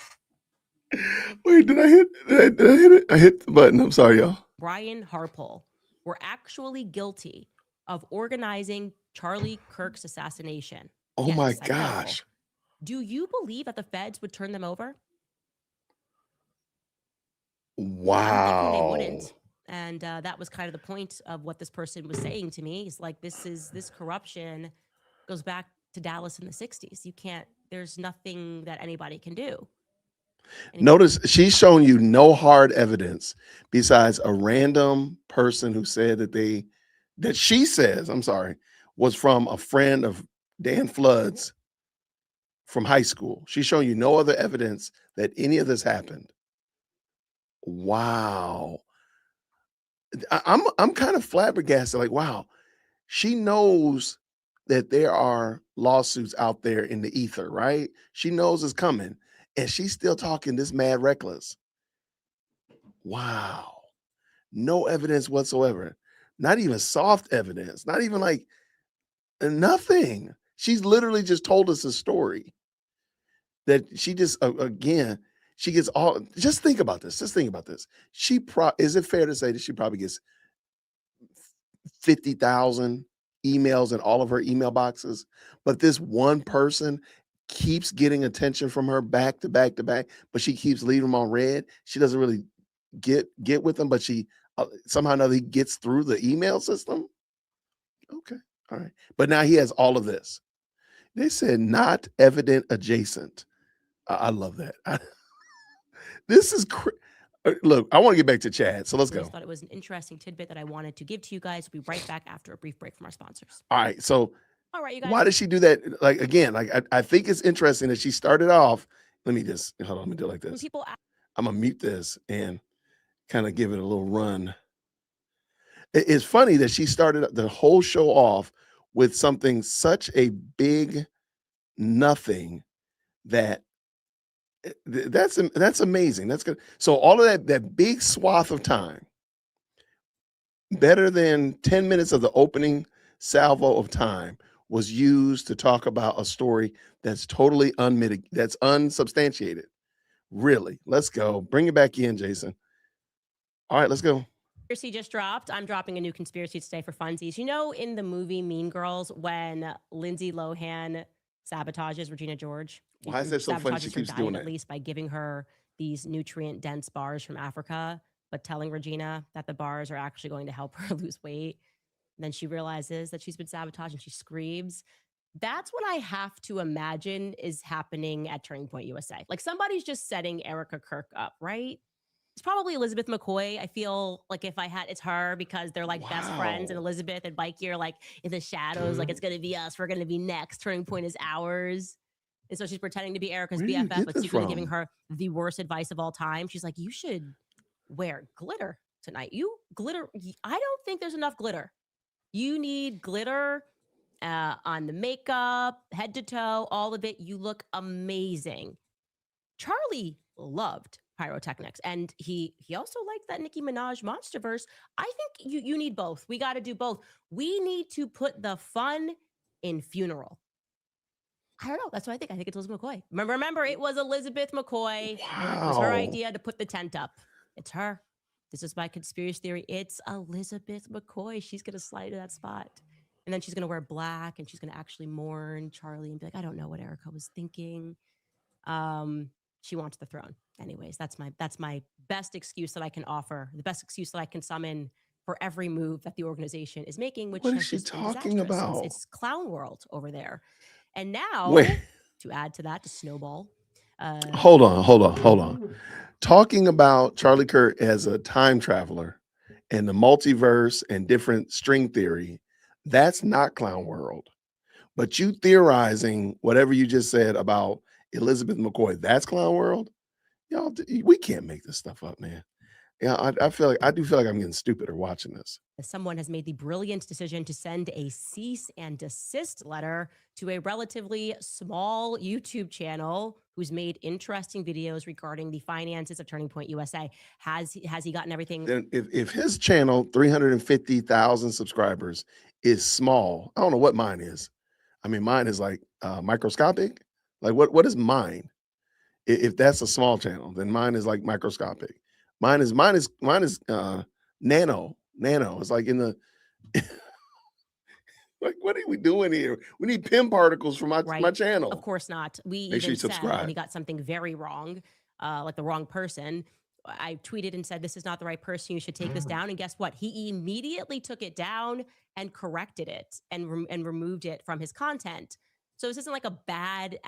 S4: Wait, did I hit it? I hit the button. I'm sorry, y'all.
S6: Brian Harpole were actually guilty of organizing Charlie Kirk's assassination.
S4: Oh
S6: Yes,
S4: my
S6: hypothetical.
S4: gosh.
S6: Do you believe that the feds would turn them over? I'm thinking they
S4: Wow.
S6: wouldn't. And that was kind of the point of what this person was saying to me. He's like, this corruption goes back to Dallas in the 60s. You can't, there's nothing that anybody can do.
S4: Notice she's showing you no hard evidence besides a random person who said that she says, I'm sorry, was from a friend of Dan Flood's from high school. She's showing you no other evidence that any of this happened. Wow. I'm kind of flabbergasted. Like, wow, she knows that there are lawsuits out there in the ether, right? She knows it's coming, and she's still talking this mad reckless. Wow. No evidence whatsoever. Not even soft evidence. Not even like nothing. She's literally just told us a story that she just again, she gets all. Just think about this. Just think about this. Is it fair to say that she probably gets 50,000 emails in all of her email boxes, but this one person keeps getting attention from her back to back to back, but she keeps leaving them on red. She doesn't really get with them, but she somehow or another he gets through the email system. Okay, all right, but now he has all of this. They said not evident adjacent. I love that. This is look, I want to get back to Chad, so let's
S6: I
S4: go.
S6: just thought it was an interesting tidbit that I wanted to give to you guys. We'll be right back after a brief break from our sponsors.
S4: All right, so
S6: All right, you guys.
S4: why did she do that? Like again, like I think it's interesting that she started off. Let me just hold on. Let me do it like
S6: When
S4: this.
S6: people
S4: I'm gonna mute this and kind of give it a little run. It's funny that she started the whole show off with something such a big nothing that that's amazing. That's good. So all of that big swath of time, better than 10 minutes of the opening salvo of time, was used to talk about a story that's totally that's unsubstantiated. Really. Let's go. Bring it back in, Jason. All right, let's go.
S6: Conspiracy just dropped. I'm dropping a new conspiracy today for funsies. You know, in the movie Mean Girls, when Lindsay Lohan sabotages Regina George.
S4: Why is that so funny? She
S6: Sabotages her
S4: keeps
S6: diet,
S4: doing
S6: at
S4: that.
S6: least by giving her these nutrient-dense bars from Africa, but telling Regina that the bars are actually going to help her lose weight. And then she realizes that she's been sabotaged and she screams. That's what I have to imagine is happening at Turning Point USA. Like somebody's just setting Erica Kirk up, right? It's probably Elizabeth McCoy. I feel like if I had, it's her because they're like best friends, and
S4: Wow.
S6: Elizabeth and Mikey are like in the shadows, like it's gonna be us. We're gonna be next. Turning Point is ours. And so she's pretending to be Erica's
S4: Where do you
S6: BFF,
S4: get
S6: but
S4: this
S6: secretly giving
S4: from?
S6: her the worst advice of all time. She's like, you should wear glitter tonight. I don't think there's enough glitter. You need glitter on the makeup, head to toe, all of it. You look amazing. Charlie loved pyrotechnics. And he also liked that Nicki Minaj Monsterverse. I think you need both. We got to do both. We need to put the fun in funeral. I don't know. That's what I think. I think it's Elizabeth McCoy. Remember, it was Elizabeth McCoy. It was her
S4: Wow.
S6: idea to put the tent up. It's her. This is my conspiracy theory. It's Elizabeth McCoy. She's going to slide to that spot. And then she's going to wear black and she's going to actually mourn Charlie and be like, I don't know what Erica was thinking. She wants the throne. Anyways, that's my best excuse that I can offer. The best excuse that I can summon for every move that the organization is making, which
S4: What is
S6: has
S4: she
S6: just been
S4: talking
S6: disastrous.
S4: about?
S6: It's clown world over there. And now,
S4: Wait.
S6: to add to that, to snowball.
S4: Hold on. Talking about Charlie Kirk as a time traveler and the multiverse and different string theory, that's not clown world. But you theorizing whatever you just said about Elizabeth McCoy, that's clown world. Y'all, we can't make this stuff up, man. Yeah, I do feel like I'm getting stupider watching this.
S6: Someone has made the brilliant decision to send a cease and desist letter to a relatively small YouTube channel who's made interesting videos regarding the finances of Turning Point USA. Has he gotten everything?
S4: Then if his channel, 350,000 subscribers, is small, I don't know what mine is. I mean, mine is like microscopic. Like what is mine? If that's a small channel, then mine is like microscopic. Mine is nano. It's like in the like, what are we doing here? We need PIM particles for my channel.
S6: Of course not. We
S4: Make sure
S6: even
S4: you
S6: said
S4: subscribe.
S6: when he got something very wrong, like the wrong person, I tweeted and said, this is not the right person. You should take this down. And guess what? He immediately took it down and corrected it and removed it from his content. So this isn't like a bad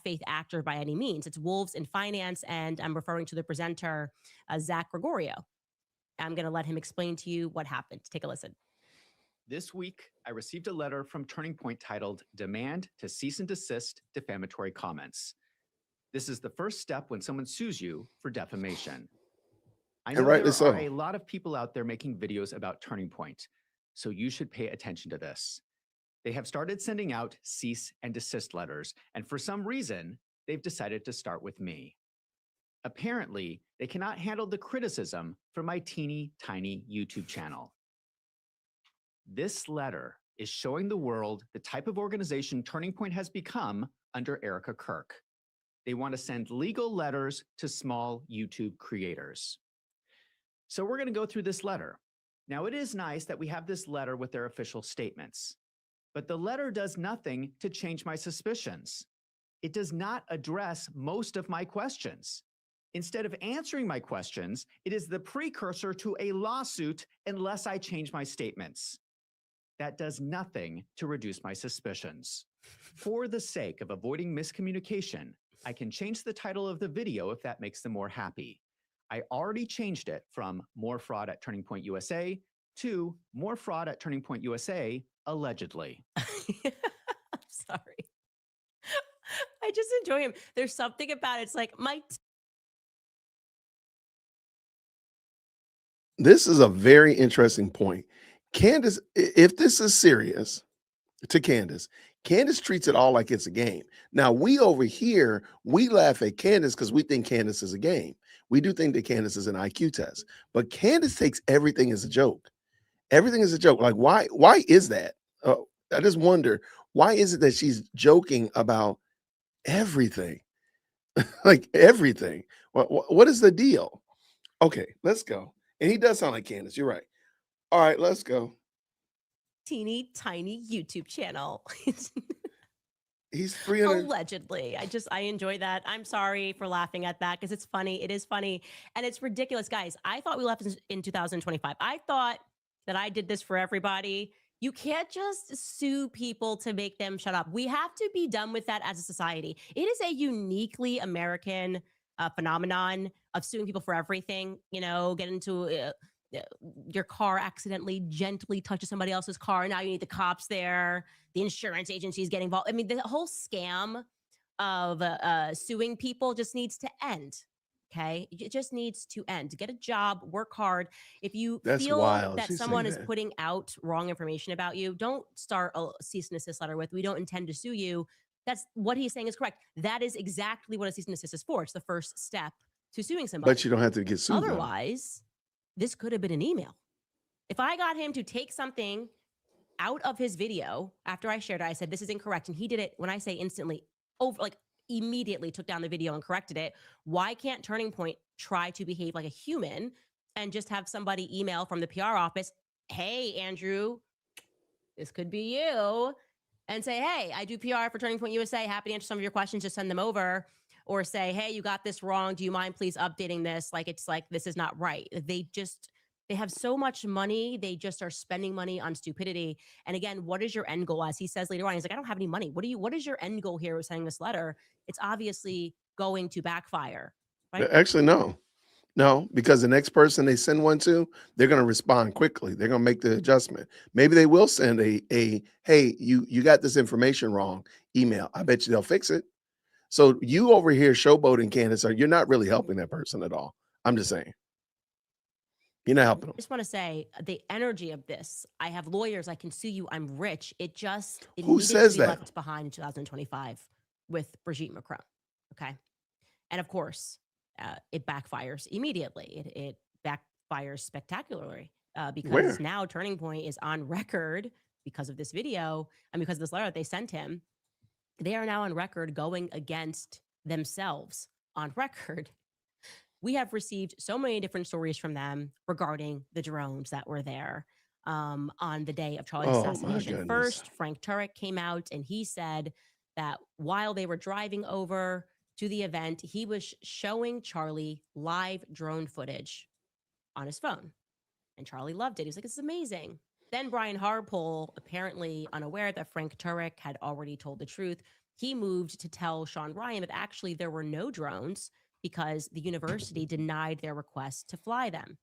S6: faith actor by any means. It's wolves in finance. And I'm referring to the presenter, Zach Gregorio. I'm going to let him explain to you what happened. Take a listen.
S7: This week, I received a letter from Turning Point titled Demand to Cease and Desist Defamatory Comments. This is the first step when someone sues you for defamation. I know there are a lot of people out there making videos about Turning Point, so you should pay attention to this. They have started sending out cease and desist letters, and for some reason, they've decided to start with me. Apparently, they cannot handle the criticism from my teeny tiny YouTube channel. This letter is showing the world the type of organization Turning Point has become under Erica Kirk. They want to send legal letters to small YouTube creators. So we're going to go through this letter. Now, it is nice that we have this letter with their official statements, but the letter does nothing to change my suspicions. It does not address most of my questions. Instead of answering my questions, it is the precursor to a lawsuit unless I change my statements. That does nothing to reduce my suspicions. For the sake of avoiding miscommunication, I can change the title of the video if that makes them more happy. I already changed it from More Fraud at Turning Point USA to More Fraud at Turning Point USA, allegedly.
S6: I'm sorry. I just enjoy him. There's something about it. It's like
S4: This is a very interesting point. Candace, if this is serious to Candace treats it all like it's a game. Now, we over here, we laugh at Candace because we think Candace is a game. We do think that Candace is an IQ test, but Candace takes everything as a joke. Everything is a joke. Like, why is that? I just wonder, why is it that she's joking about everything? Like everything. What is the deal? Okay, let's go. And he does sound like Candace. You're right. All right, let's go.
S6: teeny tiny YouTube channel.
S4: He's 300.
S6: Allegedly. I enjoy that. I'm sorry for laughing at that because it's funny. It is funny. And it's ridiculous. Guys, I thought we left in 2025. I thought that I did this for everybody. You can't just sue people to make them shut up. We have to be done with that as a society. It is a uniquely American phenomenon of suing people for everything. You know, get into your car accidentally gently touches somebody else's car. Now you need the cops there. The insurance agency is getting involved. I mean, the whole scam of suing people just needs to end. Okay. It just needs to end. Get a job, work hard. If you feel that someone is putting out wrong information about you, don't start a cease and desist letter with, we don't intend to sue you. That's what he's saying is correct. That is exactly what a cease and desist is for. It's the first step to suing somebody.
S4: But you don't have to get sued.
S6: Otherwise, this could have been an email. If I got him to take something out of his video after I shared it, I said, this is incorrect. And he did it, when I say instantly, immediately took down the video and corrected it. Why can't Turning Point try to behave like a human and just have somebody email from the PR office, hey, Andrew, this could be you, and say, hey, I do PR for Turning Point USA. Happy to answer some of your questions. Just send them over. Or say, hey, you got this wrong. Do you mind please updating this? This is not right. They have so much money. They just are spending money on stupidity. And again, what is your end goal? As he says later on, he's like, I don't have any money. What is your end goal here with sending this letter? It's obviously going to backfire. Right?
S4: Actually, no, because the next person they send one to, they're going to respond quickly. They're going to make the adjustment. Maybe they will send a hey, you got this information wrong email. I bet you they'll fix it. So you over here showboating, Candace, you're not really helping that person at all. I'm just saying. You're not helping them.
S6: I just want to say the energy of this. I have lawyers. I can sue you. I'm rich. It
S4: Who says
S6: to be
S4: that?
S6: left behind in 2025 with Brigitte Macron. Okay. And of course, it backfires immediately. It backfires spectacularly because
S4: Where?
S6: now Turning Point is on record because of this video and because of this letter that they sent him. They are now on record going against themselves on record. We have received so many different stories from them regarding the drones that were there on the day of Charlie's
S4: Oh, my
S6: assassination.
S4: goodness.
S6: First, Frank Turek came out and he said that while they were driving over to the event, he was showing Charlie live drone footage on his phone. And Charlie loved it. He was like, it's amazing. Then Brian Harpole, apparently unaware that Frank Turek had already told the truth, he moved to tell Sean Ryan that actually there were no drones because the university denied their request to fly them.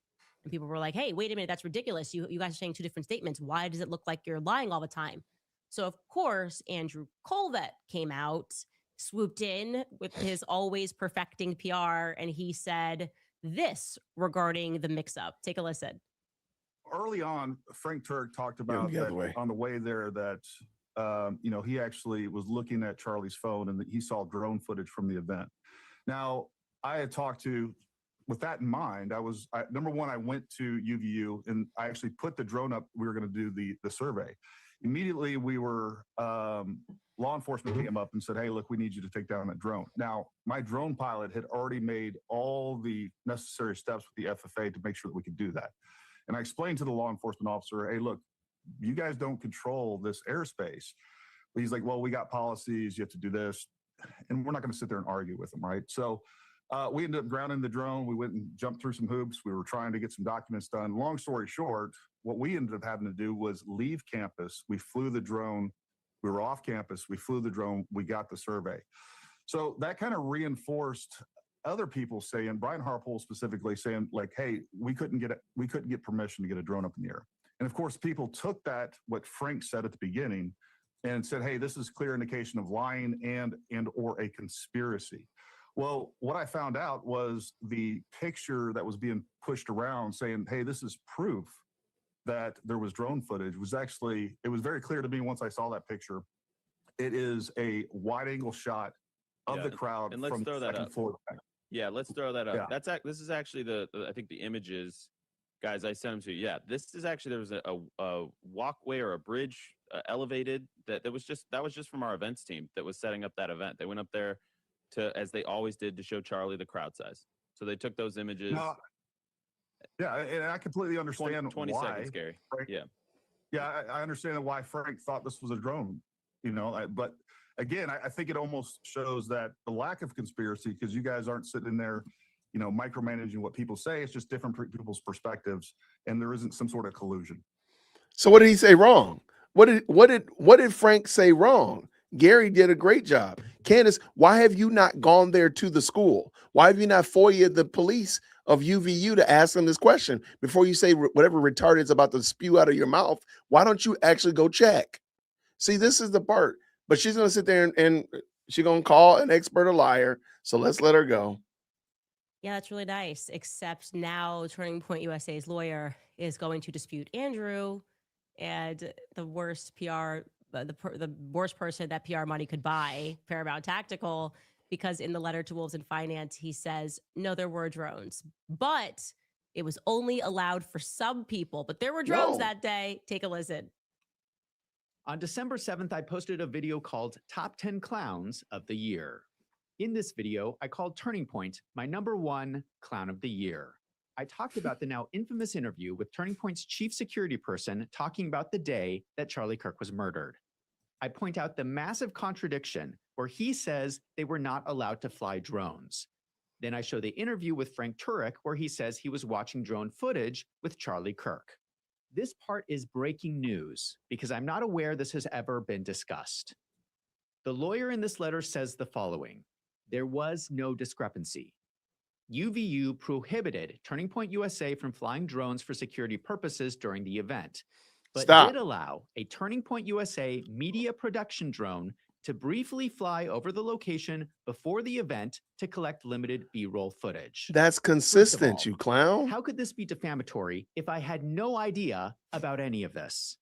S6: And people were like, hey, wait a minute, that's ridiculous. You guys are saying two different statements. Why does it look like you're lying all the time? So, of course, Andrew Colvett came out, swooped in with his always perfecting PR, and he said this regarding the mix-up. Take a listen.
S8: Early on, Frank Turek talked about
S4: the other
S8: that
S4: way.
S8: on the way there that he actually was looking at Charlie's phone and that he saw drone footage from the event. Now, I had talked to, with that in mind, number one, I went to UVU and I actually put the drone up. We were going to do the survey. Immediately, we were law enforcement came up and said, hey, look, we need you to take down that drone. Now, my drone pilot had already made all the necessary steps with the FFA to make sure that we could do that. And I explained to the law enforcement officer, hey, look, you guys don't control this airspace. But he's like, well, we got policies. You have to do this. And we're not going to sit there and argue with them, right? So we ended up grounding the drone. We went and jumped through some hoops. We were trying to get some documents done. Long story short, what we ended up having to do was leave campus. We flew the drone. We were off campus. We flew the drone. We got the survey. So that kind of reinforced other people saying, Brian Harpole specifically saying, like, hey, we couldn't get permission to get a drone up in the air. And of course, people took that, what Frank said at the beginning, and said, hey, this is clear indication of lying and or a conspiracy. Well, what I found out was the picture that was being pushed around saying, hey, this is proof that there was drone footage was actually, it was very clear to me once I saw that picture. It is a wide angle shot of the crowd
S9: and let's
S8: from
S9: throw
S8: the
S9: that
S8: second
S9: up.
S8: floor back.
S9: Yeah, let's throw that up.
S8: Yeah.
S9: This is actually the I think the images, guys. I sent them to you. Yeah, this is actually there was a walkway or a bridge elevated that was just from our events team that was setting up that event. They went up there to, as they always did, to show Charlie the crowd size. So they took those images.
S8: No, yeah, and I completely understand
S9: 20
S8: why.
S9: seconds, Gary.
S8: Frank,
S9: Yeah,
S8: I understand why Frank thought this was a drone. But again, I think it almost shows that the lack of conspiracy, because you guys aren't sitting in there, micromanaging what people say. It's just different people's perspectives, and there isn't some sort of collusion.
S4: So what did he say wrong? What did Frank say wrong? Gary did a great job. Candace, why have you not gone there to the school? Why have you not FOIA'd the police of UVU to ask them this question before you say whatever retarded is about to spew out of your mouth? Why don't you actually go check? See, this is the part. But she's going to sit there and she's going to call an expert a liar. So let's let her go.
S6: Yeah, that's really nice. Except now Turning Point USA's lawyer is going to dispute Andrew, and the worst PR, the worst person that PR money could buy, Paramount Tactical, because in the letter to Wolves in Finance, he says, no, there were drones, but it was only allowed for some people. But there were drones
S4: No.
S6: that day. Take a listen.
S7: On December 7th, I posted a video called Top 10 Clowns of the Year. In this video, I called Turning Point my #1 clown of the year. I talked about the now infamous interview with Turning Point's chief security person talking about the day that Charlie Kirk was murdered. I point out the massive contradiction where he says they were not allowed to fly drones. Then I show the interview with Frank Turek where he says he was watching drone footage with Charlie Kirk. This part is breaking news because I'm not aware this has ever been discussed. The lawyer in this letter says the following: there was no discrepancy. UVU prohibited Turning Point USA from flying drones for security purposes during the event, but
S4: Stop.
S7: did allow a Turning Point USA media production drone to briefly fly over the location before the event to collect limited B-roll footage.
S4: That's consistent,
S7: all,
S4: you clown.
S7: How could this be defamatory if I had no idea about any of this?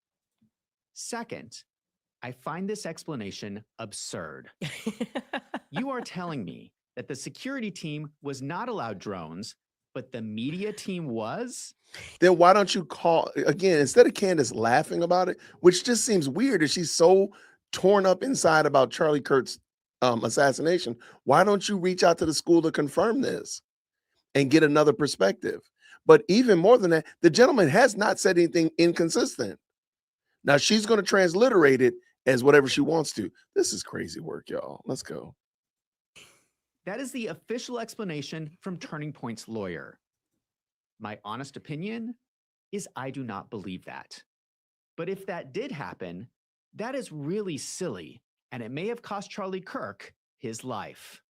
S7: Second, I find this explanation absurd. You are telling me that the security team was not allowed drones, but the media team was?
S4: Then why don't you call again, instead of Candace laughing about it, which just seems weird if she's so torn up inside about Charlie Kirk's assassination, why don't you reach out to the school to confirm this and get another perspective? But even more than that, the gentleman has not said anything inconsistent. Now she's going to transliterate it as whatever she wants to. This is crazy work, y'all. Let's go.
S7: That is the official explanation from Turning Point's lawyer. My honest opinion is I do not believe that. But if that did happen, that is really silly, and it may have cost Charlie Kirk his life.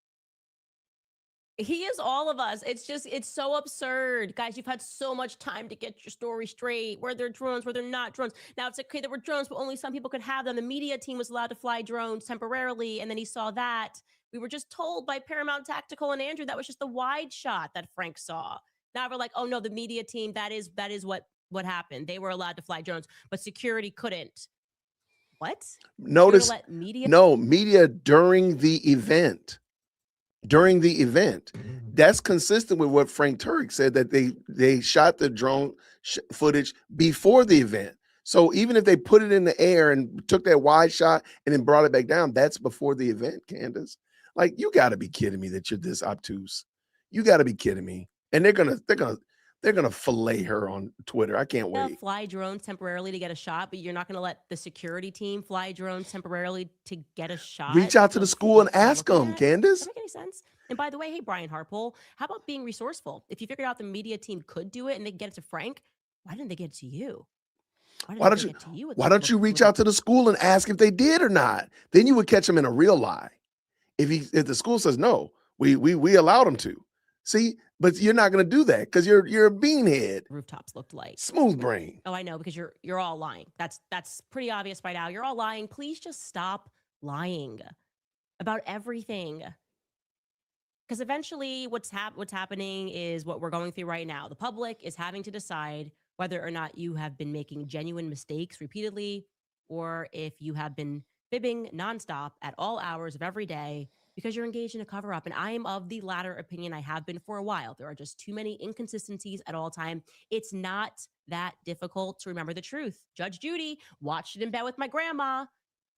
S6: He is all of us. It's so absurd. Guys, you've had so much time to get your story straight. Were there drones? Were there not drones? Now, it's okay, there were drones, but only some people could have them. The media team was allowed to fly drones temporarily, and then he saw that. We were just told by Paramount Tactical and Andrew that was just the wide shot that Frank saw. Now we're like, oh no, the media team, that is what happened. They were allowed to fly drones, but security couldn't. What?
S4: Notice,
S6: media
S4: during the event. During the event, that's consistent with what Frank Turek said, that they shot the drone footage before the event. So even if they put it in the air and took that wide shot and then brought it back down, that's before the event, Candace. Like, you got to be kidding me that you're this obtuse. You got to be kidding me. And they're gonna fillet her on Twitter. I can't wait.
S6: Fly drones temporarily to get a shot, but you're not going to let the security team fly drones temporarily to get a shot.
S4: Reach out to the school and ask them, Candace.
S6: Does that make any sense? And by the way, hey, Brian Harpole, how about being resourceful? If you figured out the media team could do it and they get it to Frank, why didn't they get it to you?
S4: Why don't you reach out to the school and ask if they did or not? Then you would catch them in a real lie. If the school says no, we allowed them to. See, but you're not going to do that because you're a beanhead.
S6: Rooftops looked like
S4: smooth brain.
S6: Oh, I know, because you're all lying. That's pretty obvious by now. You're all lying. Please just stop lying about everything. Because eventually, what's happening is what we're going through right now. The public is having to decide whether or not you have been making genuine mistakes repeatedly, or if you have been fibbing nonstop at all hours of every day because you're engaged in a cover-up. And I am of the latter opinion. I have been for a while. There are just too many inconsistencies at all time. It's not that difficult to remember the truth. Judge Judy watched it in bed with my grandma.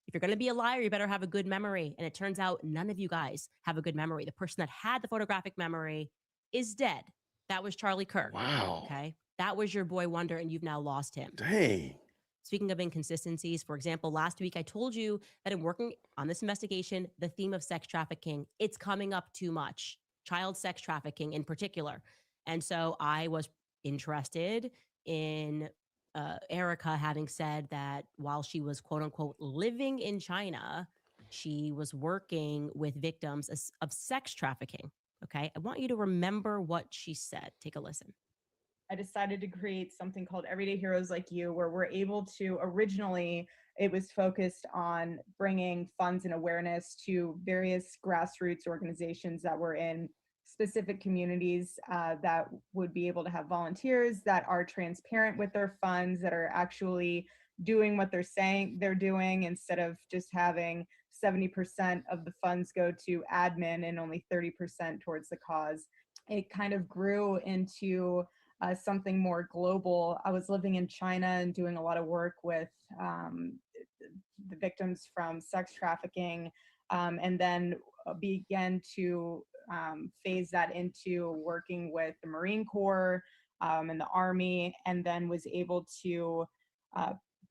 S6: If you're going to be a liar, you better have a good memory. And it turns out none of you guys have a good memory. The person that had the photographic memory is dead. That was Charlie Kirk.
S4: Wow.
S6: Okay. That was your boy wonder, and you've now lost him.
S4: Dang.
S6: Speaking of inconsistencies, for example, last week I told you that in working on this investigation, the theme of sex trafficking, it's coming up too much. Child sex trafficking in particular. And so I was interested in Erica having said that while she was, quote unquote, living in China, she was working with victims of sex trafficking. Okay. I want you to remember what she said. Take a listen.
S10: I decided to create something called Everyday Heroes Like You, where we're able to, originally, it was focused on bringing funds and awareness to various grassroots organizations that were in specific communities that would be able to have volunteers that are transparent with their funds, that are actually doing what they're saying they're doing, instead of just having 70% of the funds go to admin and only 30% towards the cause. It kind of grew into something more global. I was living in China and doing a lot of work with the victims from sex trafficking, and then began to phase that into working with the Marine Corps and the Army, and then was able to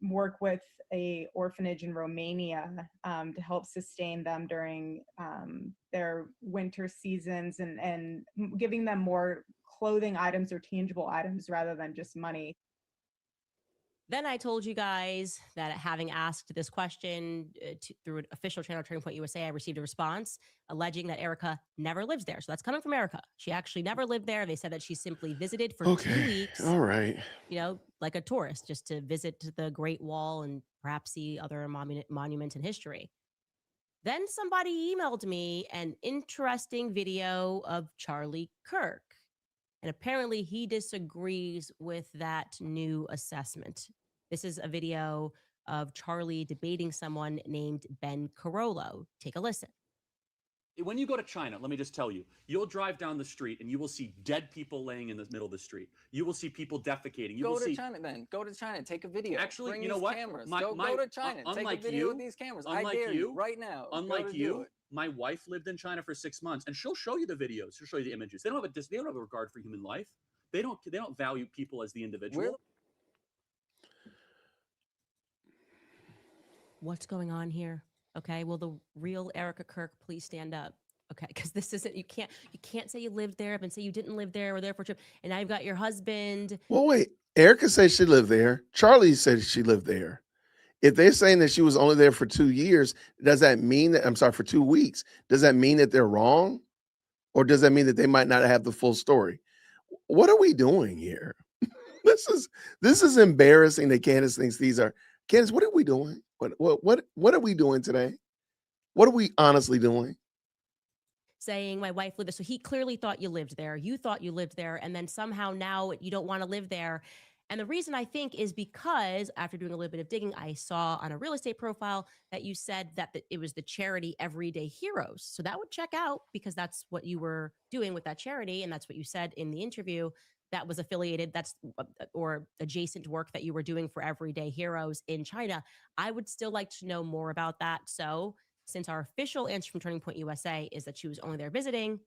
S10: work with a orphanage in Romania to help sustain them during their winter seasons, and giving them more clothing items or tangible items rather than just money.
S6: Then I told you guys that having asked this question through an official channel, Turning Point USA, I received a response alleging that Erica never lives there. So that's coming from Erica. She actually never lived there. They said that she simply visited for 2 weeks.
S4: All right.
S6: You know, like a tourist, just to visit the Great Wall and perhaps see other monuments in history. Then somebody emailed me an interesting video of Charlie Kirk. And apparently he disagrees with that new assessment. This is a video of Charlie debating someone named Ben Carollo. Take a listen.
S11: When you go to China, let me just tell you, you'll drive down the street and you will see dead people laying in the middle of the street. You will see people defecating. You
S12: Go
S11: will
S12: to
S11: see.
S12: China then. Go to China. Take a video.
S11: Actually,
S12: Bring
S11: you know
S12: these
S11: what?
S12: Cameras.
S11: My-
S12: Go to China. Take a
S11: unlike
S12: video
S11: you-
S12: with these cameras. I
S11: unlike
S12: dare
S11: you-
S12: right now. Go
S11: Unlike
S12: to do
S11: you,
S12: it.
S11: my wife lived in China for 6 months, and she'll show you the videos. She'll show you the images. They don't have a regard for human life. They don't value people as the individual.
S6: What's going on here? Okay, will the real Erica Kirk please stand up? Okay, because this isn't, you can't say you lived there, but say you didn't live there or there for a trip. And now you've got your husband.
S4: Well, wait. Erica said she lived there. Charlie said she lived there. If they're saying that she was only there for 2 years, does that mean that, I'm sorry, for 2 weeks, does that mean that they're wrong? Or does that mean that they might not have the full story? What are we doing here? This is embarrassing that Candace thinks these are. Candace, what are we doing? What are we doing today? What are we honestly doing?
S6: Saying my wife lived there. So he clearly thought you lived there. You thought you lived there. And then somehow now you don't want to live there. And the reason I think is because after doing a little bit of digging, I saw on a real estate profile that you said that it was the charity Everyday Heroes. So that would check out because that's what you were doing with that charity. And that's what you said in the interview that was affiliated, or adjacent work that you were doing for Everyday Heroes in China. I would still like to know more about that. So since our official answer from Turning Point USA is that she was only there visiting,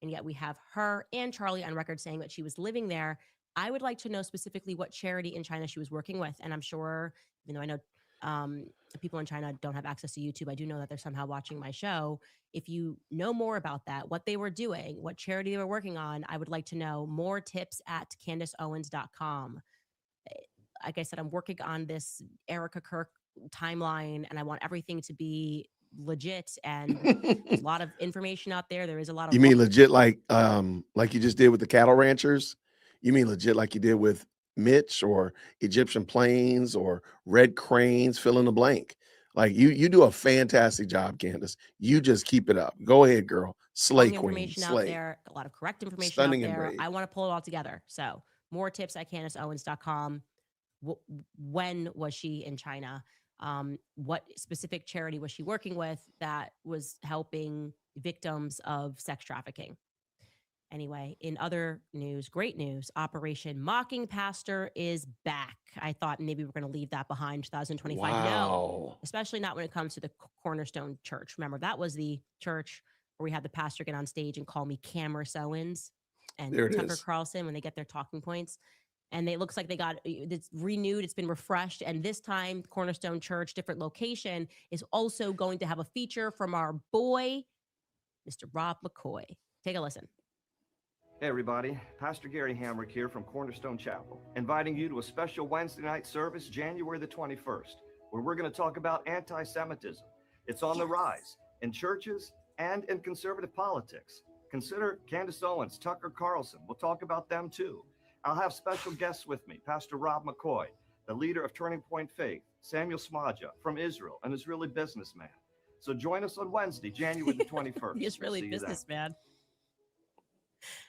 S6: and yet we have her and Charlie on record saying that she was living there, I would like to know specifically what charity in China she was working with. And I'm sure, even though I know people in China don't have access to YouTube, I do know that they're somehow watching my show. If you know more about that, what they were doing, what charity they were working on, I would like to know. More tips at CandaceOwens.com. Like I said, I'm working on this Erica Kirk timeline, and I want everything to be legit, and there's a lot of information out there. There is a lot of.
S4: You mean legit like you just did with the cattle ranchers? You mean legit like you did with Mitch or Egyptian planes or red cranes? Fill in the blank. Like you do a fantastic job, Candace. You just keep it up. Go ahead, girl. Slay queen.
S6: Information out
S4: Slay.
S6: there, a lot of correct information
S4: Stunning
S6: out
S4: and
S6: there.
S4: brave.
S6: I want to pull it all together. So more tips at CandaceOwens.com. When was she in China? What specific charity was she working with that was helping victims of sex trafficking? Anyway, in other news, great news, Operation Mocking Pastor is back. I thought maybe we're going to leave that behind 2025. No,
S4: Wow.
S6: especially not when it comes to the Cornerstone Church. Remember, that was the church where we had the pastor get on stage and call me Cameron Owens and
S4: There it
S6: Tucker
S4: is.
S6: Carlson when they get their talking points. And it looks like they got it's renewed, it's been refreshed. And this time, Cornerstone Church, different location, is also going to have a feature from our boy, Mr. Rob McCoy. Take a listen.
S13: Hey everybody, Pastor Gary Hamrick here from Cornerstone Chapel, inviting you to a special Wednesday night service, January the 21st, where we're going to talk about anti-Semitism. It's on the rise in churches and in conservative politics. Consider Candace Owens, Tucker Carlson. We'll talk about them too. I'll have special guests with me, Pastor Rob McCoy, the leader of Turning Point Faith, Samuel Smaja from Israel, an Israeli businessman. So join us on Wednesday, January the 21st.
S6: The Israeli
S13: See you then.
S6: businessman.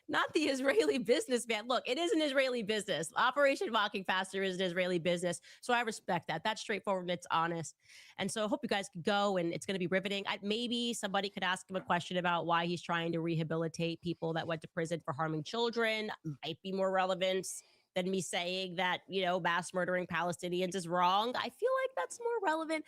S6: not the Israeli businessman. Look, it is an Israeli business. Operation Walking Faster is an Israeli business. So I respect that. That's straightforward and it's honest. And so I hope you guys could go and it's going to be riveting. Maybe somebody could ask him a question about why he's trying to rehabilitate people that went to prison for harming children. Might be more relevant than me saying that, mass murdering Palestinians is wrong. I feel like that's more relevant,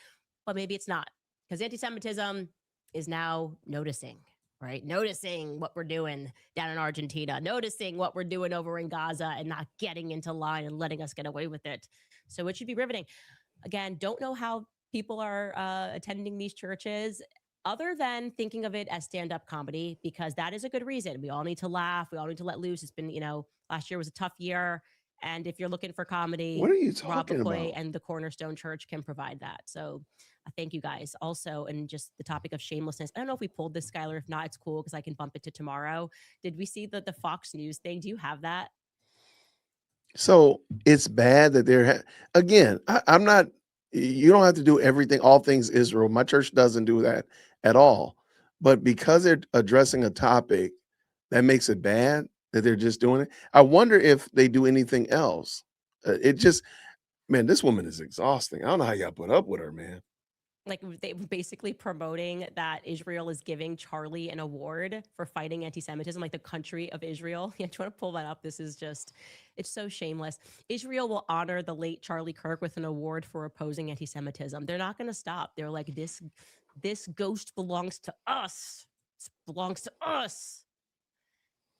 S6: but maybe it's not, because anti-Semitism is now noticing, right? Noticing what we're doing down in Argentina, noticing what we're doing over in Gaza and not getting into line and letting us get away with it. So it should be riveting. Again, don't know how people are attending these churches other than thinking of it as stand-up comedy, because that is a good reason. We all need to laugh. We all need to let loose. It's been, last year was a tough year. And if you're looking for comedy,
S4: What are you
S6: Rob
S4: talking
S6: McCoy
S4: about?
S6: and the Cornerstone Church can provide that. So thank you guys. Also, and just the topic of shamelessness. I don't know if we pulled this, Skylar. If not, it's cool because I can bump it to tomorrow. Did we see the Fox News thing? Do you have that?
S4: So it's bad that again, I'm not, you don't have to do everything, all things Israel. My church doesn't do that at all. But because they're addressing a topic, that makes it bad that they're just doing it. I wonder if they do anything else. Man, this woman is exhausting. I don't know how y'all put up with her, man.
S6: Like they were basically promoting that Israel is giving Charlie an award for fighting anti-Semitism, like the country of Israel. Yeah, do you want to pull that up? This is just, it's so shameless. Israel will honor the late Charlie Kirk with an award for opposing anti-Semitism. They're not going to stop. They're like, this ghost belongs to us. This belongs to us.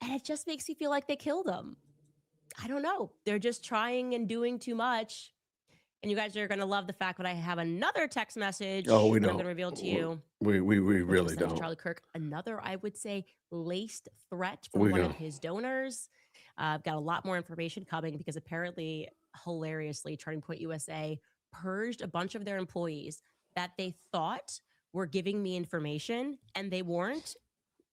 S6: And it just makes you feel like they killed him. I don't know. They're just trying and doing too much. And you guys are going to love the fact that I have another text message.
S4: Oh, we
S6: that I'm
S4: don't.
S6: going to reveal to you.
S4: We really don't.
S6: Charlie Kirk, another, I would say, laced threat from
S4: We
S6: one
S4: don't.
S6: of his donors. I've got a lot more information coming because apparently, hilariously, Turning Point USA purged a bunch of their employees that they thought were giving me information and they weren't.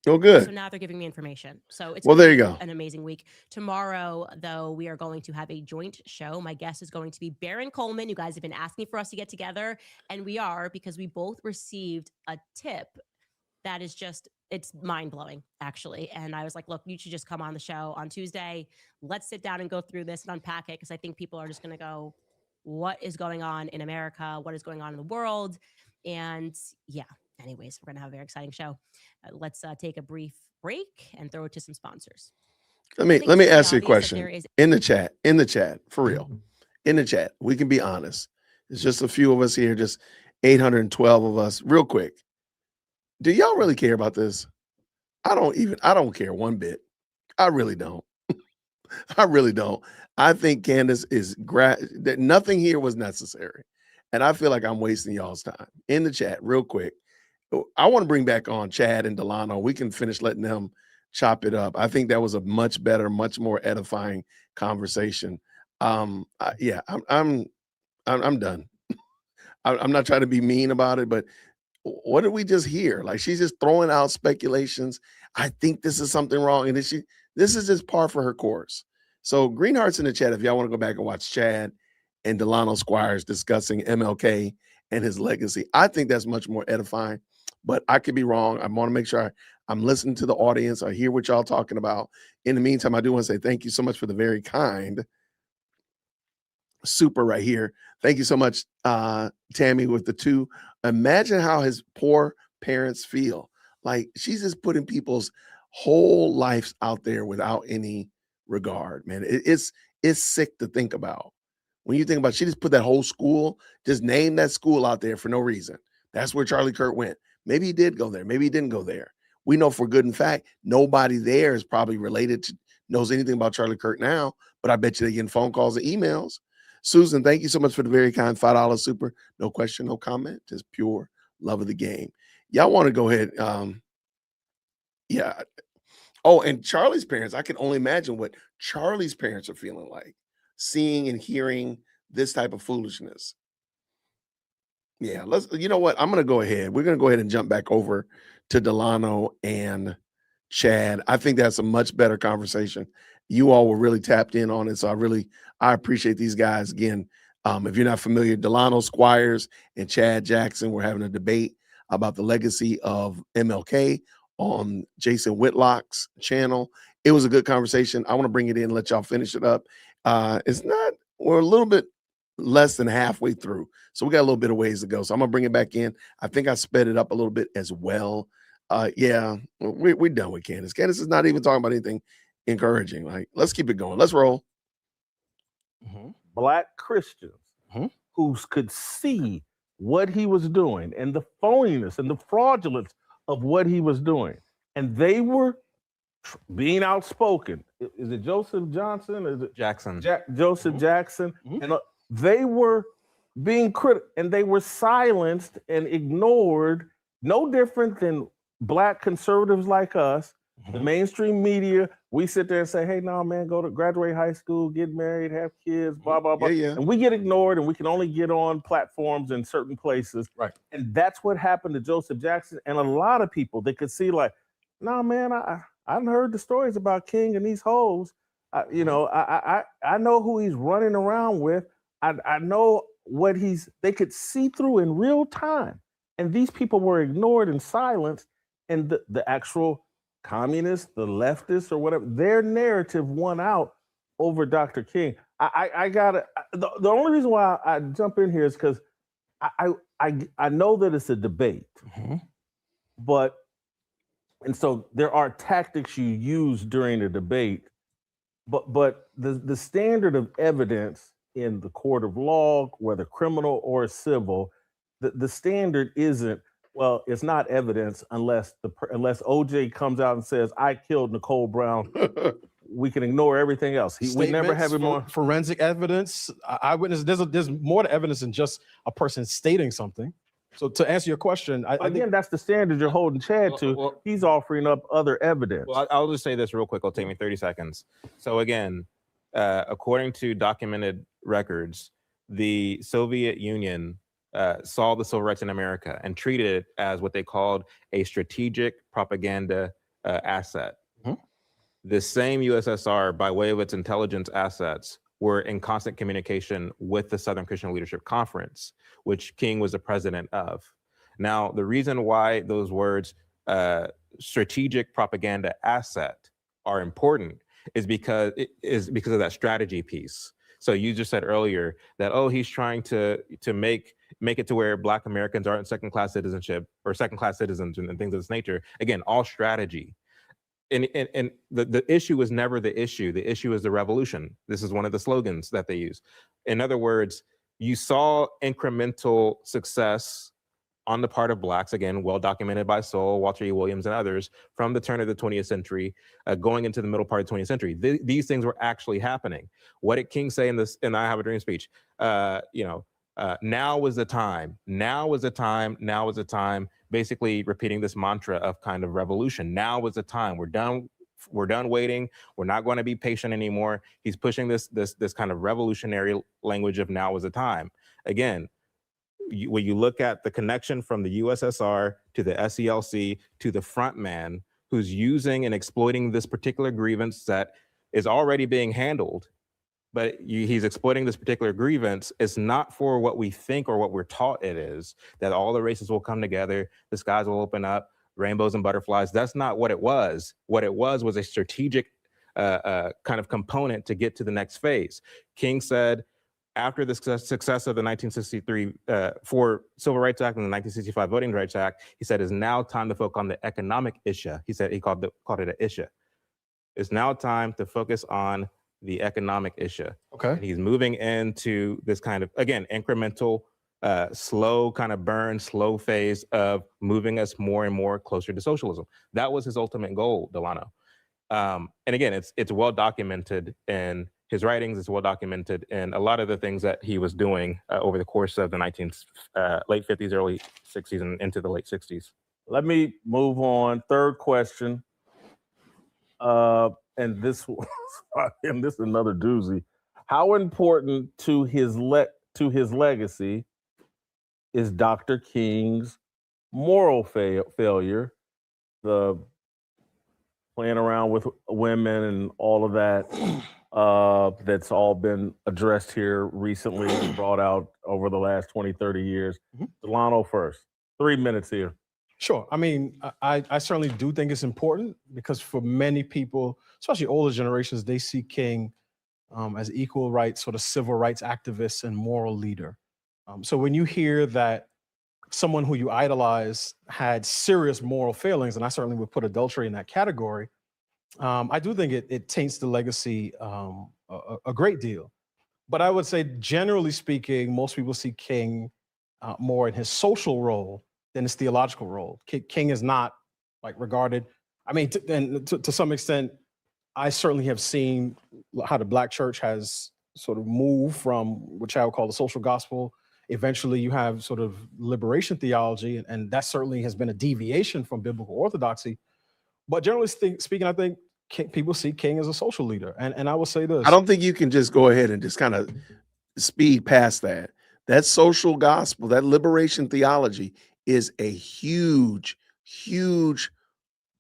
S4: Oh, good.
S6: So now they're giving me information. So it's
S4: Well, there you go.
S6: An amazing week. Tomorrow, though, we are going to have a joint show. My guest is going to be Baron Coleman. You guys have been asking for us to get together, and we are, because we both received a tip that is just, it's mind-blowing, actually. And I was like, look, you should just come on the show on Tuesday. Let's sit down and go through this and unpack it, because I think people are just going to go, what is going on in America? What is going on in the world? And yeah, anyways, we're going to have a very exciting show. Let's take a brief break and throw it to some sponsors.
S4: Let me ask you a question in the chat, for real, in the chat. We can be honest. It's just a few of us here, just 812 of us. Real quick, do y'all really care about this? I don't care one bit. I really don't. I really don't. I think Candace is that nothing here was necessary. And I feel like I'm wasting y'all's time. In the chat, real quick, I want to bring back on Chad and Delano. We can finish letting them chop it up. I think that was a much better, much more edifying conversation. I'm done. I'm not trying to be mean about it, but what did we just hear? Like, she's just throwing out speculations. I think this is something wrong, and this is just par for her course. So Green Hearts in the chat, if y'all want to go back and watch Chad and Delano Squires discussing MLK and his legacy. I think that's much more edifying, but I could be wrong. I want to make sure I'm listening to the audience. I hear what y'all talking about. In the meantime, I do want to say thank you so much for the very kind super right here. Thank you so much, Tammy, with the 2. Imagine how his poor parents feel. Like, she's just putting people's whole lives out there without any regard, man. It's sick to think about. When you think about, she just put that whole school, just named that school out there for no reason. That's where Charlie Kirk went. Maybe he did go there. Maybe he didn't go there. We know for good and fact, nobody there is probably knows anything about Charlie Kirk now, but I bet you they're getting phone calls and emails. Susan, thank you so much for the very kind $5 super. No question, no comment, just pure love of the game. Y'all want to go ahead. Yeah. Oh, and Charlie's parents, I can only imagine what Charlie's parents are feeling like, seeing and hearing this type of foolishness. Yeah, you know what? I'm going to go ahead. We're going to go ahead and jump back over to Delano and Chad. I think that's a much better conversation. You all were really tapped in on it. So I appreciate these guys. Again, if you're not familiar, Delano Squires and Chad Jackson were having a debate about the legacy of MLK on Jason Whitlock's channel. It was a good conversation. I want to bring it in, let y'all finish it up. We're a little bit less than halfway through. So we got a little bit of ways to go. So I'm gonna bring it back in. I think I sped it up a little bit as well. Yeah, we're done with Candace. Candace is not even talking about anything encouraging. Like, let's keep it going. Let's roll.
S3: Black Christians who could see what he was doing and the phoniness and the fraudulence of what he was doing. And they were being outspoken. Is it Joseph Johnson? Is it
S2: Jackson?
S3: Joseph Jackson. And they were being critical, and they were silenced and ignored, no different than Black conservatives like us. The mainstream media, we sit there and say, hey, no, man, go to graduate high school, get married, have kids, blah, blah, blah.
S4: Yeah.
S3: And we get ignored, and we can only get on platforms in certain places.
S1: Right.
S3: And that's what happened to Joseph Jackson. And a lot of people, they could see like, no, man, I've heard the stories about King and these hoes. I know who he's running around with. I know what they could see through in real time. And these people were ignored and silenced. And the actual communists, the leftists or whatever, their narrative won out over Dr. King. The only reason why I jump in here is because I know that it's a debate, and so there are tactics you use during the debate, but the standard of evidence in the court of law, whether criminal or civil, the standard isn't, well, it's not evidence unless OJ comes out and says, I killed Nicole Brown. We can ignore everything else. We never have him on.
S1: Forensic evidence, eyewitness. There's more to evidence than just a person stating something. So to answer your question, I think
S3: that's the standard you're holding Chad to. He's offering up other evidence.
S2: Well, I'll just say this real quick. It'll take me 30 seconds. So again, according to documented records, the Soviet Union saw the civil rights in America and treated it as what they called a strategic propaganda asset. The same USSR, by way of its intelligence assets, were in constant communication with the Southern Christian Leadership Conference, which King was the president of. Now, the reason why those words, strategic propaganda asset, are important is because of that strategy piece. So you just said earlier that, oh, he's trying to make it to where Black Americans aren't second-class citizenship or second-class citizens and things of this nature. Again, all strategy. And the issue was never the issue. The issue is the revolution. This is one of the slogans that they use. In other words, you saw incremental success on the part of Blacks, again, well documented by Soule, Walter E. Williams, and others, from the turn of the 20th century, going into the middle part of the 20th century. These things were actually happening. What did King say in I Have a Dream speech? Now was the time. Now was the time. Now was the time. Basically repeating this mantra of kind of revolution. Now was the time. We're done waiting. We're not going to be patient anymore. He's pushing this kind of revolutionary language of now was the time. Again, when you look at the connection from the USSR to the SELC to the front man who's using and exploiting this particular grievance that is already being handled, but he's exploiting this particular grievance. It's not for what we think or what we're taught it is, that all the races will come together, the skies will open up, rainbows and butterflies. That's not what it was. What it was a strategic kind of component to get to the next phase. King said, after the success of the 1963 for Civil Rights Act and the 1965 Voting Rights Act, he said, it's now time to focus on the economic issue. He said he called it an issue. It's now time to focus on the economic issue.
S1: Okay.
S2: And he's moving into this kind of, again, incremental, slow kind of burn, slow phase of moving us more and more closer to socialism. That was his ultimate goal, Delano. And again, it's well documented in his writings. It's well documented in a lot of the things that he was doing over the course of the late 50s, early 60s, and into the late 60s.
S3: Let me move on. Third question. And this is another doozy. How important to his legacy is Dr. King's moral failure, the playing around with women and all of that, that's all been addressed here recently and brought out over the last 20, 30 years. Delano first. 3 minutes here.
S1: Sure. I mean, I certainly do think it's important because for many people, especially older generations, they see King as equal rights, sort of civil rights activist and moral leader. So when you hear that someone who you idolize had serious moral failings, and I certainly would put adultery in that category, I do think it taints the legacy a great deal. But I would say, generally speaking, most people see King more in his social role than his theological role. King is not like regarded. I mean, to some extent, I certainly have seen how the Black church has sort of moved from what I would call the social gospel. Eventually, you have sort of liberation theology, and that certainly has been a deviation from biblical orthodoxy. But generally speaking, I think people see King as a social leader. And I will say this.
S4: I don't think you can just go ahead and just kind of speed past that. That social gospel, that liberation theology is a huge, huge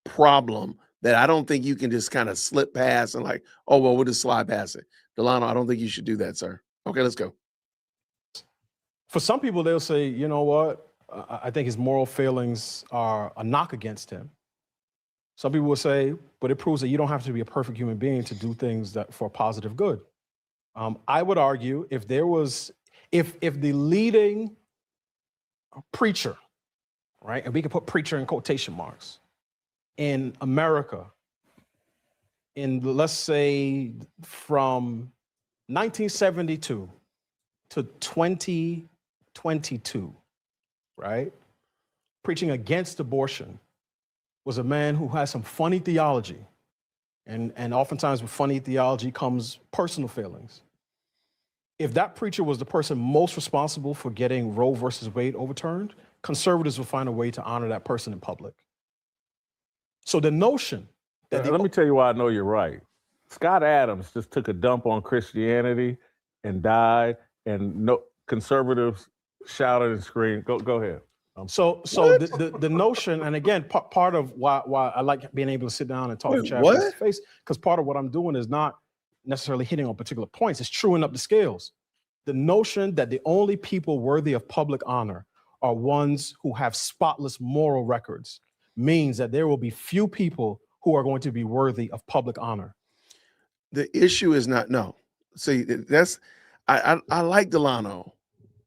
S4: problem that I don't think you can just kind of slip past and like, oh, well, we'll just slide past it. Delano, I don't think you should do that, sir. Okay, let's go.
S1: For some people, they'll say, you know what? I think his moral failings are a knock against him. Some people will say, but it proves that you don't have to be a perfect human being to do things that for positive good. I would argue if the leading preacher, right, and we can put preacher in quotation marks, in America, in let's say from 1972 to 2022, right, preaching against abortion, was a man who has some funny theology. And oftentimes with funny theology comes personal failings. If that preacher was the person most responsible for getting Roe versus Wade overturned, conservatives will find a way to honor that person in public. So the notion that
S3: let me tell you why I know you're right. Scott Adams just took a dump on Christianity and died, and no conservatives shouted and screamed. Go ahead.
S1: So the notion, and again, part of why I like being able to sit down and talk to Chad face to face, because part of what I'm doing is not necessarily hitting on particular points, it's truing up the scales. The notion that the only people worthy of public honor are ones who have spotless moral records means that there will be few people who are going to be worthy of public honor.
S4: The issue is not, no. See, that's, I like Delano,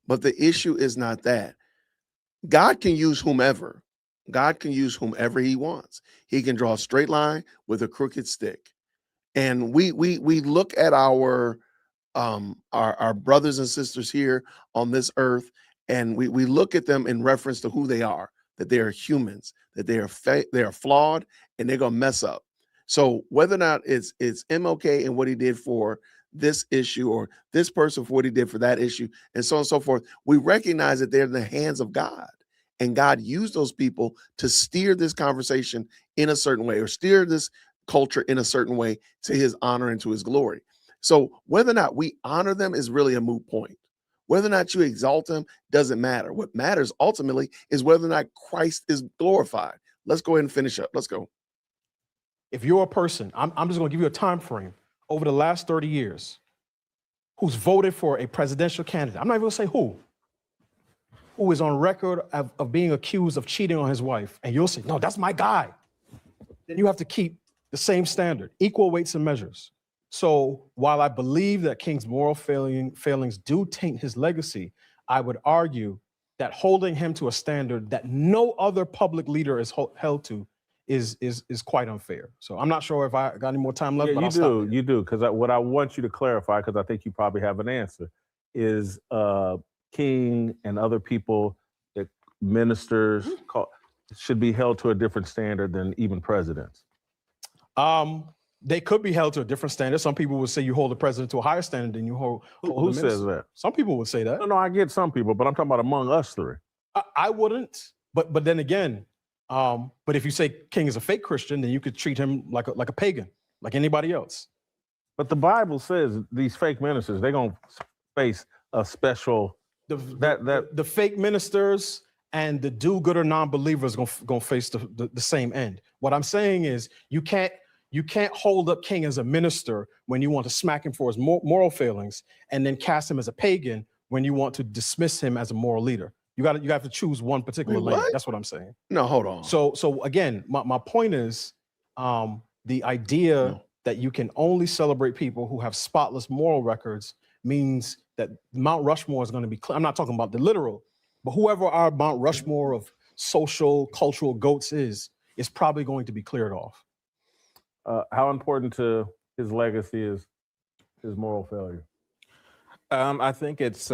S4: but the issue is not that. God can use whomever. God can use whomever he wants. He can draw a straight line with a crooked stick. And we look at our brothers and sisters here on this earth, and we look at them in reference to who they are, that they are humans, that they are flawed, and they're gonna mess up. So whether or not it's MLK and what he did for this issue, or this person for what he did for that issue, and so on and so forth, we recognize that they're in the hands of God, and God used those people to steer this conversation in a certain way, or steer this culture in a certain way to his honor and to his glory. So whether or not we honor them is really a moot point. Whether or not you exalt them doesn't matter. What matters ultimately is whether or not Christ is glorified. Let's go ahead and finish up. Let's go.
S1: If you're a person, I'm just going to give you a time frame over the last 30 years who's voted for a presidential candidate, I'm not even going to say who is on record of being accused of cheating on his wife, and you'll say, no, that's my guy. Then you have to keep the same standard, equal weights and measures. So while I believe that King's moral failings do taint his legacy, I would argue that holding him to a standard that no other public leader is held to is quite unfair. So I'm not sure if I got any more time left.
S3: Yeah,
S1: but
S3: you
S1: I'll stop there.
S3: You do, because what I want you to clarify, because I think you probably have an answer, is King and other people, that ministers should be held to a different standard than even presidents.
S1: They could be held to a different standard. Some people would say you hold the president to a higher standard than you hold
S3: Who
S1: the
S3: says
S1: minister.
S3: that?
S1: Some people would say that.
S3: No, I get some people, but I'm talking about among us three.
S1: I wouldn't, but then again, but if you say King is a fake Christian, then you could treat him like a pagan, like anybody else.
S3: But the Bible says these fake ministers, they're gonna face a special
S1: the fake ministers and the do-gooder non-believers gonna face the same end. What I'm saying is you can't hold up King as a minister when you want to smack him for his moral failings, and then cast him as a pagan when you want to dismiss him as a moral leader. You have to choose one particular
S4: Wait,
S1: lane.
S4: what?
S1: That's what I'm saying.
S4: No, hold on.
S1: So again, my point is the idea that you can only celebrate people who have spotless moral records means that Mount Rushmore is going to be I'm not talking about the literal, but whoever our Mount Rushmore of social, cultural goats is probably going to be cleared off.
S3: How important to his legacy is his moral failure?
S5: I think it's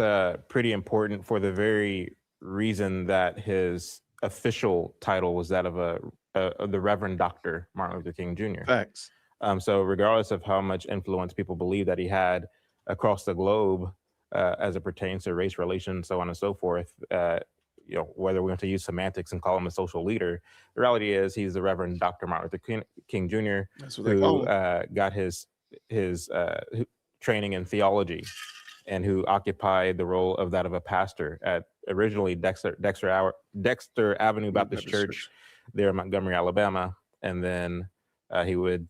S5: pretty important for the very reason that his official title was that of the Reverend Dr. Martin Luther King Jr.
S4: Facts.
S5: So regardless of how much influence people believe that he had across the globe as it pertains to race relations, so on and so forth, whether we want to use semantics and call him a social leader, the reality is he's the Reverend Dr. Martin Luther King Jr.
S4: That's what they call
S5: who
S4: him.
S5: got his training in theology and who occupied the role of that of a pastor at originally Dexter Avenue Baptist Church there in Montgomery, Alabama. And then he would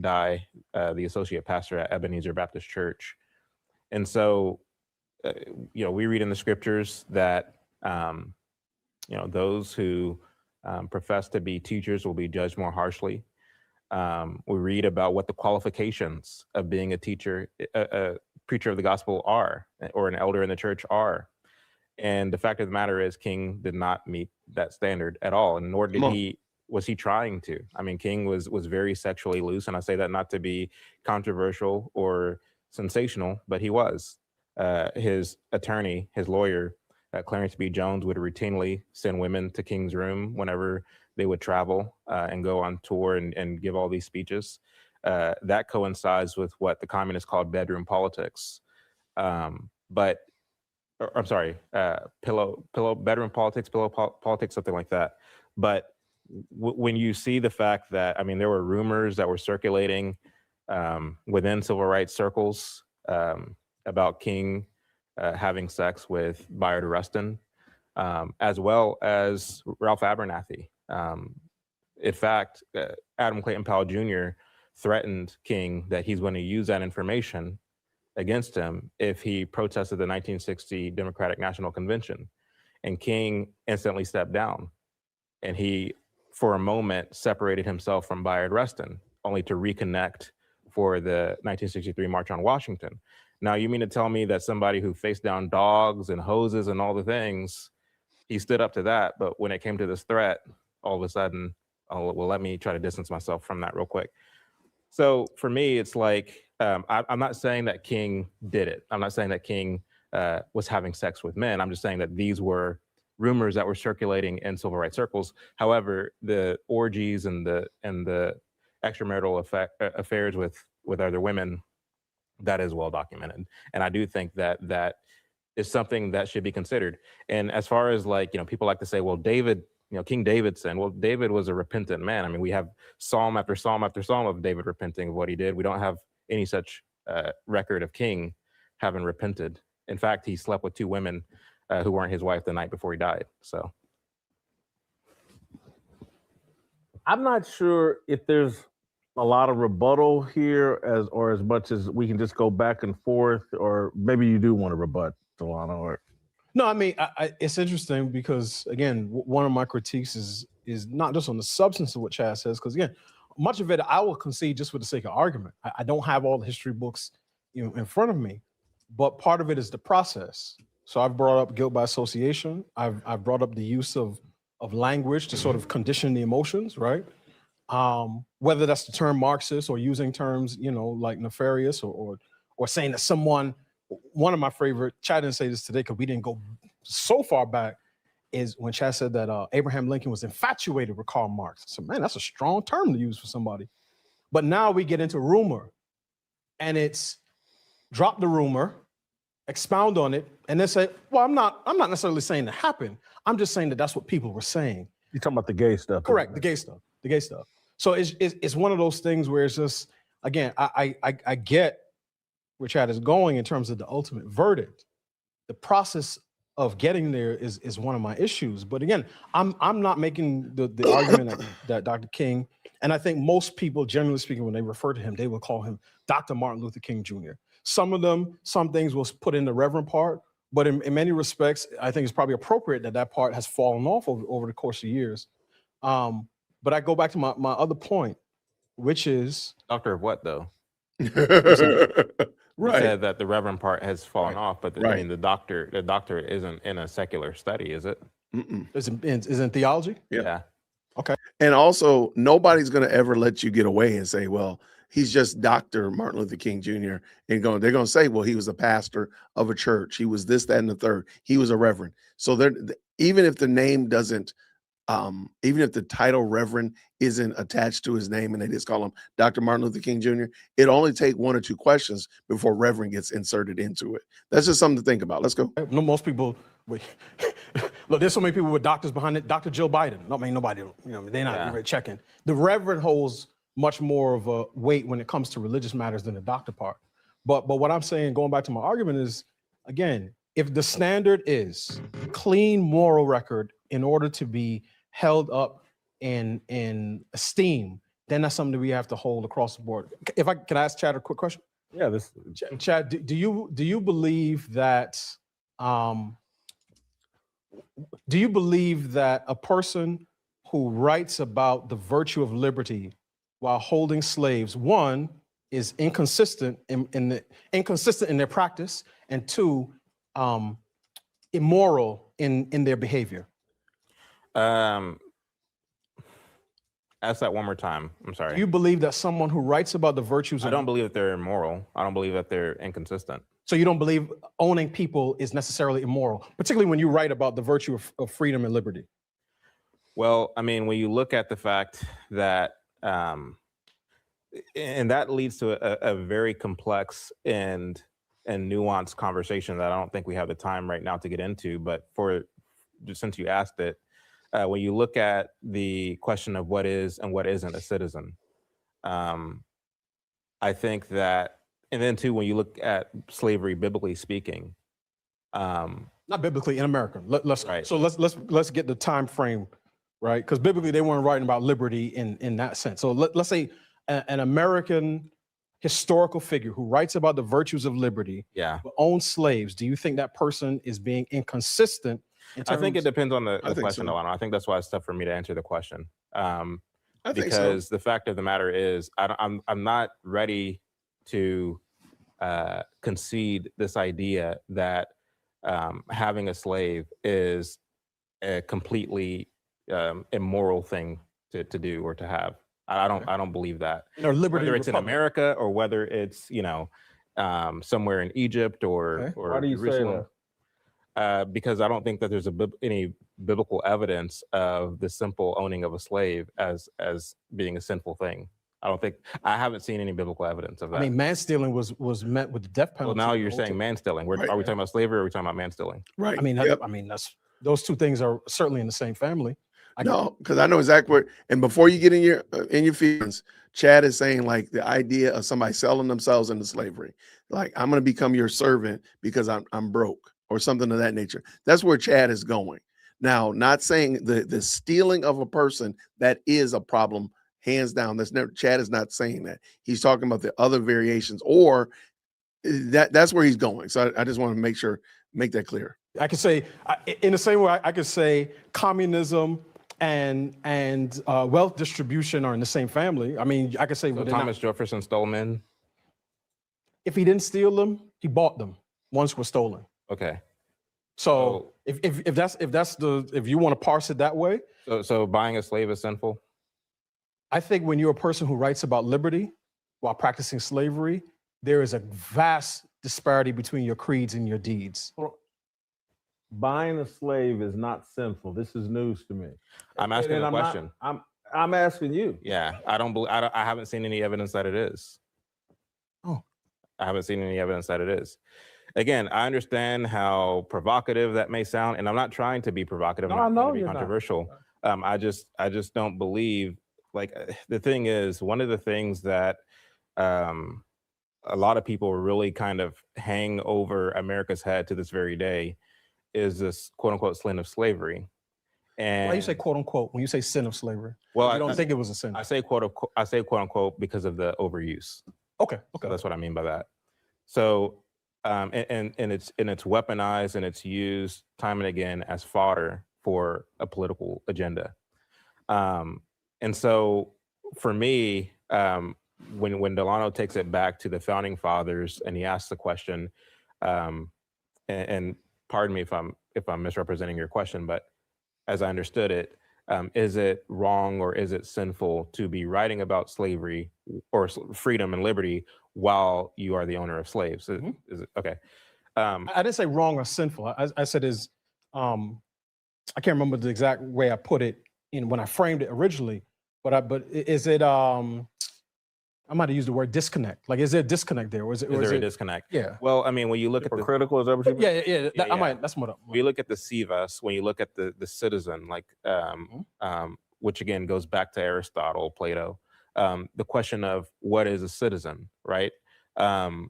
S5: die the associate pastor at Ebenezer Baptist Church. And so, we read in the scriptures that, those who profess to be teachers will be judged more harshly. We read about what the qualifications of being a teacher, a preacher of the gospel are, or an elder in the church are. And the fact of the matter is King did not meet that standard at all, and nor was he trying to. I mean, King was very sexually loose, and I say that not to be controversial or sensational, but he was. His attorney, his lawyer, Clarence B. Jones, would routinely send women to King's room whenever they would travel and go on tour and give all these speeches. That coincides with what the communists called bedroom politics. Bedroom politics, something like that. But when you see the fact that, there were rumors that were circulating within civil rights circles about King having sex with Bayard Rustin, as well as Ralph Abernathy. In fact, Adam Clayton Powell Jr. threatened King that he's going to use that information against him if he protested the 1960 Democratic National Convention. And King instantly stepped down. And he, for a moment, separated himself from Bayard Rustin, only to reconnect for the 1963 March on Washington. Now, you mean to tell me that somebody who faced down dogs and hoses and all the things, he stood up to that, but when it came to this threat, all of a sudden, let me try to distance myself from that real quick. So for me, it's like, I'm not saying that King did it. I'm not saying that King was having sex with men. I'm just saying that these were rumors that were circulating in civil rights circles. However, the orgies and the extramarital affairs with other women, that is well documented. And I do think that is something that should be considered. And as far as people like to say, well, David, King David sinned. Well, David was a repentant man. We have psalm after psalm after psalm of David repenting of what he did. We don't have any such record of King having repented. In fact, he slept with two women who weren't his wife the night before he died. So
S3: I'm not sure if there's a lot of rebuttal here as much as we can just go back and forth, or maybe you do want to rebut, Delano. Or
S1: no, it's interesting because again, one of my critiques is not just on the substance of what Chad says, because again, much of it I will concede just for the sake of argument. I don't have all the history books, in front of me, but part of it is the process. So I've brought up guilt by association. I've brought up the use of language to sort of condition the emotions, right? Whether that's the term Marxist or using terms, like nefarious or saying that someone, one of my favorite, Chad didn't say this today because we didn't go so far back, is when Chad said that Abraham Lincoln was infatuated with Karl Marx. So man, that's a strong term to use for somebody. But now we get into rumor, and it's drop the rumor, expound on it, and then say, well, I'm not necessarily saying it happened. I'm just saying that that's what people were saying.
S3: You're talking about the gay stuff.
S1: Correct, the gay stuff. So it's one of those things where it's just, again, I get where Chad is going in terms of the ultimate verdict. The process of getting there is one of my issues. But again, I'm not making the argument that Dr. King, and I think most people, generally speaking, when they refer to him, they will call him Dr. Martin Luther King Jr. Some things was put in the reverend part, But in many respects, I think it's probably appropriate that that part has fallen off over the course of years. But I go back to my other point, which is
S5: Doctor of what though?
S4: Right.
S5: You said that the reverend part has fallen off, but I
S4: Right.
S5: mean the doctor isn't in a secular study, is it?
S1: is in theology.
S4: Yeah.
S1: Okay.
S4: And also, nobody's going to ever let you get away and say, well, he's just Dr. Martin Luther King Jr. And they're going to say, well, he was a pastor of a church. He was this, that, and the third. He was a reverend. So even if the name doesn't, even if the title reverend isn't attached to his name and they just call him Dr. Martin Luther King Jr., it only take one or two questions before reverend gets inserted into it. That's just something to think about. Let's go.
S1: No, most people, look, there's so many people with doctors behind it. Dr. Jill Biden. I mean, nobody, they're not even checking. The reverend holds much more of a weight when it comes to religious matters than the doctor part. But what I'm saying, going back to my argument is, again, if the standard is clean moral record in order to be held up in esteem, then that's something that we have to hold across the board. If I can ask Chad a quick question.
S3: Yeah,
S1: Chad, do you believe that a person who writes about the virtue of liberty while holding slaves, one, is inconsistent in their practice, and two, immoral in their behavior?
S5: Ask that one more time. I'm sorry.
S1: Do you believe that someone who writes about the virtues
S5: I
S1: of...
S5: don't believe that they're immoral. I don't believe that they're inconsistent.
S1: So you don't believe owning people is necessarily immoral, particularly when you write about the virtue of freedom and liberty?
S5: Well, I mean, when you look at the fact that, and that leads to a very complex and nuanced conversation that I don't think we have the time right now to get into, but since you asked it, when you look at the question of what is and what isn't a citizen, I think that, and then too, when you look at slavery, biblically speaking,
S1: not biblically, in America.
S5: Right.
S1: So let's get the time frame, right? Because biblically they weren't writing about liberty in that sense. So let's say an American historical figure who writes about the virtues of liberty, but owns slaves. Do you think that person is being inconsistent?
S5: I think it depends on the question,
S4: so.
S5: Delano. I think that's why it's tough for me to answer the question.
S4: Because
S5: the fact of the matter is, I'm not ready to concede this idea that having a slave is a completely immoral thing to do or to have. I don't believe that.
S1: Or liberty,
S5: whether it's in America or whether it's somewhere in Egypt or
S3: Why do you
S5: Jerusalem.
S3: say that?
S5: Because I don't think that there's any biblical evidence of the simple owning of a slave as being a sinful thing. I haven't seen any biblical evidence of that.
S1: I mean, man stealing was met with the death penalty.
S5: Well, now you're saying man stealing. Are we talking about slavery or are we talking about man stealing?
S4: Right.
S1: I mean, that's those two things are certainly in the same family.
S4: No, because I know exactly where. And before you get in your feelings, Chad is saying like the idea of somebody selling themselves into slavery, like I'm going to become your servant because I'm broke or something of that nature. That's where Chad is going. Now, not saying the stealing of a person, that is a problem, hands down. Chad is not saying that. He's talking about the other variations, or that's where he's going. So I just want to make that clear.
S1: I could say, in the same way, I could say communism and wealth distribution are in the same family. I mean, I could say
S5: Thomas Jefferson stole men.
S1: If he didn't steal them, he bought them. Once were stolen.
S5: Okay.
S1: So if you want to parse it that way.
S5: So buying a slave is sinful?
S1: I think when you're a person who writes about liberty while practicing slavery, there is a vast disparity between your creeds and your deeds.
S3: Buying a slave is not sinful. This is news to me.
S5: I'm asking a question.
S3: I'm asking you.
S5: Yeah, I haven't seen any evidence that it is.
S1: Oh.
S5: I haven't seen any evidence that it is. Again, I understand how provocative that may sound, and I'm not trying to be provocative.
S3: No,
S5: I'm not
S3: I know
S5: trying to be
S3: you're
S5: controversial. I just don't believe. Like the thing is, one of the things that a lot of people really kind of hang over America's head to this very day is this quote unquote sin of slavery. And
S1: why you say quote unquote when you say sin of slavery?
S5: Well,
S1: you don't think it was a sin.
S5: I say quote unquote because of the overuse.
S1: Okay.
S5: So that's what I mean by that. So and it's weaponized and it's used time and again as fodder for a political agenda. And so for me, when Delano takes it back to the founding fathers and he asks the question, and pardon me if I'm misrepresenting your question, but as I understood it, is it wrong or is it sinful to be writing about slavery or freedom and liberty while you are the owner of slaves? Is it okay?
S1: I didn't say wrong or sinful. I said I can't remember the exact way I put it in when I framed it originally, but is it I might have used the word disconnect. Like, is there a disconnect there? Or is there
S5: a disconnect?
S1: Yeah.
S5: Well, I mean, when you look at the
S3: critical, is that what you mean?
S1: Yeah. I might. That's what.
S5: When you look at the Sivas, when you look at the citizen, like which again goes back to Aristotle, Plato, the question of what is a citizen, right? If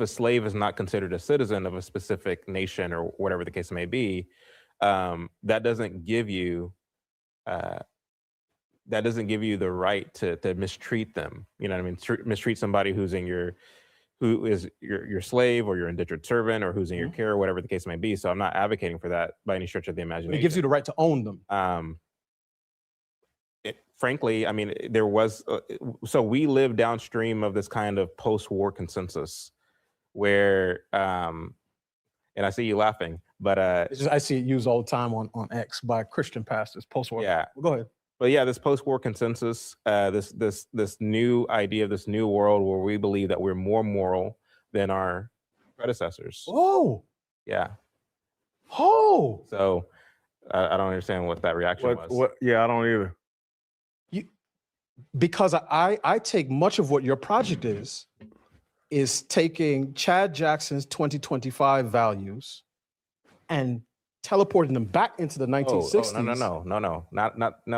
S5: a slave is not considered a citizen of a specific nation or whatever the case may be, that doesn't give you the right to mistreat them. You know what I mean? Mistreat somebody who is your slave or your indentured servant or who's in your care or whatever the case may be. So I'm not advocating for that by any stretch of the imagination.
S1: It gives you the right to own them.
S5: Frankly, I mean, there was, so we live downstream of this kind of post-war consensus where, and I see you laughing, but
S1: I see it used all the time on X by Christian pastors, post-war.
S5: Yeah.
S1: Well, go ahead.
S5: But yeah, this post-war consensus, this new idea of this new world where we believe that we're more moral than our predecessors.
S1: Oh.
S5: Yeah.
S1: Oh.
S5: So I don't understand what that reaction was.
S3: Yeah, I don't either.
S1: Because I take much of what your project is taking Chad Jackson's 2025 values and teleporting them back into the 1960s.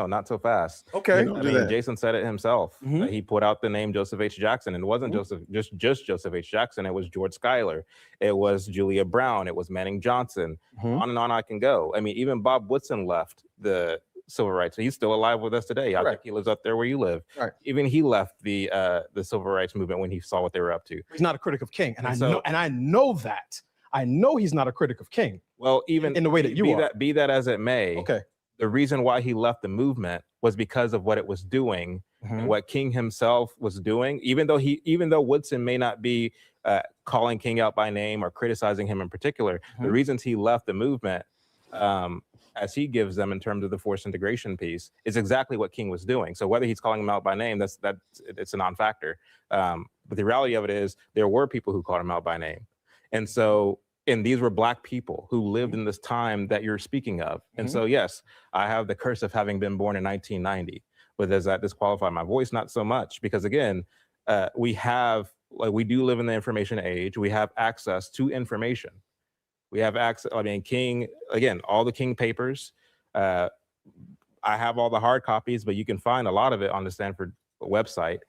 S5: Not so fast.
S1: Okay.
S5: I mean, Jason said it himself. He put out the name Joseph H. Jackson, and it wasn't just Joseph H. Jackson. It was George Schuyler. It was Julia Brown. It was Manning Johnson. On and on I can go. I mean, even Bob Woodson left the civil rights. He's still alive with us today. I think he lives up there where you live.
S1: Right.
S5: Even he left the civil rights movement when he saw what they were up to.
S1: He's not a critic of King, and I know that. I know he's not a critic of King.
S5: Well, even
S1: in the way that you are.
S5: Be that as it may.
S1: Okay.
S5: The reason why he left the movement was because of what it was doing, and what King himself was doing. Even though Woodson may not be calling King out by name or criticizing him in particular, the reasons he left the movement, as he gives them in terms of the forced integration piece, is exactly what King was doing. So whether he's calling him out by name, it's a non-factor. But the reality of it is there were people who called him out by name. And these were Black people who lived in this time that you're speaking of. And so, yes, I have the curse of having been born in 1990, but does that disqualify my voice? Not so much, because again, we do live in the information age. We have access to information. We have access. I mean, King, again, all the King papers. I have all the hard copies, but you can find a lot of it on the Stanford website.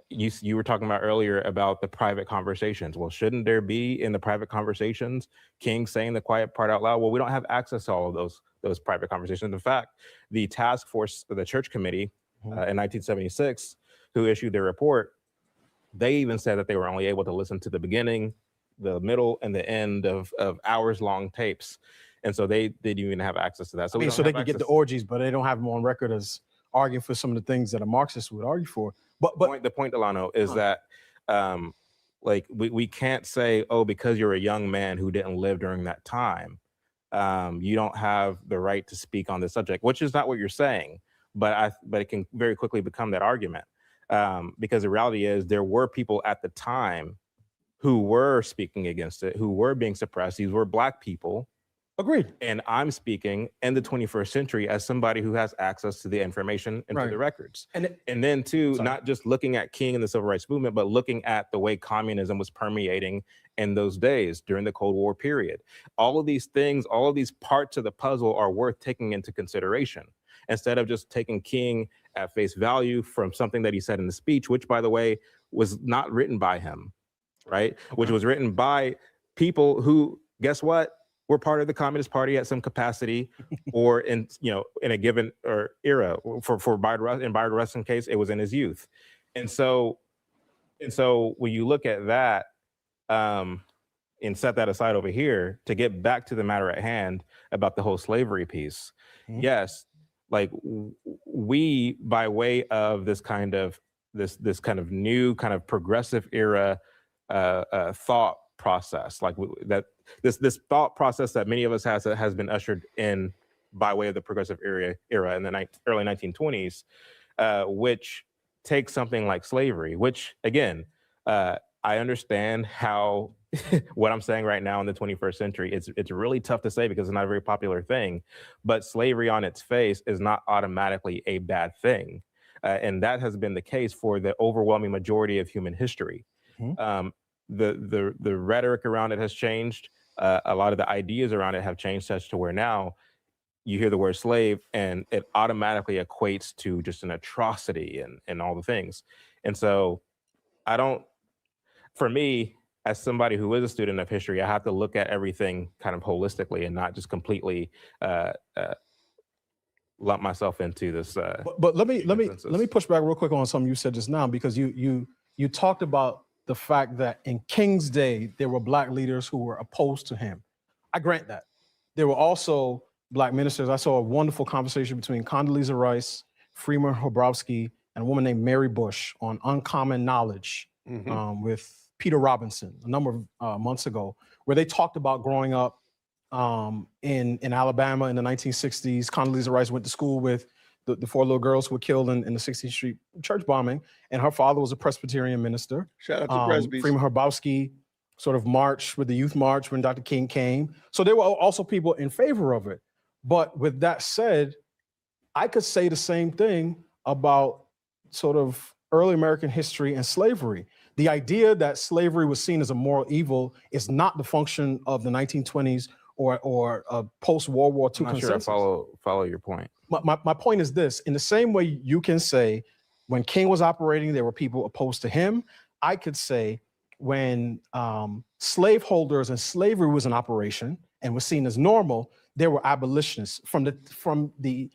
S5: You were talking about earlier about the private conversations. Well, shouldn't there be in the private conversations King saying the quiet part out loud? Well, we don't have access to all of those private conversations. In fact, the task force, the church committee in 1976, who issued their report, they even said that they were only able to listen to the beginning, the middle, and the end of hours-long tapes. And so they didn't even have access to that. So,
S1: so they can get the orgies, but they don't have them on record as arguing for some of the things that a Marxist would argue for. But
S5: the point, Delano, is that we can't say, oh, because you're a young man who didn't live during that time, you don't have the right to speak on this subject, which is not what you're saying. But it can very quickly become that argument, because the reality is there were people at the time who were speaking against it, who were being suppressed. These were Black people.
S1: Agreed.
S5: And I'm speaking in the 21st century as somebody who has access to the information and to the records. And then too, not just looking at King and the civil rights movement, but looking at the way communism was permeating in those days during the Cold War period. All of these things, all of these parts of the puzzle are worth taking into consideration, instead of just taking King at face value from something that he said in the speech, which, by the way, was not written by him, right? Which was written by people who, guess what? Were part of the Communist Party at some capacity, or in a given era. For Bayard Rustin's case, it was in his youth. And so And so when you look at that, and set that aside over here, to get back to the matter at hand about the whole slavery piece, yes, like we, by way of this kind of new kind of progressive era thought process, like that this thought process that many of us has been ushered in by way of the progressive era in the early 1920s, which takes something like slavery, which again, I understand how what I'm saying right now in the 21st century, it's really tough to say because it's not a very popular thing, but slavery on its face is not automatically a bad thing. And that has been the case for the overwhelming majority of human history. The rhetoric around it has changed. A lot of the ideas around it have changed such to where now you hear the word slave and it automatically equates to just an atrocity and all the things. And so for me, as somebody who is a student of history, I have to look at everything kind of holistically and not just completely lump myself into this.
S1: But let me push back real quick on something you said just now, because you talked about the fact that in King's day there were Black leaders who were opposed to him. I grant that. There were also Black ministers. I saw a wonderful conversation between Condoleezza Rice, Freeman Hrabowski, and a woman named Mary Bush on Uncommon Knowledge with Peter Robinson a number of months ago, where they talked about growing up in Alabama in the 1960s. Condoleezza Rice went to school with the four little girls who were killed in the 16th Street church bombing, and her father was a Presbyterian minister.
S4: Shout out to Presby's.
S1: Freeman Hrabowski sort of marched with the youth march when Dr. King came. So there were also people in favor of it. But with that said, I could say the same thing about sort of early American history and slavery. The idea that slavery was seen as a moral evil is not the function of the 1920s or post-World War II
S5: I'm not
S1: consensus.
S5: sure I follow your point.
S1: My point is this: in the same way you can say when King was operating, there were people opposed to him, I could say when slaveholders and slavery was in operation and was seen as normal, there were abolitionists. From the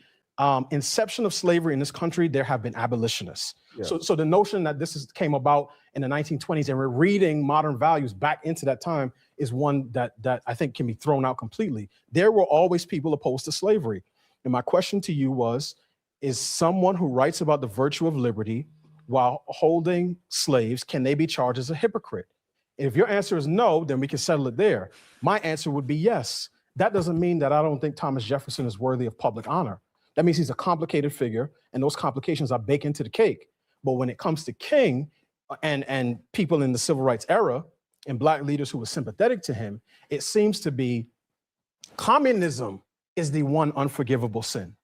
S1: inception of slavery in this country, there have been abolitionists. Yeah. So the notion that came about in the 1920s and we're reading modern values back into that time is one that I think can be thrown out completely. There were always people opposed to slavery. And my question to you is someone who writes about the virtue of liberty while holding slaves, can they be charged as a hypocrite? If your answer is no, then we can settle it there. My answer would be yes. That doesn't mean that I don't think Thomas Jefferson is worthy of public honor. That means he's a complicated figure, and those complications are baked into the cake. But when it comes to King and people in the civil rights era and Black leaders who were sympathetic to him, it seems to be communism is the one unforgivable sin.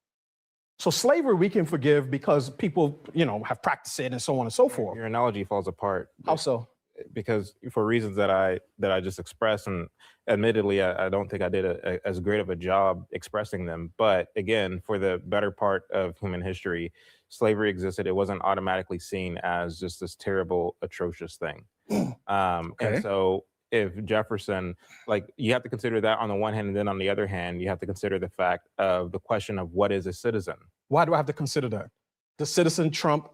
S1: So slavery we can forgive because people, have practiced it and so on and so forth.
S5: Your analogy falls apart.
S1: How so?
S5: Because for reasons that I just expressed, and admittedly, I don't think I did as great of a job expressing them. But again, for the better part of human history, slavery existed. It wasn't automatically seen as just this terrible, atrocious thing. And so if Jefferson, you have to consider that on the one hand, and then on the other hand, you have to consider the fact of the question of what is a citizen?
S1: Why do I have to consider that? The citizen Trump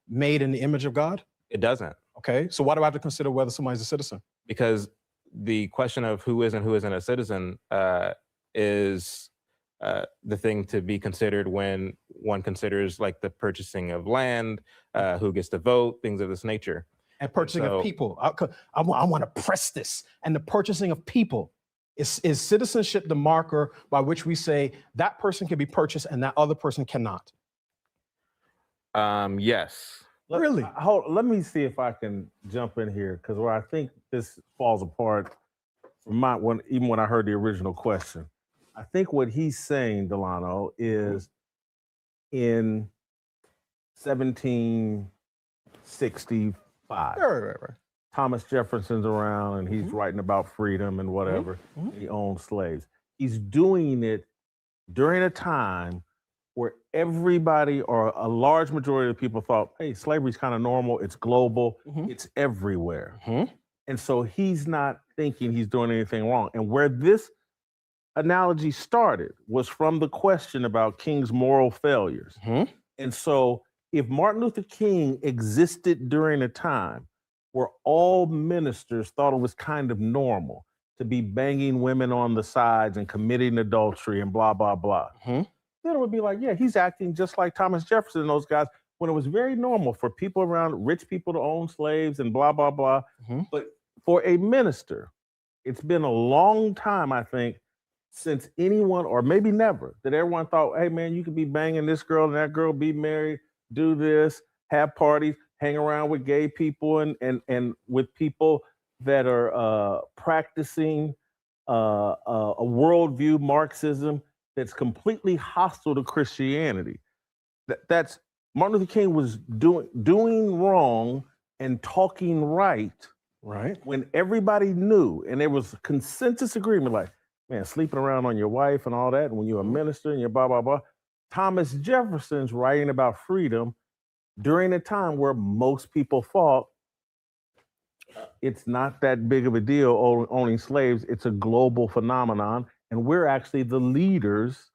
S1: made in the image of God?
S5: It doesn't.
S1: Okay, so why do I have to consider whether somebody's a citizen?
S5: Because the question of who is and who isn't a citizen is the thing to be considered when one considers the purchasing of land, who gets to vote, things of this nature.
S1: And purchasing of people. I want to press this. And the purchasing of people. Is citizenship the marker by which we say that person can be purchased and that other person cannot?
S5: Yes.
S3: Really? Let me see if I can jump in here, because where I think this falls apart from even when I heard the original question. I think what he's saying, Delano, is in 1765.
S1: Right.
S3: Thomas Jefferson's around and he's writing about freedom and whatever. He owned slaves. He's doing it during a time where everybody or a large majority of people thought, hey, slavery's kind of normal. It's global. It's everywhere. And so he's not thinking he's doing anything wrong. And where this analogy started was from the question about King's moral failures. And so if Martin Luther King existed during a time where all ministers thought it was kind of normal to be banging women on the sides and committing adultery and blah, blah, blah, then it would be like, yeah, he's acting just like Thomas Jefferson and those guys when it was very normal for people around, rich people to own slaves and blah, blah, blah. But for a minister, it's been a long time, I think, since anyone, or maybe never, that everyone thought, hey, man, you could be banging this girl and that girl, be married, do this, have parties, hang around with gay people and with people that are practicing a worldview, Marxism, that's completely hostile to Christianity. That's Martin Luther King was doing wrong and talking right when everybody knew, and there was consensus agreement, like, man, sleeping around on your wife and all that, and when you're a minister and you're blah, blah, blah. Thomas Jefferson's writing about freedom during a time where most people thought it's not that big of a deal owning slaves. It's a global phenomenon, and we're actually the leaders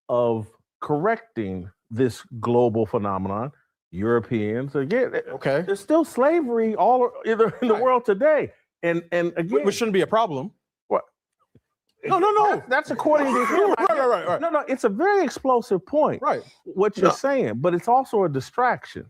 S3: of correcting this global phenomenon. Europeans, again, there's still slavery all in the world today, and again,
S1: which shouldn't be a problem.
S3: What?
S1: No.
S3: That's according to him.
S1: Right.
S3: No, it's a very explosive point.
S1: Right.
S3: What you're saying, but it's also a distraction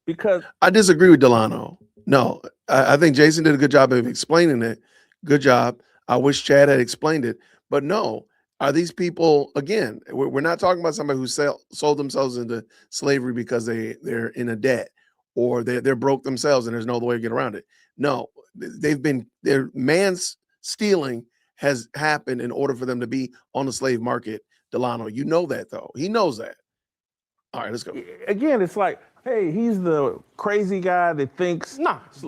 S3: because
S4: I disagree with Delano. No, I think Jason did a good job of explaining it. Good job. I wish Chad had explained it, but no. Are these people, again, we're not talking about somebody who sold themselves into slavery because they're in a debt or they're broke themselves and there's no other way to get around it. No, their man's stealing has happened in order for them to be on the slave market. Delano, you know that though. He knows that. All right, let's go.
S3: Again, it's like, hey, he's the crazy guy that thinks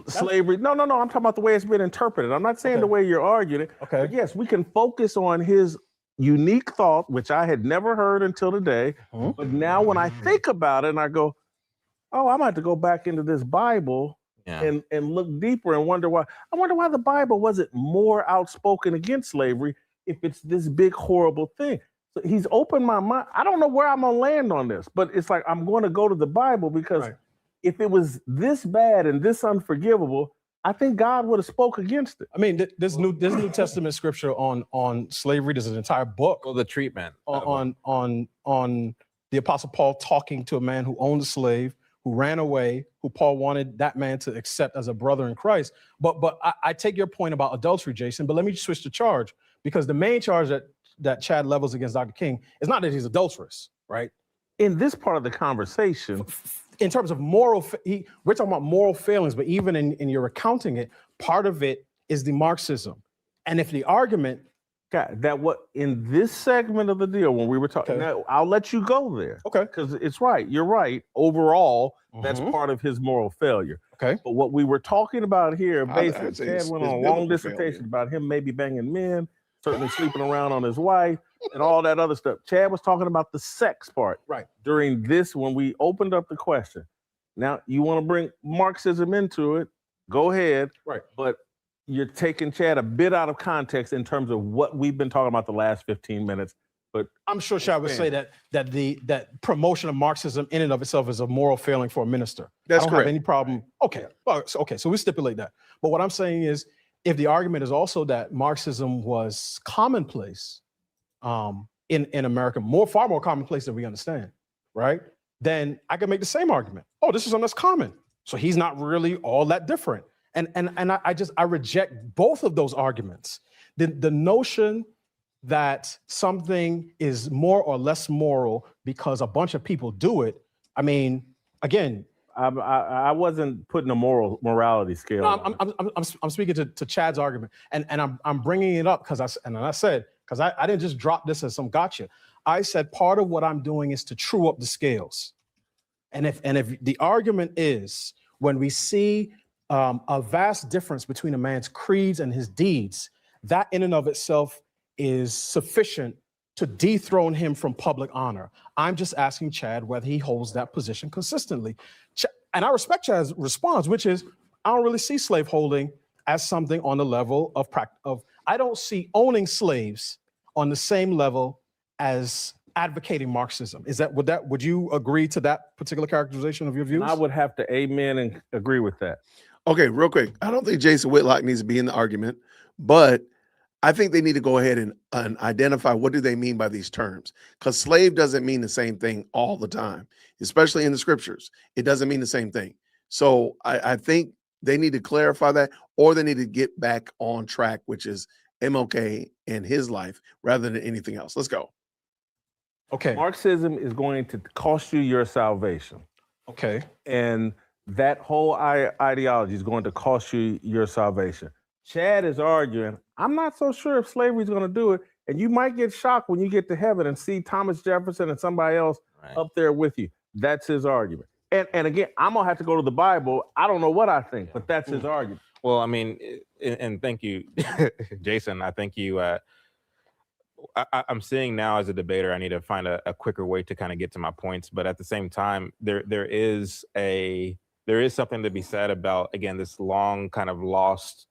S3: slavery. No, I'm talking about the way it's been interpreted. I'm not saying the way you're arguing it.
S1: Okay.
S3: But yes, we can focus on his unique thought, which I had never heard until today. But now when I think about it and I go, oh, I might have to go back into this Bible and look deeper and wonder why. I wonder why the Bible wasn't more outspoken against slavery if it's this big, horrible thing. So he's opened my mind. I don't know where I'm going to land on this, but it's like I'm going to go to the Bible because if it was this bad and this unforgivable, I think God would have spoke against it.
S1: I mean, this New Testament scripture on slavery. There's an entire book.
S2: Well, the treatment
S1: on the Apostle Paul talking to a man who owned a slave, who ran away, who Paul wanted that man to accept as a brother in Christ. But I take your point about adultery, Jason. But let me switch the charge, because the main charge that Chad levels against Dr. King is not that he's adulterous, right?
S3: In this part of the conversation,
S1: in terms of moral, we're talking about moral failings, but even in your recounting it, part of it is the Marxism. And if the argument
S3: that what in this segment of the deal, when we were talking, now, I'll let you go there.
S1: Okay.
S3: Because it's right. You're right. Overall, that's part of his moral failure.
S1: Okay.
S3: But what we were talking about here, basically,
S4: I'd say
S3: Chad
S4: it's
S3: went on a long
S4: biblical
S3: dissertation
S4: failure.
S3: about him maybe banging men, certainly sleeping around on his wife, and all that other stuff. Chad was talking about the sex part.
S1: Right.
S3: During this, when we opened up the question. Now, you want to bring Marxism into it, go ahead.
S1: Right.
S3: But you're taking Chad a bit out of context in terms of what we've been talking about the last 15 minutes. But
S1: I'm sure Chad would say that promotion of Marxism in and of itself is a moral failing for a minister.
S4: That's
S1: I don't
S4: correct.
S1: have any problem. Okay. Well, so we stipulate that. But what I'm saying is, if the argument is also that Marxism was commonplace in America, far more commonplace than we understand, right? Then I can make the same argument. Oh, this is something that's common. So he's not really all that different. And I reject both of those arguments. The notion that something is more or less moral because a bunch of people do it. I mean, again,
S3: I wasn't putting a morality scale.
S1: No, I'm speaking to Chad's argument, and I'm bringing it up because I didn't just drop this as some gotcha. I said part of what I'm doing is to true up the scales, and if the argument is when we see a vast difference between a man's creeds and his deeds, that in and of itself is sufficient to dethrone him from public honor. I'm just asking Chad whether he holds that position consistently. And I respect Chad's response, which is, I don't really see slaveholding as something on the level of I don't see owning slaves on the same level as advocating Marxism. Would you agree to that particular characterization of your views?
S3: And I would have to amen and agree with that.
S4: Okay, real quick. I don't think Jason Whitlock needs to be in the argument, but I think they need to go ahead and identify what do they mean by these terms, because slave doesn't mean the same thing all the time, especially in the scriptures. It doesn't mean the same thing. So I think they need to clarify that, or they need to get back on track, which is MLK and his life rather than anything else. Let's go.
S1: Okay.
S3: Marxism is going to cost you your salvation.
S1: Okay.
S3: And that whole ideology is going to cost you your salvation. Chad is arguing, I'm not so sure if slavery is going to do it. And you might get shocked when you get to heaven and see Thomas Jefferson and somebody else up there with you. That's his argument. And again, I'm going to have to go to the Bible. I don't know what I think, but that's his argument.
S5: Well, I mean, and thank you, Jason. I think you, I'm seeing now as a debater, I need to find a quicker way to kind of get to my points. But at the same time, there is something to be said about, again, this long kind of lost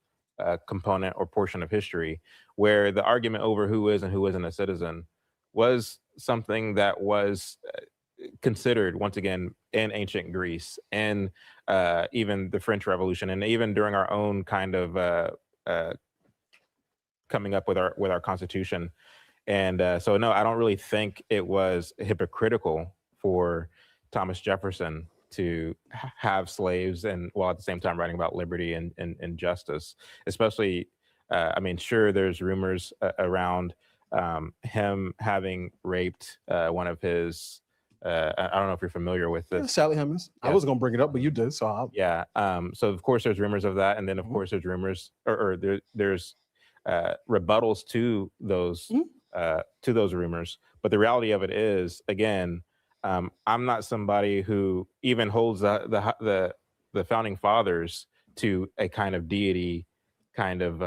S5: component or portion of history where the argument over who is and who isn't a citizen was something that was considered, once again, in ancient Greece and even the French Revolution, and even during our own kind of coming up with our Constitution. And so, no, I don't really think it was hypocritical for Thomas Jefferson to have slaves and while at the same time writing about liberty and justice, especially, I mean, sure, there's rumors around him having raped one of his, I don't know if you're familiar with this.
S1: Sally Hemings.
S5: Yeah.
S1: I was going to bring it up, but you did. So I'll...
S5: Yeah. So of course there's rumors of that. And then of course there's rumors there's rebuttals to those rumors. But the reality of it is, again, I'm not somebody who even holds the founding fathers to a kind of deity kind of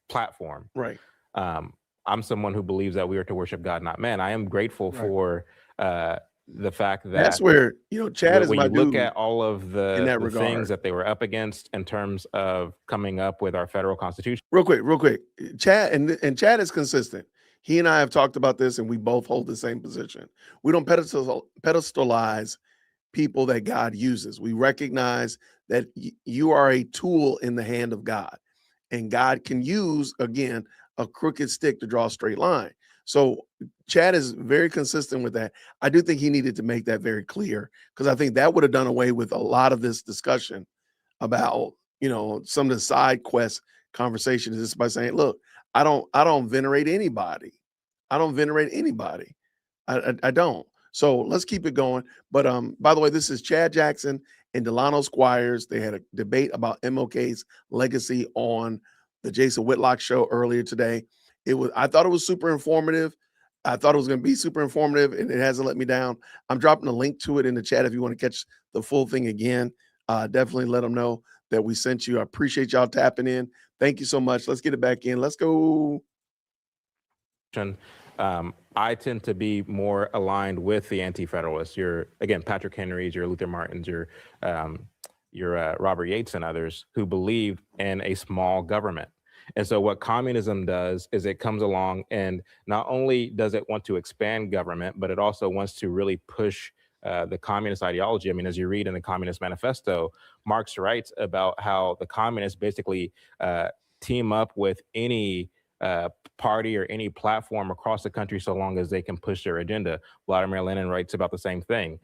S5: platform.
S4: Right.
S5: I'm someone who believes that we are to worship God, not man. I am grateful for the fact that
S4: that's where, Chad is
S5: when
S4: my
S5: you look
S4: dude
S5: at all of the
S4: regard.
S5: things that they were up against in terms of coming up with our federal constitution.
S4: Real quick. Chad and Chad is consistent. He and I have talked about this, and we both hold the same position. We don't pedestalize people that God uses. We recognize that you are a tool in the hand of God, and God can use, again, a crooked stick to draw a straight line. So Chad is very consistent with that. I do think he needed to make that very clear, because I think that would have done away with a lot of this discussion about, some of the side quest conversations, just by saying, look, I don't venerate anybody. I don't venerate anybody. I don't. So let's keep it going. But by the way, this is Chad Jackson and Delano Squires. They had a debate about MLK's legacy on the Jason Whitlock show earlier today. I thought it was super informative. I thought it was going to be super informative, and it hasn't let me down. I'm dropping a link to it in the chat if you want to catch the full thing again. Definitely let them know that we sent you. I appreciate y'all tapping in. Thank you so much. Let's get it back in. Let's go.
S5: I tend to be more aligned with the anti-federalists. Again, Patrick Henry's, your Luther Martin's, your Robert Yates and others who believe in a small government. And so what communism does is it comes along and not only does it want to expand government, but it also wants to really push the communist ideology. I mean, as you read in the Communist Manifesto, Marx writes about how the communists basically team up with any party or any platform across the country so long as they can push their agenda. Vladimir Lenin writes about the same thing.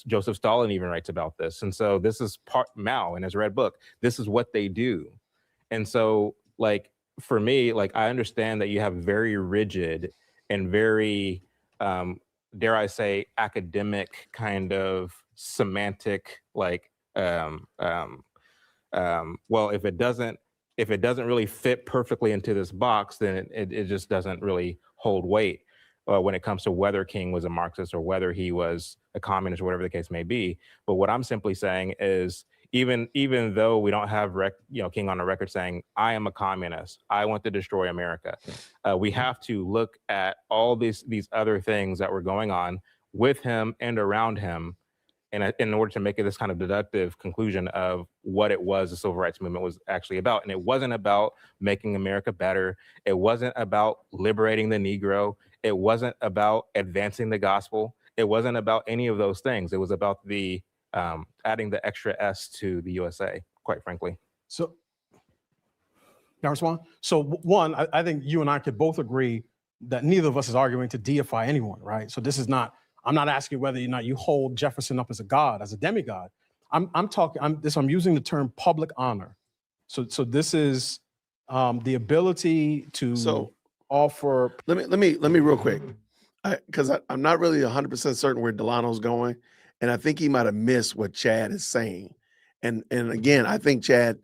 S5: Joseph Stalin even writes about this. And so this is Mao in his red book. This is what they do. And so, like, for me, like, I understand that you have very rigid and very, dare I say, academic kind of semantic, like, well, if it doesn't really fit perfectly into this box, then it just doesn't really hold weight when it comes to whether King was a Marxist or whether he was a communist or whatever the case may be. But what I'm simply saying is, even though we don't have King on the record saying, I am a communist, I want to destroy America, we have to look at all these other things that were going on with him and around him in order to make it this kind of deductive conclusion of what it was the civil rights movement was actually about. And it wasn't about making America better. It wasn't about liberating the Negro. It wasn't about advancing the gospel. It wasn't about any of those things. It was about the adding the extra S to the USA, quite frankly.
S1: So, can I respond? So one, I think you and I could both agree that neither of us is arguing to deify anyone, right? So this is not, I'm not asking whether or not you hold Jefferson up as a god, as a demigod. I'm using the term public honor. So this is the ability to offer.
S4: Let me real quick, because I'm not really 100% certain where Delano's going, and I think he might have missed what Chad is saying. And again, I think Chad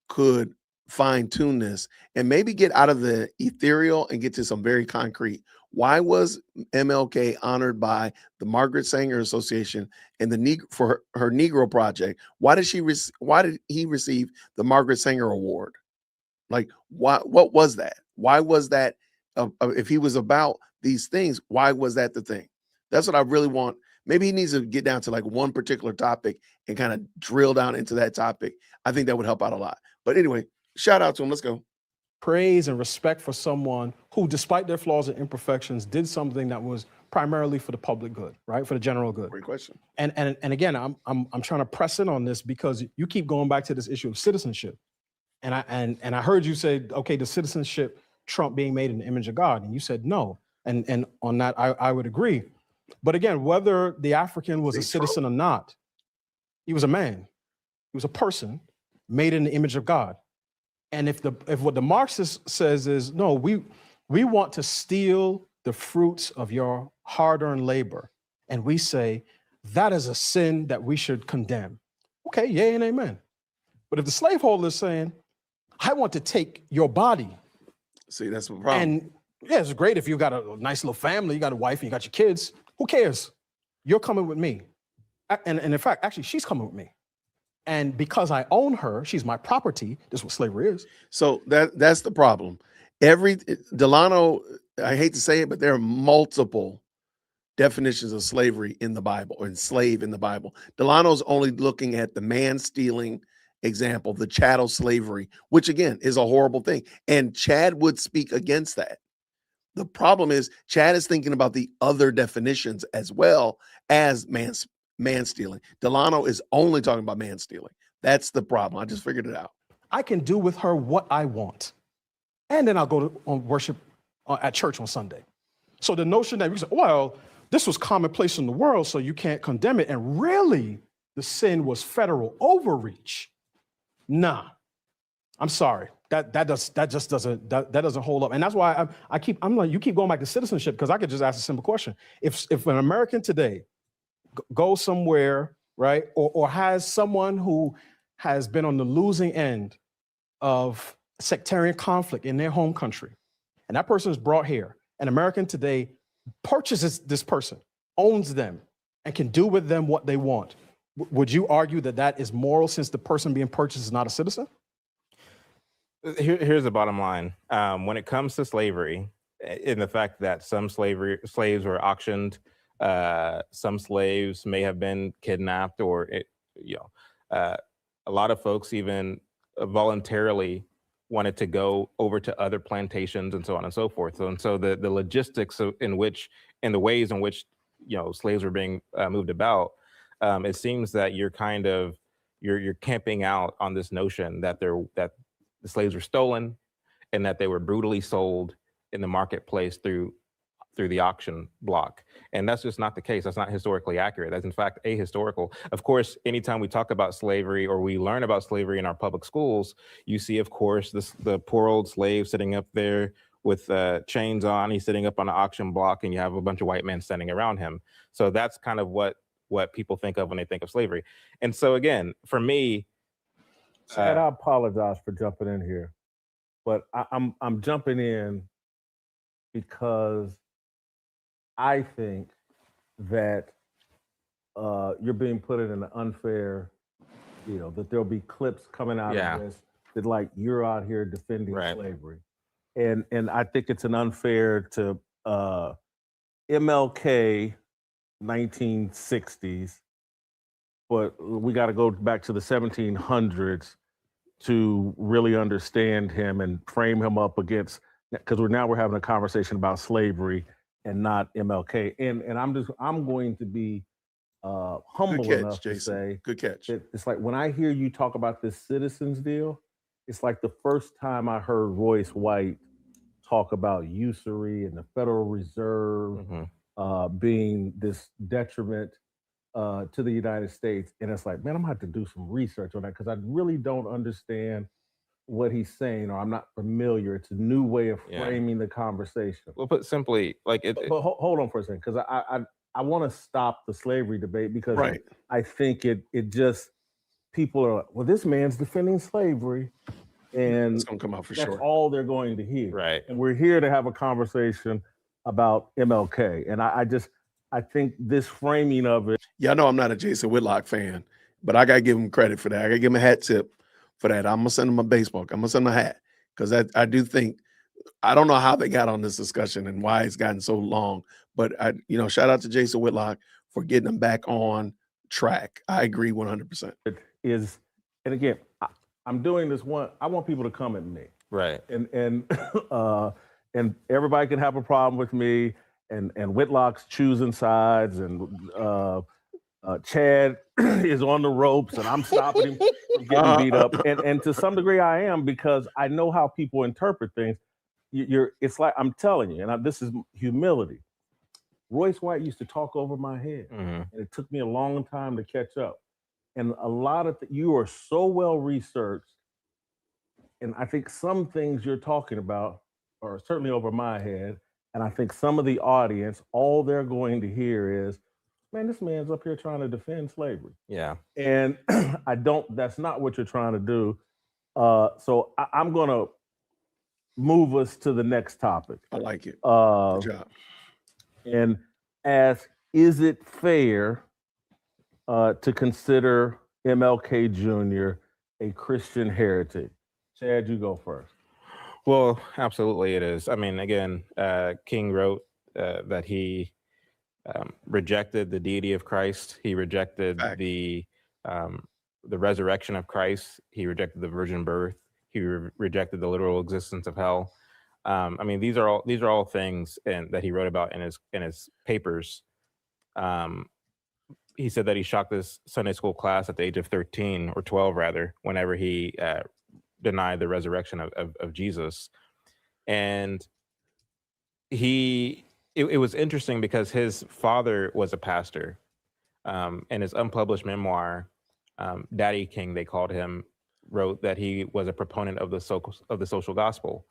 S4: could fine tune this and maybe get out of the ethereal and get to some very concrete. Why was MLK honored by the Margaret Sanger Association and the for her Negro Project? Why did he receive the Margaret Sanger Award? Like, what was that? Why was that? If he was about these things, why was that the thing? That's what I really want. Maybe he needs to get down to like one particular topic and kind of drill down into that topic. I think that would help out a lot. But anyway, shout out to him. Let's go.
S1: Praise and respect for someone who, despite their flaws and imperfections, did something that was primarily for the public good, right? For the general good.
S4: Great question.
S1: And again, I'm trying to press in on this because you keep going back to this issue of citizenship. And I heard you say, okay, the citizenship Trump being made in the image of God, and you said no. And on that, I would agree. But again, whether the African was a citizen or not, he was a man. He was a person made in the image of God. And if what the Marxist says is, no, we want to steal the fruits of your hard-earned labor, and we say that is a sin that we should condemn. Okay, yay and amen. But if the slaveholder is saying, I want to take your body.
S4: See, that's the problem.
S1: And yeah, it's great if you got a nice little family, you got a wife and you got your kids. Who cares? You're coming with me. And in fact, actually, she's coming with me. And because I own her, she's my property. This is what slavery is.
S4: So that's the problem. Delano, I hate to say it, but there are multiple definitions of slavery in the Bible, or slave in the Bible. Delano's only looking at the man stealing example, the chattel slavery, which again is a horrible thing. And Chad would speak against that. The problem is Chad is thinking about the other definitions as well as man stealing. Delano is only talking about man stealing. That's the problem. I just figured it out.
S1: I can do with her what I want. And then I'll go to worship at church on Sunday. So the notion that we say, well, this was commonplace in the world, so you can't condemn it. And really, the sin was federal overreach. Nah, I'm sorry. That doesn't hold up. And that's why I'm like, you keep going back to citizenship, because I could just ask a simple question. If an American today goes somewhere, right, or has someone who has been on the losing end of sectarian conflict in their home country, and that person is brought here, an American today purchases this person, owns them, and can do with them what they want, would you argue that that is moral, since the person being purchased is not a citizen?
S5: Here's the bottom line. When it comes to slavery, in the fact that some slaves were auctioned, some slaves may have been kidnapped, or a lot of folks even voluntarily wanted to go over to other plantations and so on and so forth. So the logistics in the ways in which slaves were being moved about, it seems that you're camping out on this notion that the slaves were stolen and that they were brutally sold in the marketplace through the auction block. And that's just not the case. That's not historically accurate. That's in fact ahistorical. Of course, anytime we talk about slavery or we learn about slavery in our public schools, you see, of course, the poor old slave sitting up there with chains on. He's sitting up on an auction block, and you have a bunch of white men standing around him. So that's kind of what people think of when they think of slavery. And so again, for me,
S3: and I apologize for jumping in here, but I'm jumping in because I think that you're being put in an unfair, that there'll be clips coming out of this that like you're out here defending slavery, and I think it's an unfair to MLK 1960s but we got to go back to the 1700s to really understand him and frame him up against, because we're having a conversation about slavery and not MLK. And I'm going to be humble
S4: Good catch,
S3: enough to
S4: Jason.
S3: say
S4: Good catch.
S3: that it's like when I hear you talk about this citizens deal, it's like the first time I heard Royce White talk about usury and the Federal Reserve being this detriment to the United States. And it's like, man, I'm gonna have to do some research on that because I really don't understand what he's saying, or I'm not familiar. It's a new way of framing the conversation.
S5: Well, put simply, like it.
S3: But hold on for a second, because I want to stop the slavery debate because I think it just, people are, well, this man's defending slavery, and
S4: it's gonna come out for
S3: that's
S4: sure.
S3: all they're going to hear.
S5: Right.
S3: And we're here to have a conversation about MLK. And I think this framing of it.
S4: Y'all know I'm not a Jason Whitlock fan, but I gotta give him credit for that. I gotta give him a hat tip for that. I'm gonna send him a baseball. I'm gonna send him a hat because I do think, I don't know how they got on this discussion and why it's gotten so long, but shout out to Jason Whitlock for getting them back on track. I agree 100%.
S3: It is, and again, I'm doing this one. I want people to come at me,
S5: right?
S3: And everybody can have a problem with me. And Whitlock's choosing sides, and Chad is on the ropes, and I'm stopping him from getting beat up. And to some degree, I am, because I know how people interpret things. It's like, I'm telling you, and this is humility. Royce White used to talk over my head, and it took me a long time to catch up. And a lot of you are so well researched, and I think some things you're talking about are certainly over my head. And I think some of the audience, all they're going to hear is, man, this man's up here trying to defend slavery.
S5: Yeah.
S3: And that's not what you're trying to do. So I'm going to move us to the next topic.
S4: I like it. Good job.
S3: And ask, is it fair to consider MLK Jr. a Christian heretic? Chad, you go first.
S5: Well, absolutely it is. I mean, again, King wrote that he rejected the deity of Christ. He rejected the resurrection of Christ. He rejected the virgin birth. He rejected the literal existence of hell. I mean, these are all things that he wrote about in his papers. He said that he shocked this Sunday school class at the age of 13 or 12, rather, whenever he denied the resurrection of Jesus. And it was interesting because his father was a pastor. In his unpublished memoir, Daddy King, they called him, wrote that he was a proponent of the social gospel.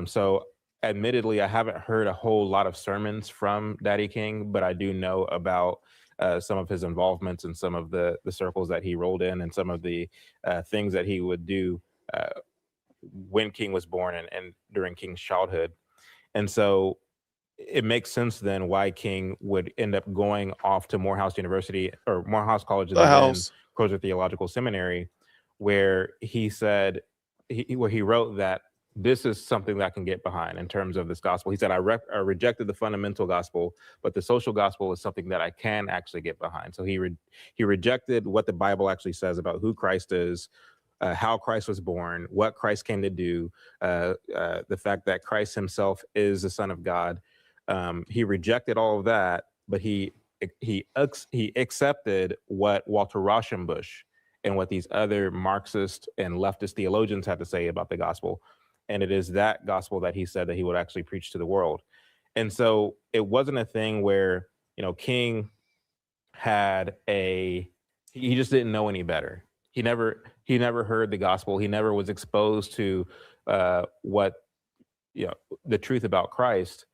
S5: So admittedly, I haven't heard a whole lot of sermons from Daddy King, but I do know about some of his involvements in some of the circles that he rolled in, and some of the things that he would do when King was born and during King's childhood. And so it makes sense then why King would end up going off to Morehouse University, or Morehouse College, and then Crozer Theological Seminary, where he said, where he wrote that this is something that I can get behind in terms of this gospel. He said, I rejected the fundamental gospel, but the social gospel is something that I can actually get behind. So he rejected what the Bible actually says about who Christ is, how Christ was born, what Christ came to do, the fact that Christ himself is the Son of God. He rejected all of that, but he accepted what Walter Rauschenbusch and what these other Marxist and leftist theologians had to say about the gospel. And it is that gospel that he said that he would actually preach to the world. And so it wasn't a thing where, King he just didn't know any better. He never heard the gospel. He never was exposed to the truth about Christ.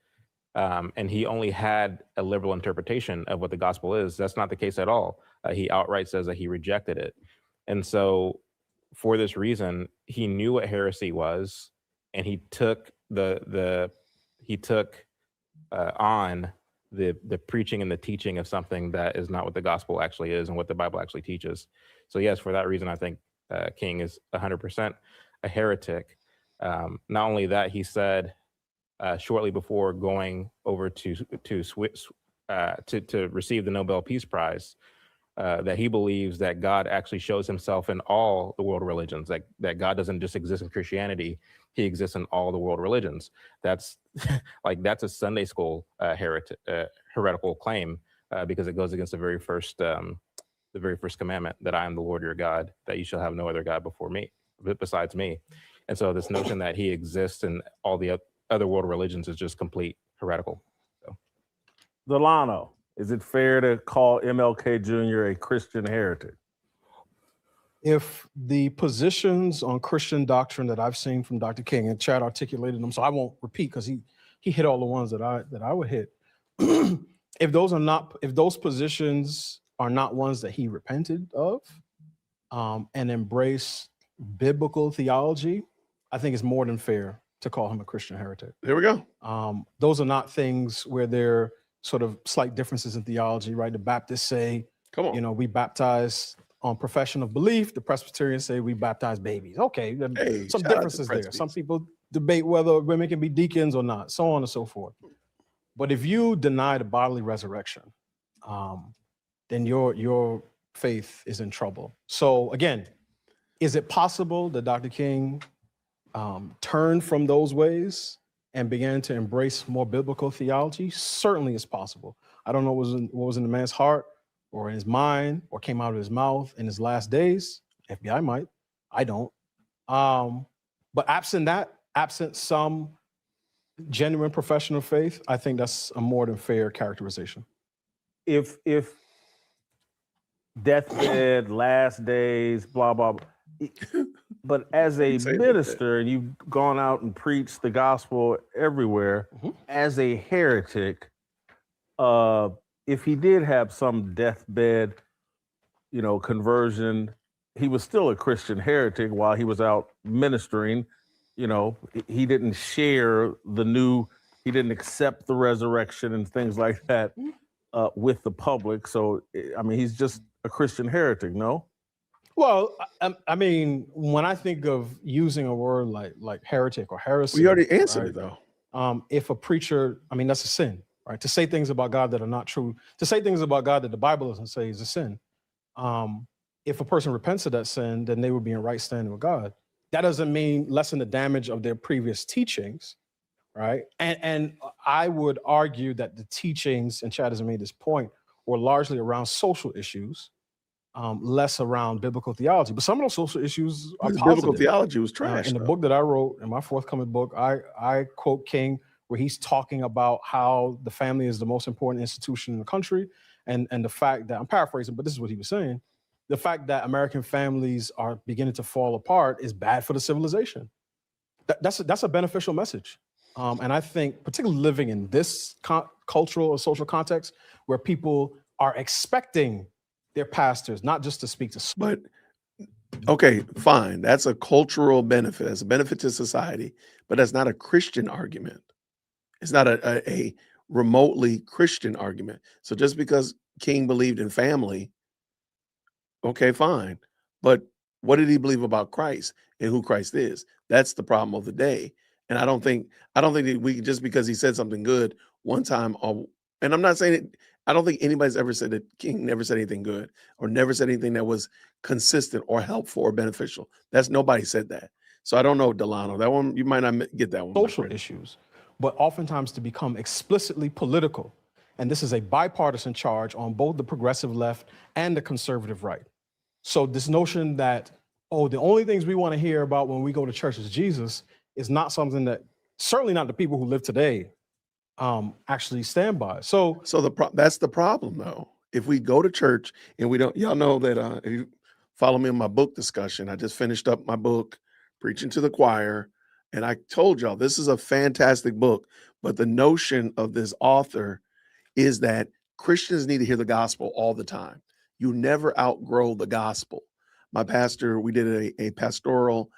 S5: And he only had a liberal interpretation of what the gospel is. That's not the case at all. He outright says that he rejected it. And so for this reason, he knew what heresy was, and he took on the preaching and the teaching of something that is not what the gospel actually is and what the Bible actually teaches. So yes, for that reason, I think King is 100% a heretic. Not only that, he said shortly before going over to receive the Nobel Peace Prize, that he believes that God actually shows himself in all the world religions, that God doesn't just exist in Christianity, he exists in all the world religions. That's that's a Sunday school heretical claim, because it goes against the very first commandment, that I am the Lord your God, that you shall have no other God besides me. And so this notion that he exists in all the other world religions is just complete heretical. So.
S3: Delano, is it fair to call MLK Jr. a Christian heretic?
S1: If the positions on Christian doctrine that I've seen from Dr. King, and Chad articulated them, so I won't repeat because he hit all the ones that I would hit. If those positions are not ones that he repented of, and embrace biblical theology, I think it's more than fair to call him a Christian heretic.
S4: There we go.
S1: Those are not things where there are sort of slight differences in theology, right? The Baptists say,
S4: come on,
S1: we baptize on profession of belief. The Presbyterians say we baptize babies. Okay,
S4: hey,
S1: some differences there. Some people debate whether women can be deacons or not, so on and so forth. But if you deny the bodily resurrection, then your faith is in trouble. So again, is it possible that Dr. King turned from those ways and began to embrace more biblical theology? Certainly it's possible. I don't know what was in the man's heart or in his mind or came out of his mouth in his last days. FBI might. I don't. But absent some genuine profession of faith, I think that's a more than fair characterization.
S3: If deathbed, last days, blah, blah, blah. But as a minister, and you've gone out and preached the gospel everywhere, as a heretic, if he did have some deathbed, conversion, he was still a Christian heretic while he was out ministering. He didn't share he didn't accept the resurrection and things like that with the public. So, I mean, he's just a Christian heretic, no?
S1: Well, I mean, when I think of using a word like heretic or heresy,
S4: we already answered it though.
S1: If a preacher, I mean, that's a sin, right? To say things about God that are not true, to say things about God that the Bible doesn't say is a sin. If a person repents of that sin, then they would be in right standing with God. That doesn't mean lessen the damage of their previous teachings, right? And I would argue that the teachings, and Chad has made this point, were largely around social issues, less around biblical theology. But some of those social issues are positive.
S4: Biblical theology was trash.
S1: In the book that I wrote, in my forthcoming book, I quote King, where he's talking about how the family is the most important institution in the country, and the fact that, I'm paraphrasing, but this is what he was saying, the fact that American families are beginning to fall apart is bad for the civilization. That's a beneficial message. And I think, particularly living in this cultural or social context where people are expecting their pastors not just to speak to.
S4: But okay, fine. That's a cultural benefit. That's a benefit to society, but that's not a Christian argument. It's not a remotely Christian argument. So just because King believed in family, okay, fine. But what did he believe about Christ and who Christ is? That's the problem of the day. And I don't think that we, just because he said something good one time, and I'm not saying it, I don't think anybody's ever said that King never said anything good or never said anything that was consistent or helpful or beneficial. Nobody said that. So I don't know, Delano, that one, you might not get that one.
S1: Social issues, but oftentimes to become explicitly political. And this is a bipartisan charge on both the progressive left and the conservative right. So this notion that, the only things we want to hear about when we go to church is Jesus is not something that, certainly not the people who live today, actually stand by. So
S4: that's the problem though. If we go to church and we don't, y'all know that if you follow me in my book discussion, I just finished up my book, Preaching to the Choir. And I told y'all, this is a fantastic book, but the notion of this author is that Christians need to hear the gospel all the time. You never outgrow the gospel. My pastor, we did a pastoral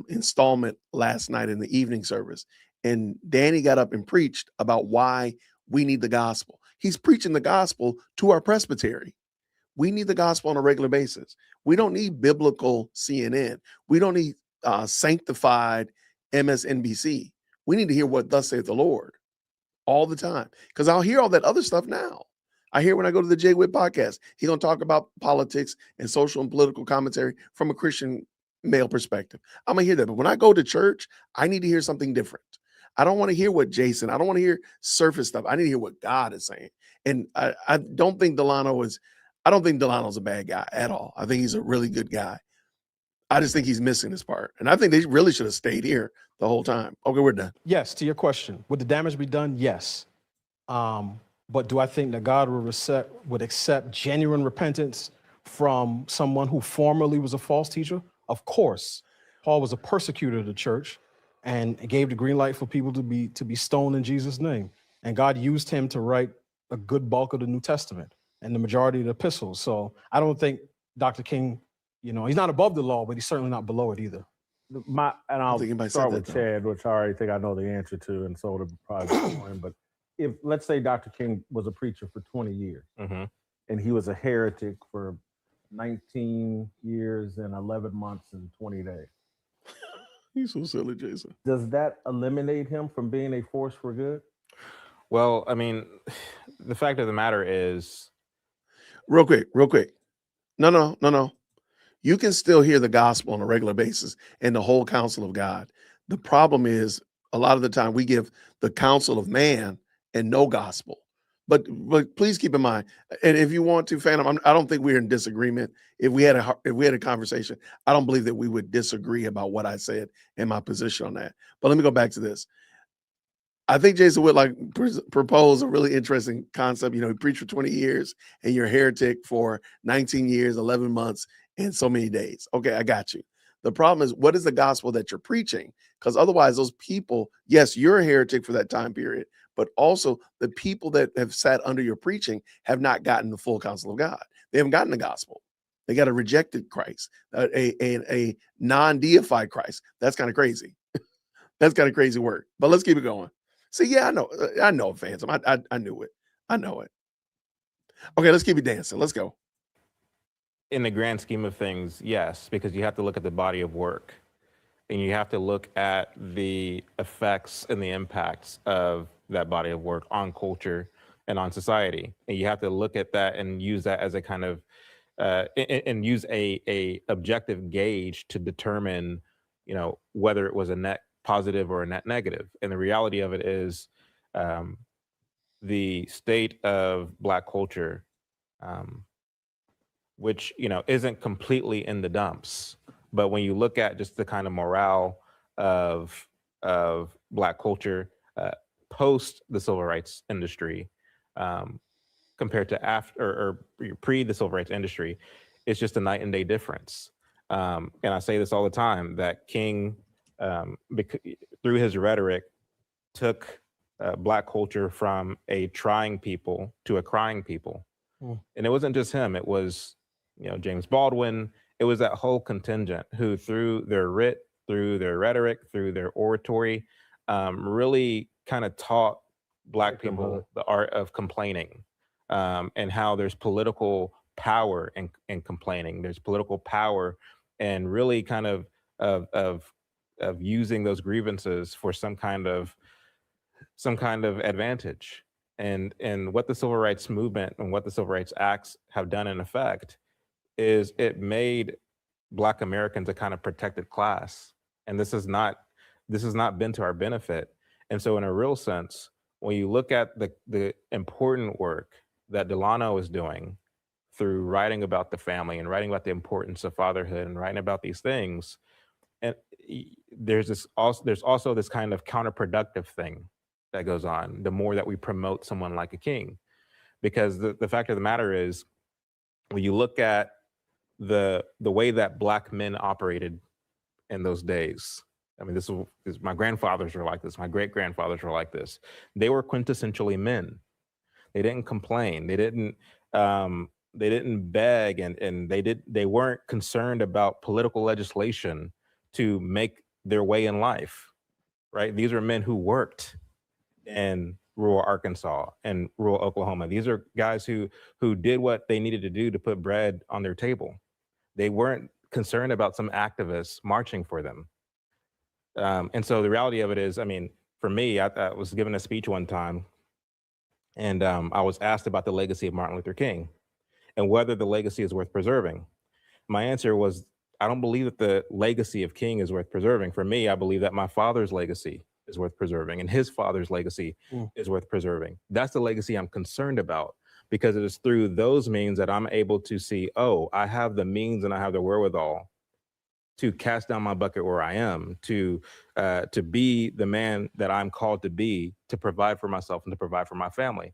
S4: installment last night in the evening service. And Danny got up and preached about why we need the gospel. He's preaching the gospel to our presbytery. We need the gospel on a regular basis. We don't need biblical CNN. We don't need sanctified MSNBC. We need to hear what thus saith the Lord all the time. Because I'll hear all that other stuff now. I hear when I go to the Jay Witt podcast, he's gonna talk about politics and social and political commentary from a Christian male perspective. I'm gonna hear that. But when I go to church, I need to hear something different. I don't want to hear what Jason, I don't want to hear surface stuff. I need to hear what God is saying. And I don't think Delano's a bad guy at all. I think he's a really good guy. I just think he's missing this part. And I think they really should have stayed here the whole time. Okay, we're done.
S1: Yes, to your question, would the damage be done? Yes. But do I think that God would accept genuine repentance from someone who formerly was a false teacher? Of course. Paul was a persecutor of the church and gave the green light for people to be stoned in Jesus' name. And God used him to write a good bulk of the New Testament and the majority of the epistles. So I don't think Dr. King, he's not above the law, but he's certainly not below it either.
S3: I'll
S4: think anybody
S3: start
S4: said
S3: with
S4: that, though.
S3: Chad, which I already think I know the answer to, and so would probably be mine. But if, let's say Dr. King was a preacher for 20 years, and he was a heretic for 19 years and 11 months and 20 days.
S4: He's so silly, Jason.
S3: Does that eliminate him from being a force for good?
S5: Well, I mean, the fact of the matter is,
S4: Real quick. No. You can still hear the gospel on a regular basis and the whole counsel of God. The problem is a lot of the time we give the counsel of man and no gospel. But please keep in mind, and if you want to, Phantom, I don't think we're in disagreement. If we had a conversation, I don't believe that we would disagree about what I said and my position on that. But let me go back to this. I think Jason Whitlock proposed a really interesting concept. He preached for 20 years and you're a heretic for 19 years, 11 months, and so many days. Okay, I got you. The problem is, what is the gospel that you're preaching? Because otherwise, those people, yes, you're a heretic for that time period, but also the people that have sat under your preaching have not gotten the full counsel of God. They haven't gotten the gospel. They got a rejected Christ, a non-deified Christ. That's kind of crazy. That's kind of crazy work. But let's keep it going. See, yeah, I know, Phantom. I knew it. I know it. Okay, let's keep it dancing. Let's go.
S5: in the grand scheme of things, yes, because you have to look at the body of work and you have to look at the effects and the impacts of that body of work on culture and on society. And you have to look at that and use that as a kind of, and use a objective gauge to determine, whether it was a net positive or a net negative. And the reality of it is the state of Black culture, which, isn't completely in the dumps. But when you look at just the kind of morale of Black culture post the civil rights industry, compared to after or pre the civil rights industry, it's just a night and day difference. And I say this all the time, that King, through his rhetoric, took Black culture from a trying people to a crying people. And it wasn't just him, it was, James Baldwin. It was that whole contingent who, through their writ, through their rhetoric, through their oratory, really kind of taught Black people the art of complaining, and how there's political power in complaining. There's political power and really kind of using those grievances for some kind of advantage. And what the civil rights movement and what the civil rights acts have done in effect is it made Black Americans a kind of protected class. And this has not been to our benefit. And so in a real sense, when you look at the important work that Delano is doing through writing about the family and writing about the importance of fatherhood and writing about these things, and there's also this kind of counterproductive thing that goes on the more that we promote someone like a King. Because the fact of the matter is, when you look at the way that Black men operated in those days, I mean, this is my grandfathers were like this, my great grandfathers were like this. They were quintessentially men. They didn't complain. They didn't beg, and they weren't concerned about political legislation to make their way in life, right? These are men who worked in rural Arkansas and rural Oklahoma. These are guys who did what they needed to do to put bread on their table. They weren't concerned about some activists marching for them. And so the reality of it is, I mean, for me, I was given a speech one time And I was asked about the legacy of Martin Luther King and whether the legacy is worth preserving. My answer was, I don't believe that the legacy of King is worth preserving. For me, I believe that my father's legacy is worth preserving and his father's legacy is worth preserving. That's the legacy I'm concerned about, because it is through those means that I'm able to see, oh, I have the means and I have the wherewithal to cast down my bucket where I am, to be the man that I'm called to be, to provide for myself and to provide for my family.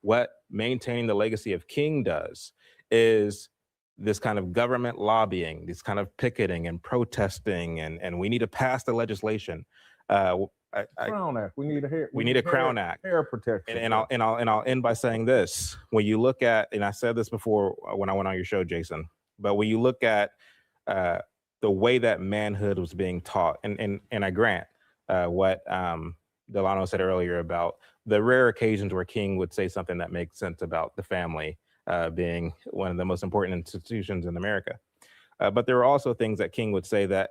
S5: What maintaining the legacy of King does is this kind of government lobbying, this kind of picketing and protesting, and we need to pass the legislation.
S3: Crown Act. We need a hair.
S5: We need a Crown Act.
S3: Hair protection.
S5: And I'll end by saying this: when you look at, and I said this before when I went on your show, Jason, but when you look at the way that manhood was being taught, and I grant what Delano said earlier about the rare occasions where King would say something that makes sense about the family being one of the most important institutions in America. But there were also things that King would say that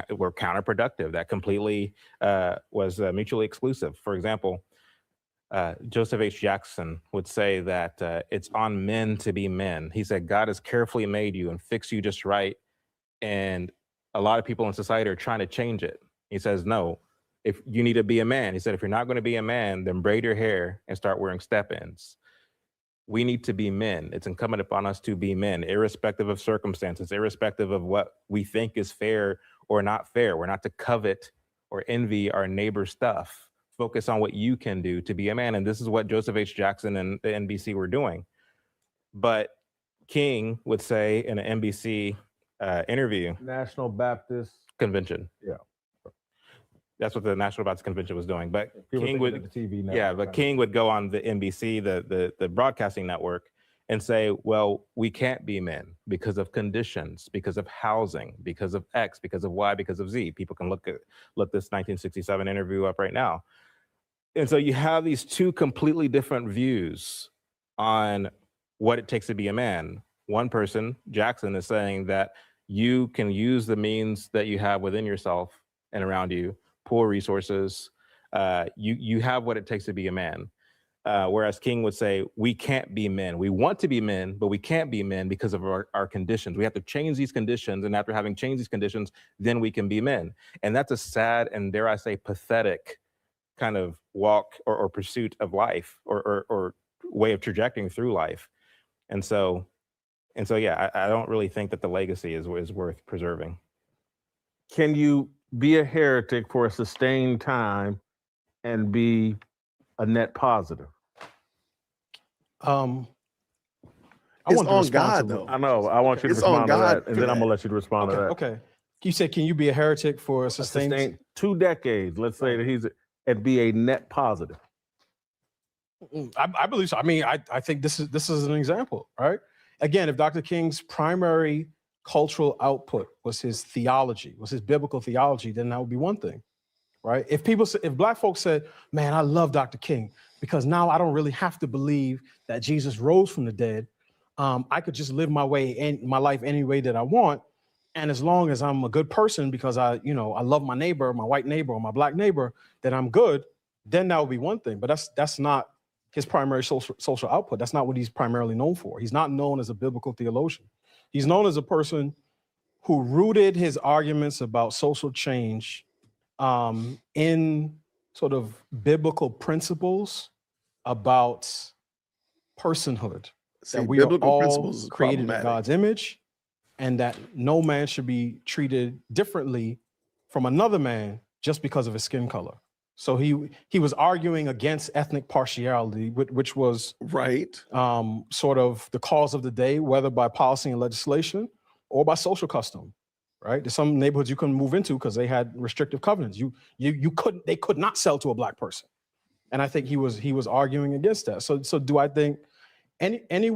S5: were counterproductive, that completely was mutually exclusive. For example, Joseph H. Jackson would say that it's on men to be men. He said, God has carefully made you and fixed you just right. And a lot of people in society are trying to change it. He says, no, if you need to be a man. He said, if you're not going to be a man, then braid your hair and start wearing step-ins. We need to be men. It's incumbent upon us to be men, irrespective of circumstances, irrespective of what we think is fair or not fair. We're not to covet or envy our neighbor's stuff. Focus on what you can do to be a man. And this is what Joseph H. Jackson and the NBC were doing. But King would say in an NBC interview,
S3: National Baptist
S5: Convention.
S3: Yeah.
S5: That's what the National Baptist Convention was doing. But
S3: People
S5: King
S3: think
S5: would,
S3: of the TV network,
S5: yeah, but
S3: right?
S5: King would go on the NBC, the broadcasting network, and say, well, we can't be men because of conditions, because of housing, because of X, because of Y, because of Z. People can look this 1967 interview up right now. And so you have these two completely different views on what it takes to be a man. One person, Jackson, is saying that you can use the means that you have within yourself and around you, poor resources. You have what it takes to be a man. Whereas King would say, we can't be men. We want to be men, but we can't be men because of our conditions. We have to change these conditions. And after having changed these conditions, then we can be men. And that's a sad and, dare I say, pathetic kind of walk or pursuit of life or way of trajecting through life. And so yeah, I don't really think that the legacy is worth preserving.
S3: Can you be a heretic for a sustained time and be a net positive?
S4: It's on God, though.
S3: I know. I want you to
S4: It's on
S3: respond to
S4: God
S3: that, and
S4: for
S3: then I'm
S4: that.
S3: gonna let you respond to that.
S1: Okay. You said, can you be a heretic for a sustained?
S3: 2 decades. Let's say that and be a net positive.
S1: I believe so. I mean, I think this is an example, right? Again, if Dr. King's primary cultural output was his theology, was his biblical theology, then that would be one thing, right? If Black folks said, man, I love Dr. King because now I don't really have to believe that Jesus rose from the dead. I could just live my life any way that I want. And as long as I'm a good person because I love my neighbor, my white neighbor or my Black neighbor, then I'm good, then that would be one thing. But that's not his primary social output. That's not what he's primarily known for. He's not known as a biblical theologian. He's known as a person who rooted his arguments about social change in sort of biblical principles about personhood.
S4: See,
S1: that we are
S4: biblical
S1: all
S4: principles is
S1: created in
S4: problematic.
S1: God's image, and that no man should be treated differently from another man just because of his skin color. So he was arguing against ethnic partiality, which was
S4: right,
S1: sort of the cause of the day, whether by policy and legislation or by social custom. Right, there's some neighborhoods you couldn't move into because they had restrictive covenants. They could not sell to a Black person, and I think he was arguing against that. So do I think any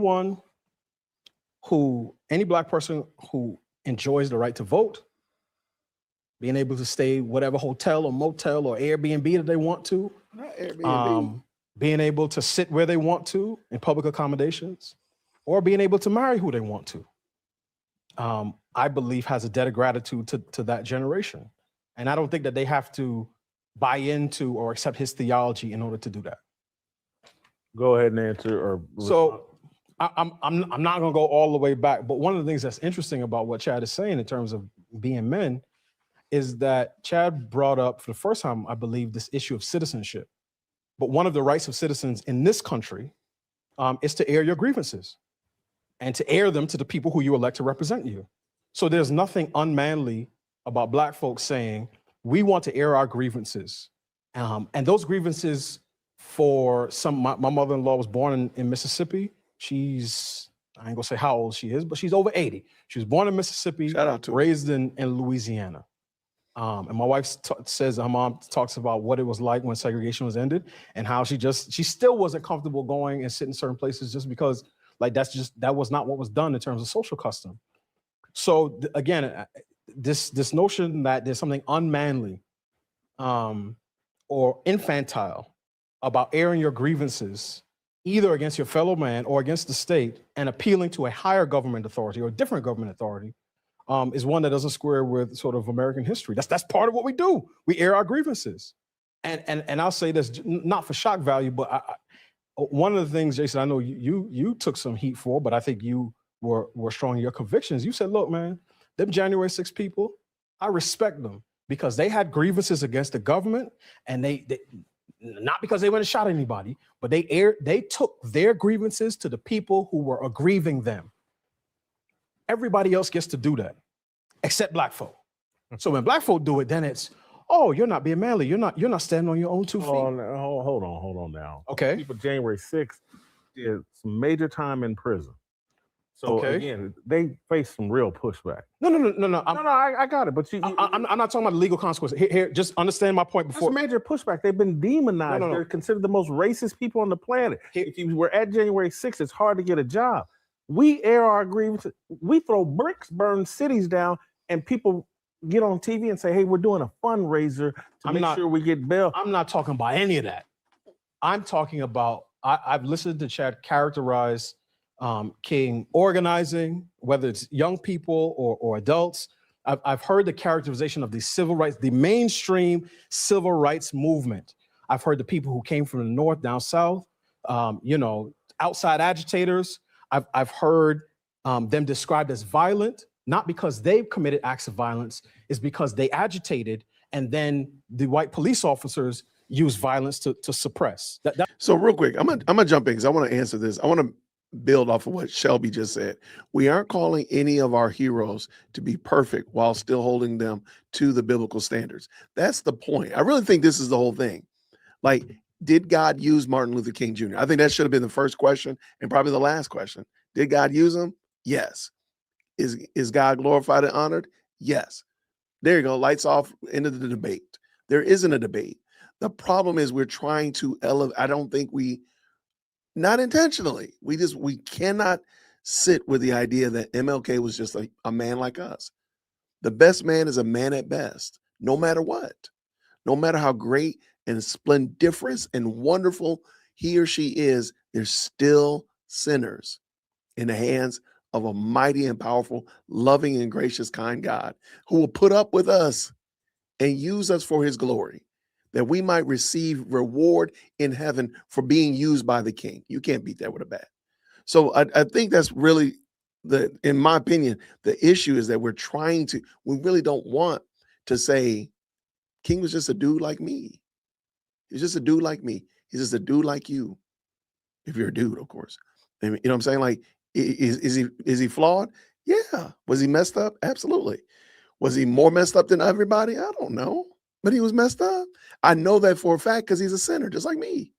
S1: Black person who enjoys the right to vote, being able to stay whatever hotel or motel or Airbnb that they want to,
S4: not Airbnb,
S1: being able to sit where they want to in public accommodations, or being able to marry who they want to, I believe has a debt of gratitude to that generation. And I don't think that they have to buy into or accept his theology in order to do that.
S3: go ahead and answer or
S1: So I'm not gonna go all the way back, but one of the things that's interesting about what Chad is saying in terms of being men is that Chad brought up for the first time, I believe, this issue of citizenship. But one of the rights of citizens in this country is to air your grievances and to air them to the people who you elect to represent you. So there's nothing unmanly about Black folks saying, we want to air our grievances. And those grievances for my mother-in-law was born in Mississippi. She's, I ain't gonna say how old she is, but she's over 80. She was born in Mississippi,
S4: Shout out to her.
S1: raised in Louisiana. And my wife says her mom talks about what it was like when segregation was ended and how she still wasn't comfortable going and sitting in certain places just because like that was not what was done in terms of social custom. So again, this notion that there's something unmanly or infantile about airing your grievances either against your fellow man or against the state and appealing to a higher government authority or a different government authority is one that doesn't square with sort of American history. That's part of what we do. We air our grievances. And I'll say this, not for shock value, but one of the things, Jason, I know you took some heat for, but I think you were strong in your convictions. You said, look, man, them January 6 people, I respect them because they had grievances against the government and they not because they went and shot anybody, but they took their grievances to the people who were aggrieving them. Everybody else gets to do that, except Black folk. So when Black folk do it, then it's, oh, you're not being manly. You're not standing on your own 2 feet.
S3: hold on now.
S1: Okay.
S3: People January 6th did some major time in prison. So again, they face some real pushback.
S1: No.
S3: I got it. But
S1: I'm not talking about the legal consequences. Here, just understand my point before.
S3: That's major pushback. They've been demonized.
S1: No.
S3: They're considered the most racist people on the planet. If you were at January 6th, it's hard to get a job. We air our grievances. We throw bricks, burn cities down, and people get on TV and say, hey, we're doing a fundraiser to make sure we get bail.
S1: I'm not talking about any of that. I'm talking about, I've listened to Chad characterize King organizing, whether it's young people or adults. I've heard the characterization of the civil rights, the mainstream civil rights movement. I've heard the people who came from the North down South, outside agitators. I've heard them described as violent, not because they've committed acts of violence, it's because they agitated and then the white police officers used violence to suppress.
S4: So real quick, I'm gonna jump in because I want to answer this. I want to build off of what Shelby just said. We aren't calling any of our heroes to be perfect while still holding them to the biblical standards. That's the point. I really think this is the whole thing. Like, did God use Martin Luther King Jr.? I think that should have been the first question and probably the last question. Did God use him? Yes. Is God glorified and honored? Yes. There you go. Lights off. End of the debate. There isn't a debate. The problem is we're trying to elevate. I don't think not intentionally. We cannot sit with the idea that MLK was just a man like us. The best man is a man at best, no matter what. No matter how great and splendiferous and wonderful he or she is, they're still sinners in the hands of a mighty and powerful, loving and gracious, kind God who will put up with us and use us for his glory, that we might receive reward in heaven for being used by the King. You can't beat that with a bat. So I think that's really in my opinion, the issue is that we really don't want to say King was just a dude like me. He's just a dude like me. He's just a dude like you. If you're a dude, of course. You know what I'm saying? Like, is he flawed? Yeah. Was he messed up? Absolutely. Was he more messed up than everybody? I don't know. But he was messed up. I know that for a fact because he's a sinner, just like me.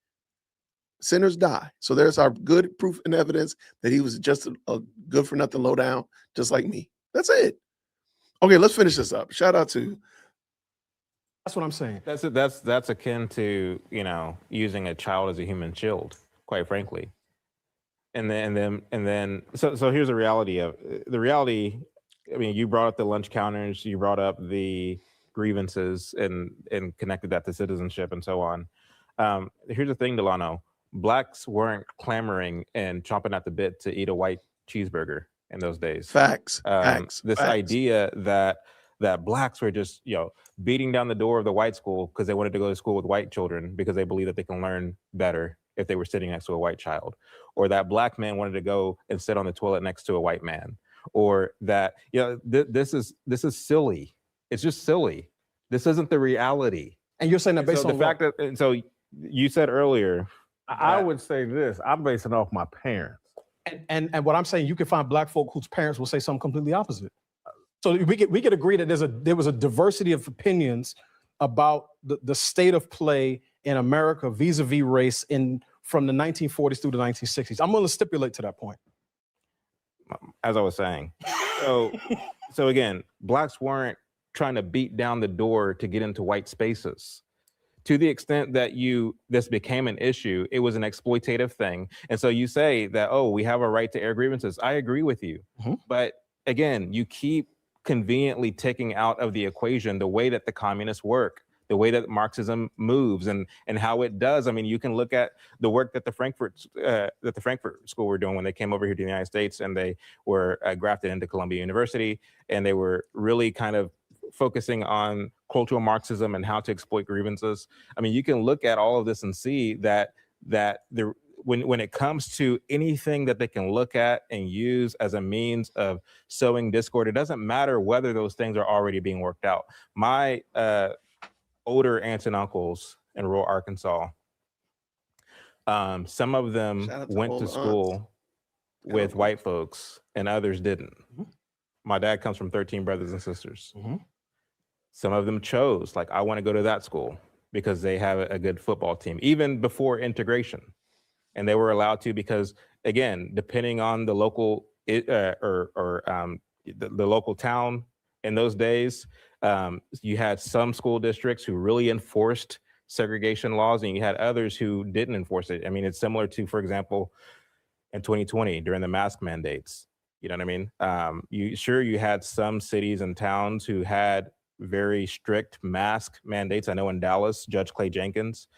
S4: Sinners die. So there's our good proof and evidence that he was just a good for nothing low down, just like me. That's it. Okay, let's finish this up. Shout out to.
S1: That's what I'm saying.
S2: That's akin to, using a child as a human shield, quite frankly. And then so here's the reality. I mean, you brought up the lunch counters, you brought up the grievances and connected that to citizenship and so on. Here's the thing, Delano. Blacks weren't clamoring and chomping at the bit to eat a white cheeseburger in those days.
S4: Facts.
S2: This idea that blacks were just, beating down the door of the white school because they wanted to go to school with white children because they believe that they can learn better
S5: if they were sitting next to a white child, or that black man wanted to go and sit on the toilet next to a white man, or that, this is silly. It's just silly. This isn't the reality.
S1: And you're saying that based on
S5: the fact that, and so you said earlier,
S3: I would say this, I'm basing it off my parents.
S1: And what I'm saying, you can find black folk whose parents will say something completely opposite. So we could agree that there was a diversity of opinions about the state of play in America vis-a-vis race from the 1940s through the 1960s. I'm going to stipulate to that point.
S5: As I was saying, so again, blacks weren't trying to beat down the door to get into white spaces. To the extent that this became an issue, it was an exploitative thing. And so you say that, oh, we have a right to air grievances. I agree with you.
S1: Mm-hmm.
S5: But again, you keep conveniently taking out of the equation the way that the communists work, the way that Marxism moves, and how it does. I mean, you can look at the work that the Frankfurt School were doing when they came over here to the United States, and they were grafted into Columbia University, and they were really kind of focusing on cultural Marxism and how to exploit grievances. I mean, you can look at all of this and see that when it comes to anything that they can look at and use as a means of sowing discord, it doesn't matter whether those things are already being worked out. My older aunts and uncles in rural Arkansas, some of them went to school with white folks and others didn't.
S1: Mm-hmm.
S5: My dad comes from 13 brothers and sisters.
S1: Mm-hmm.
S5: Some of them chose, like, I want to go to that school because they have a good football team, even before integration. And they were allowed to because, again, depending on the local the local town in those days, you had some school districts who really enforced segregation laws, and you had others who didn't enforce it. I mean, it's similar to, for example, in 2020 during the mask mandates. You know what I mean? You had some cities and towns who had very strict mask mandates. I know in Dallas, Judge Clay Jenkins,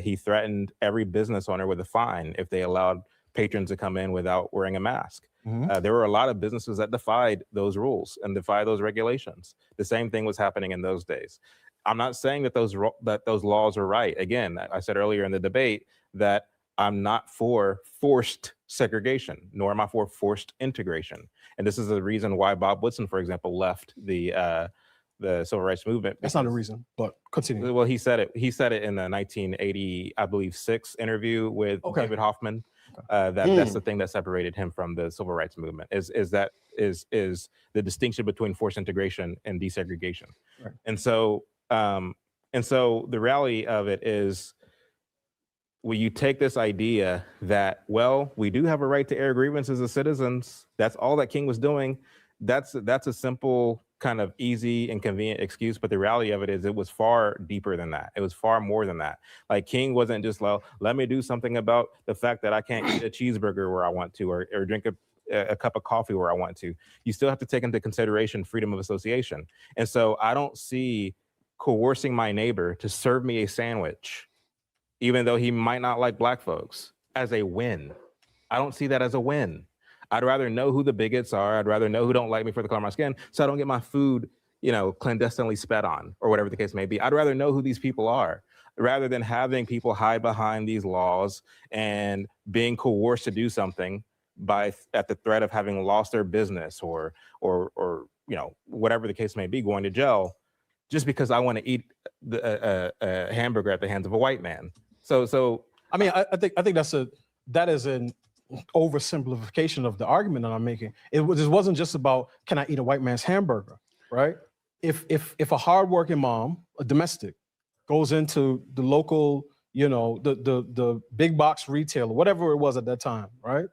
S5: he threatened every business owner with a fine if they allowed patrons to come in without wearing a mask.
S1: Mm-hmm.
S5: There were a lot of businesses that defied those rules and defied those regulations. The same thing was happening in those days. I'm not saying that those laws are right. Again, I said earlier in the debate that I'm not for forced segregation, nor am I for forced integration. And this is the reason why Bob Woodson, for example, left the civil rights movement.
S1: That's not a reason, but continue.
S5: Well, he said it in the 1980, I believe, 6 interview with David Hoffman. That's the thing that separated him from the civil rights movement is the distinction between forced integration and desegregation.
S1: Right.
S5: And so the reality of it is, when you take this idea that, well, we do have a right to air grievances as citizens, that's all that King was doing. That's a simple kind of easy and convenient excuse, but the reality of it is it was far deeper than that. It was far more than that. Like, King wasn't just, well, let me do something about the fact that I can't eat a cheeseburger where I want to, or drink a cup of coffee where I want to. You still have to take into consideration freedom of association. And so I don't see coercing my neighbor to serve me a sandwich, even though he might not like black folks, as a win. I don't see that as a win. I'd rather know who the bigots are. I'd rather know who don't like me for the color of my skin, so I don't get my food, clandestinely spat on, or whatever the case may be. I'd rather know who these people are, rather than having people hide behind these laws and being coerced to do something at the threat of having lost their business or whatever the case may be, going to jail, just because I want to eat a hamburger at the hands of a white man. So
S1: I mean, I think that is an oversimplification of the argument that I'm making. It wasn't just about, can I eat a white man's hamburger, right? If a hardworking mom, a domestic, goes into the local, the big box retailer, whatever it was at that time, right?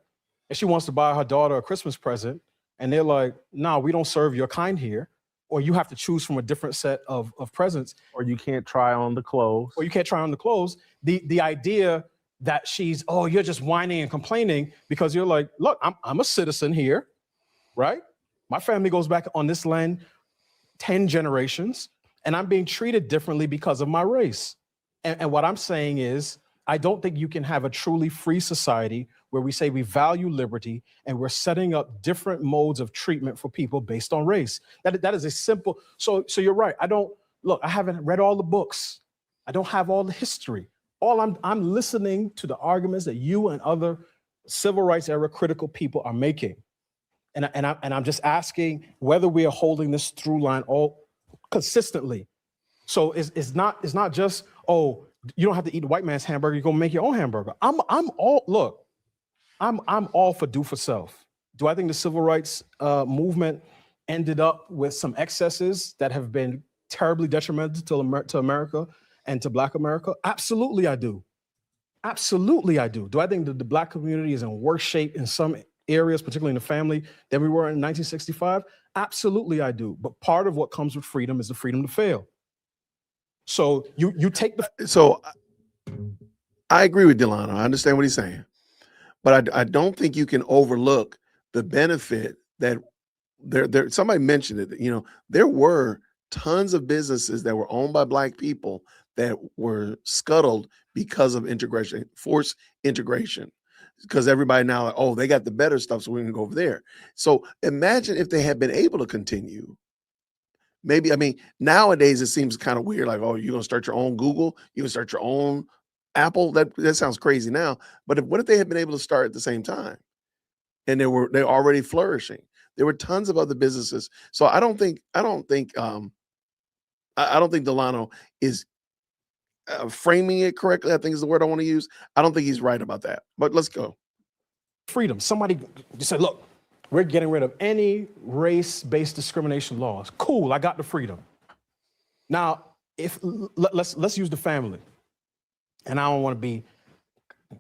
S1: And she wants to buy her daughter a Christmas present, and they're like, no, we don't serve your kind here. Or you have to choose from a different set of presents.
S3: Or you can't try on the clothes.
S1: The idea that you're just whining and complaining because you're like, look, I'm a citizen here, right? My family goes back on this land 10 generations, and I'm being treated differently because of my race. And what I'm saying is, I don't think you can have a truly free society where we say we value liberty and we're setting up different modes of treatment for people based on race. That is a simple, so you're right. I haven't read all the books. I don't have all the history, I'm listening to the arguments that you and other civil rights era critical people are making. And I'm just asking whether we are holding this through line all consistently. So it's not just, oh, you don't have to eat the white man's hamburger, you're gonna make your own hamburger. I'm all for do for self. Do I think the civil rights movement ended up with some excesses that have been terribly detrimental to America and to Black America? Absolutely, I do. Absolutely, I do. Do I think that the Black community is in worse shape in some areas, particularly in the family, than we were in 1965? Absolutely, I do. But part of what comes with freedom is the freedom to fail. So you take the.
S4: So I agree with Delano. I understand what he's saying, but I don't think you can overlook the benefit that there. Somebody mentioned it. You know, there were tons of businesses that were owned by Black people that were scuttled because of integration, forced integration, because everybody now, like, oh, they got the better stuff, so we're gonna go over there. So imagine if they had been able to continue. Maybe, I mean, nowadays it seems kind of weird, like, oh, you're gonna start your own Google, you're gonna start your own Apple. That sounds crazy now. But what if they had been able to start at the same time? And they're already flourishing. There were tons of other businesses. So I don't think Delano is framing it correctly, I think is the word I want to use. I don't think he's right about that. But let's go.
S1: Freedom. Somebody just said, look, we're getting rid of any race-based discrimination laws. Cool, I got the freedom. Now, let's use the family. And I don't want to be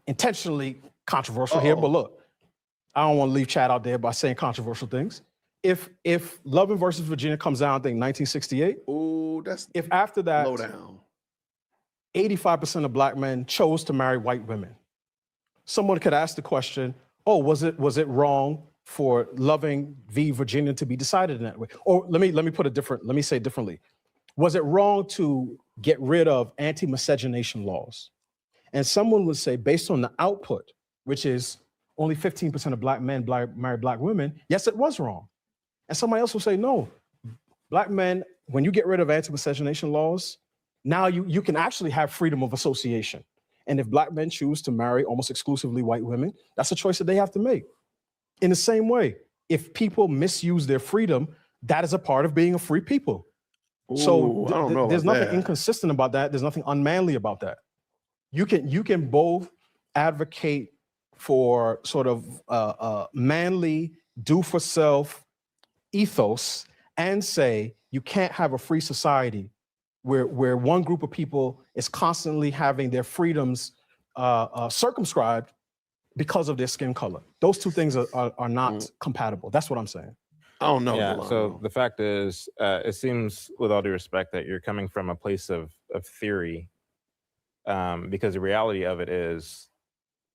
S1: intentionally controversial here, but look, I don't want to leave Chad out there by saying controversial things. If Loving versus Virginia comes out, I think 1968.
S4: Oh, that's
S1: if after that,
S4: low down.
S1: 85% of Black men chose to marry white women. Someone could ask the question, oh, was it wrong for Loving v. Virginia to be decided in that way? Or let me say it differently. Was it wrong to get rid of anti-miscegenation laws? And someone would say, based on the output, which is only 15% of Black men marry Black women, yes, it was wrong. And somebody else will say, no, Black men, when you get rid of anti-miscegenation laws, now you can actually have freedom of association. And if Black men choose to marry almost exclusively white women, that's a choice that they have to make. In the same way, if people misuse their freedom, that is a part of being a free people.
S4: Ooh,
S1: So
S4: I don't know
S1: there's
S4: about
S1: nothing
S4: that.
S1: inconsistent about that. There's nothing unmanly about that. You can both advocate for sort of manly, do for self ethos and say you can't have a free society where one group of people is constantly having their freedoms circumscribed because of their skin color. Those two things are not compatible. That's what I'm saying.
S4: I don't know.
S5: Yeah.
S4: Delano.
S5: So the fact is, it seems, with all due respect, that you're coming from a place of theory, because the reality of it is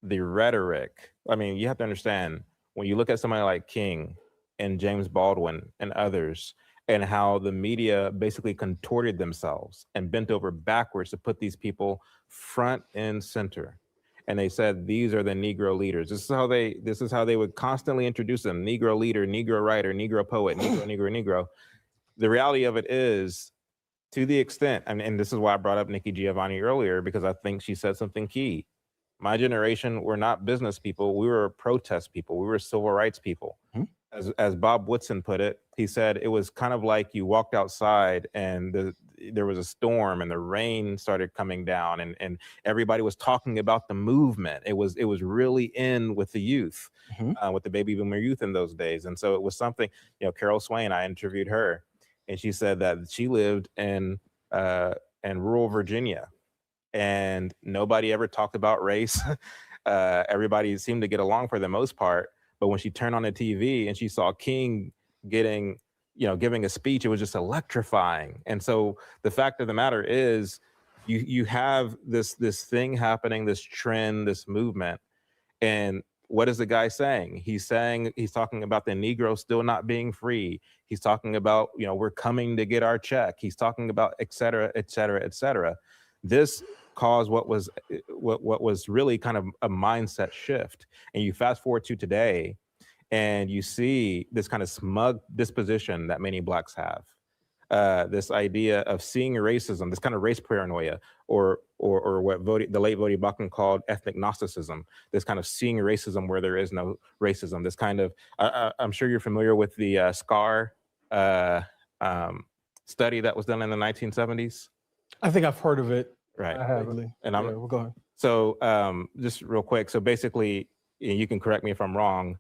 S5: the rhetoric. I mean, you have to understand, when you look at somebody like King and James Baldwin and others, and how the media basically contorted themselves and bent over backwards to put these people front and center. And they said, these are the Negro leaders. This is how they would constantly introduce them: Negro leader, Negro writer, Negro poet, Negro. The reality of it is, to the extent, and this is why I brought up Nikki Giovanni earlier, because I think she said something key. My generation were not business people. We were protest people. We were civil rights people. As Bob Woodson put it, he said it was kind of like you walked outside and there was a storm and the rain started coming down and everybody was talking about the movement. It was really in with the youth, with the baby boomer youth in those days. And so it was something, Carol Swain, I interviewed her, and she said that she lived in rural Virginia and nobody ever talked about race. Everybody seemed to get along for the most part. But when she turned on the TV and she saw King giving a speech, it was just electrifying. And so the fact of the matter is, you have this thing happening, this trend, this movement. And what is the guy saying? He's talking about the Negro still not being free. He's talking about, we're coming to get our check. He's talking about et cetera, et cetera, et cetera. This caused what was really kind of a mindset shift. And you fast forward to today, and you see this kind of smug disposition that many Blacks have. this idea of seeing racism, this kind of race paranoia, or what the late Vodi Bakum called ethnic Gnosticism, this kind of seeing racism where there is no racism, this kind of, I'm sure you're familiar with the SCAR study that was done in the 1970s.
S1: I think I've heard of it.
S5: Right.
S1: I haven't.
S5: And
S1: Yeah, we'll go ahead.
S5: So just real quick, so basically, you can correct me if I'm wrong,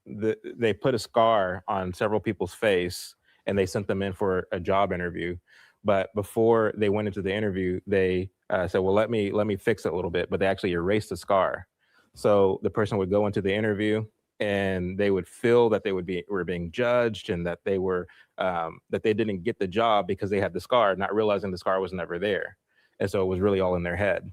S5: they put a scar on several people's face and they sent them in for a job interview. But before they went into the interview, they said, well, let me fix it a little bit, but they actually erased the scar. So the person would go into the interview and they would feel that they were being judged and that they were that they didn't get the job because they had the scar, not realizing the scar was never there. And so it was really all in their head.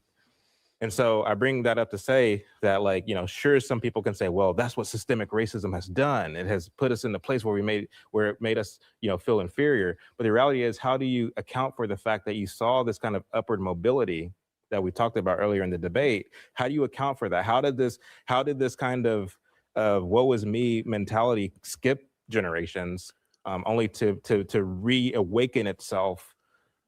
S5: And so I bring that up to say that, like, you know, sure, some people can say, well, that's what systemic racism has done. It has put us in the place where it made us, you know, feel inferior. But the reality is, how do you account for the fact that you saw this kind of upward mobility that we talked about earlier in the debate? How do you account for that? How did this kind of woe is me mentality skip generations, only to reawaken itself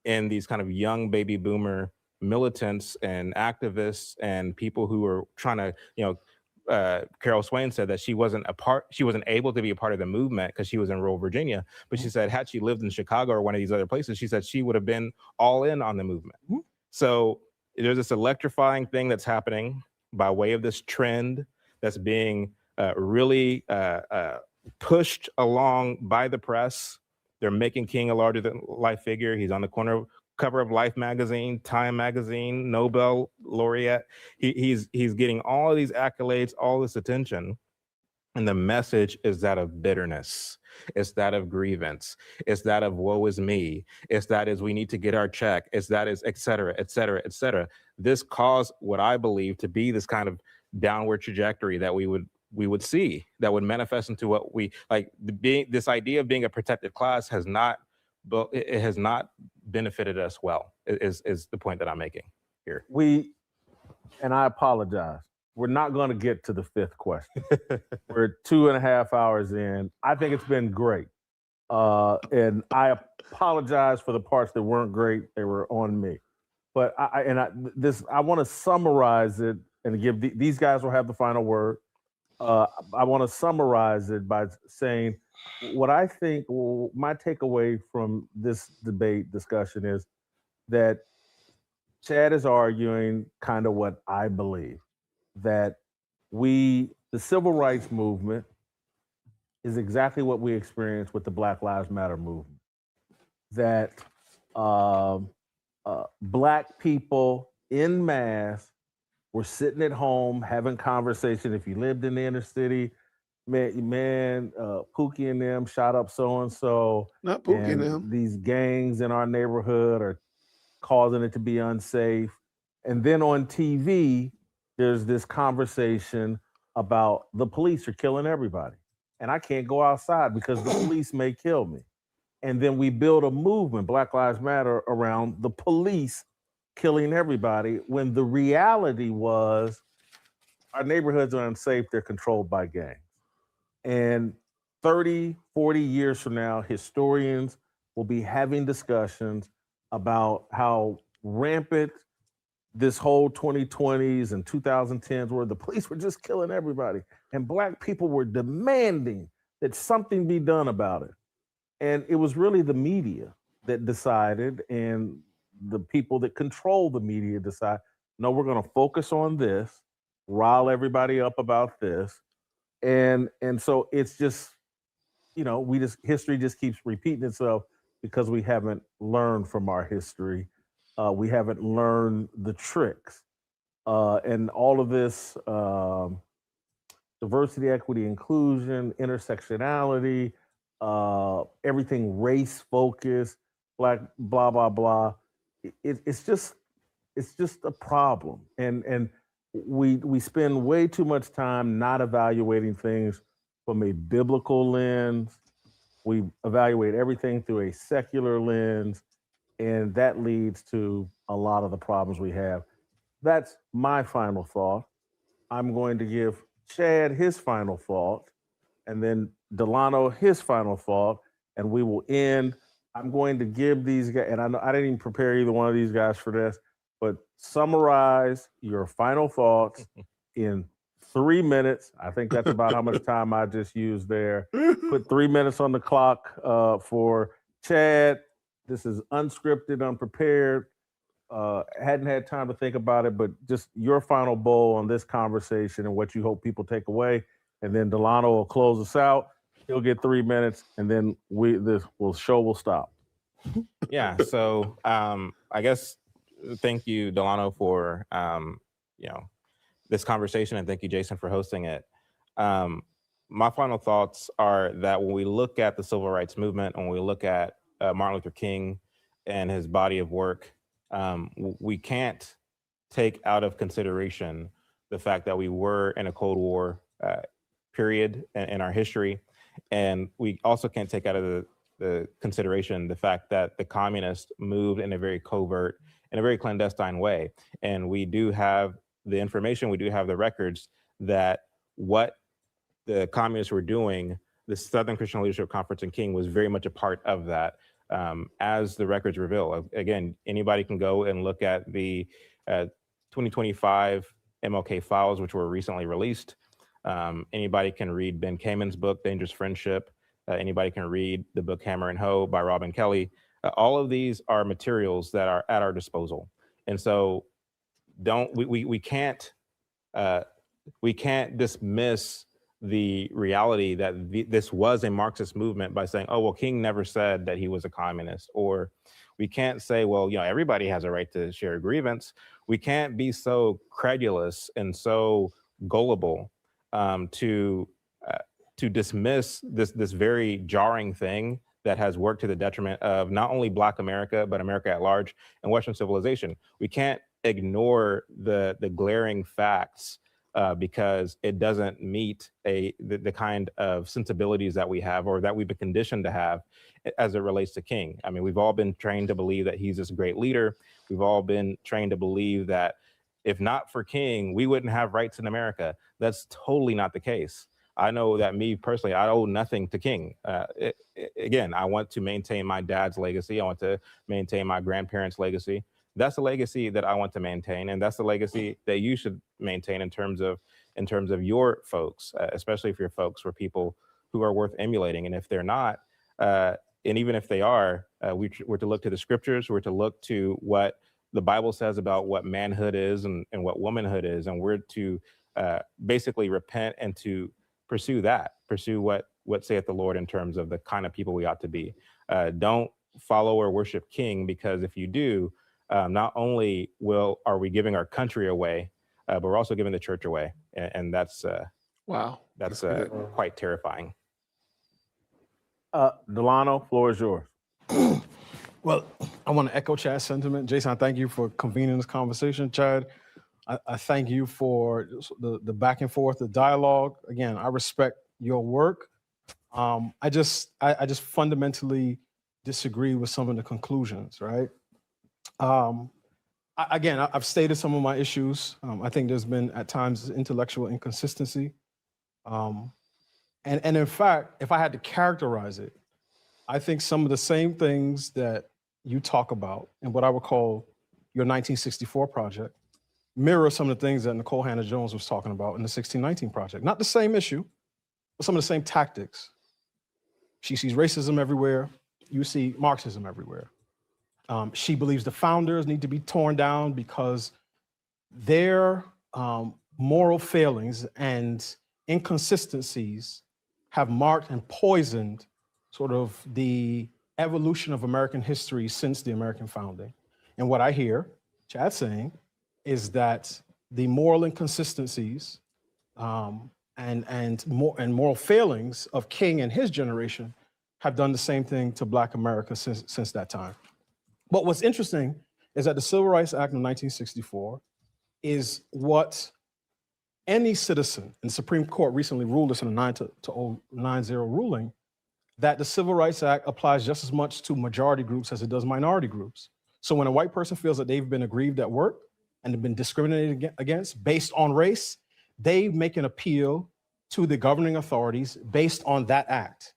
S5: in these kind of young baby boomer militants and activists and people who are trying to, you know, Carol Swain said that she wasn't able to be a part of the movement because she was in rural Virginia. But she said, had she lived in Chicago or one of these other places, she said she would have been all in on the movement. So there's this electrifying thing that's happening by way of this trend that's being really pushed along by the press. They're making King a larger than life figure. He's on the cover of Life magazine, Time magazine, Nobel laureate. He's getting all of these accolades, all this attention. And the message is that of bitterness. It's that of grievance. It's that of woe is me. It's that is we need to get our check. It's that is et cetera, et cetera, et cetera. This caused what I believe to be this kind of downward trajectory that we would see, that would manifest into what we like. This idea of being a protected class has not benefited us well, is the point that I'm making here.
S3: And I apologize, we're not going to get to the fifth question. We're 2.5 hours in. I think it's been great. And I apologize for the parts that weren't great. They were on me. But I want to summarize it and give these guys will have the final word. I want to summarize it by saying what I think my takeaway from this debate discussion is that Chad is arguing kind of what I believe, that the civil rights movement is exactly what we experienced with the Black Lives Matter movement. That Black people en masse were sitting at home having conversation. If you lived in the inner city, man, Pookie and them shot up so-and-so.
S4: Not Pookie and them.
S3: These gangs in our neighborhood are causing it to be unsafe. And then on TV, there's this conversation about the police are killing everybody. And I can't go outside because the police may kill me. And then we build a movement, Black Lives Matter, around the police killing everybody, when the reality was our neighborhoods are unsafe, they're controlled by gangs. And 30, 40 years from now, historians will be having discussions about how rampant this whole 2020s and 2010s were. The police were just killing everybody. And Black people were demanding that something be done about it. And it was really the media that decided, and the people that control the media decide, no, we're going to focus on this, rile everybody up about this. And so it's just, you know, history just keeps repeating itself because we haven't learned from our history. We haven't learned the tricks. And all of this diversity, equity, inclusion, intersectionality, everything race focused, Black, blah, blah, blah. It's just a problem. And we spend way too much time not evaluating things from a biblical lens. We evaluate everything through a secular lens, and that leads to a lot of the problems we have. That's my final thought. I'm going to give Chad his final thought, and then Delano his final thought, and we will end. I'm going to give these guys, and I know I didn't even prepare either one of these guys for this, but summarize your final thoughts in 3 minutes. I think that's about how much time I just used there. Put 3 minutes on the clock for Chad. This is unscripted, unprepared. Hadn't had time to think about it, but just your final bowl on this conversation and what you hope people take away. And then Delano will close us out. He'll get 3 minutes, and then show will stop.
S5: Yeah. So I guess thank you, Delano, for this conversation, and thank you, Jason, for hosting it. My final thoughts are that when we look at the civil rights movement, when we look at Martin Luther King and his body of work, we can't take out of consideration the fact that we were in a Cold War period in our history. And we also can't take out of the consideration the fact that the communists moved in a very covert, in a very clandestine way. And we do have the information, we do have the records that what the communists were doing, the Southern Christian Leadership Conference in King was very much a part of that, as the records reveal. Again, anybody can go and look at the 2025 MLK files, which were recently released. Anybody can read Ben Kamen's book, Dangerous Friendship. Anybody can read the book Hammer and Hoe by Robin Kelly. All of these are materials that are at our disposal. And so we can't dismiss the reality that this was a Marxist movement by saying, oh, well, King never said that he was a communist. Or we can't say, well, everybody has a right to share a grievance. We can't be so credulous and so gullible to dismiss this very jarring thing that has worked to the detriment of not only Black America, but America at large and Western civilization. We can't ignore the glaring facts because it doesn't meet the kind of sensibilities that we have or that we've been conditioned to have as it relates to King. I mean, we've all been trained to believe that he's this great leader. We've all been trained to believe that if not for King, we wouldn't have rights in America. That's totally not the case. I know that me personally, I owe nothing to King. Again, I want to maintain my dad's legacy. I want to maintain my grandparents' legacy. That's a legacy that I want to maintain, and that's the legacy that you should maintain in terms of your folks, especially if your folks were people who are worth emulating. And if they're not, and even if they are, we're to look to the scriptures. We're to look to what the Bible says about what manhood is and what womanhood is, and we're to basically repent and to pursue what saith the Lord in terms of the kind of people we ought to be. Don't follow or worship King, because if you do, not only are we giving our country away, but we're also giving the church away, and that's
S4: wow,
S5: that's quite terrifying.
S3: Delano, floor is yours.
S1: Well, I want to echo Chad's sentiment. Jason, I thank you for convening this conversation. Chad, I thank you for the back and forth, the dialogue. Again, I respect your work. I just fundamentally disagree with some of the conclusions, right? I've stated some of my issues. I think there's been at times intellectual inconsistency. And in fact, if I had to characterize it, I think some of the same things that you talk about in what I would call your 1964 project mirror some of the things that Nicole Hannah-Jones was talking about in the 1619 project. Not the same issue, but some of the same tactics. She sees racism everywhere. You see Marxism everywhere. She believes the founders need to be torn down because their moral failings and inconsistencies have marked and poisoned sort of the evolution of American history since the American founding. And what I hear Chad saying is that the moral inconsistencies and moral failings of King and his generation have done the same thing to Black America since that time. But what's interesting is that the Civil Rights Act of 1964 is what any citizen, and the Supreme Court recently ruled this in a 9-0 ruling, that the Civil Rights Act applies just as much to majority groups as it does minority groups. So when a white person feels that they've been aggrieved at work and have been discriminated against based on race, they make an appeal to the governing authorities based on that act.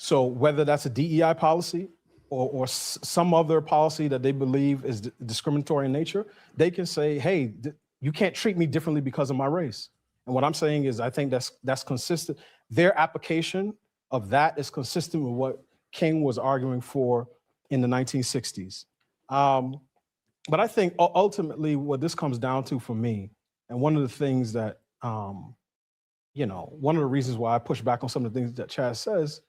S1: So whether that's a DEI policy or some other policy that they believe is discriminatory in nature, they can say, hey, you can't treat me differently because of my race. And what I'm saying is, I think that's consistent. Their application of that is consistent with what King was arguing for in the 1960s. But I think ultimately what this comes down to for me, and one of the things that, one of the reasons why I push back on some of the things that Chad says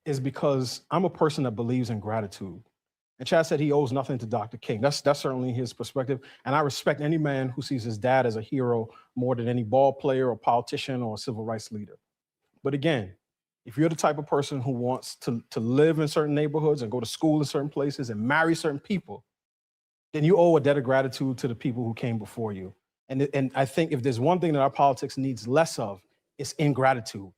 S1: is because I'm a person that believes in gratitude. And Chad said he owes nothing to Dr. King. That's certainly his perspective. And I respect any man who sees his dad as a hero more than any ball player or politician or civil rights leader. But again, if you're the type of person who wants to live in certain neighborhoods and go to school in certain places and marry certain people, then you owe a debt of gratitude to the people who came before you. And I think if there's one thing that our politics needs less of, it's ingratitude.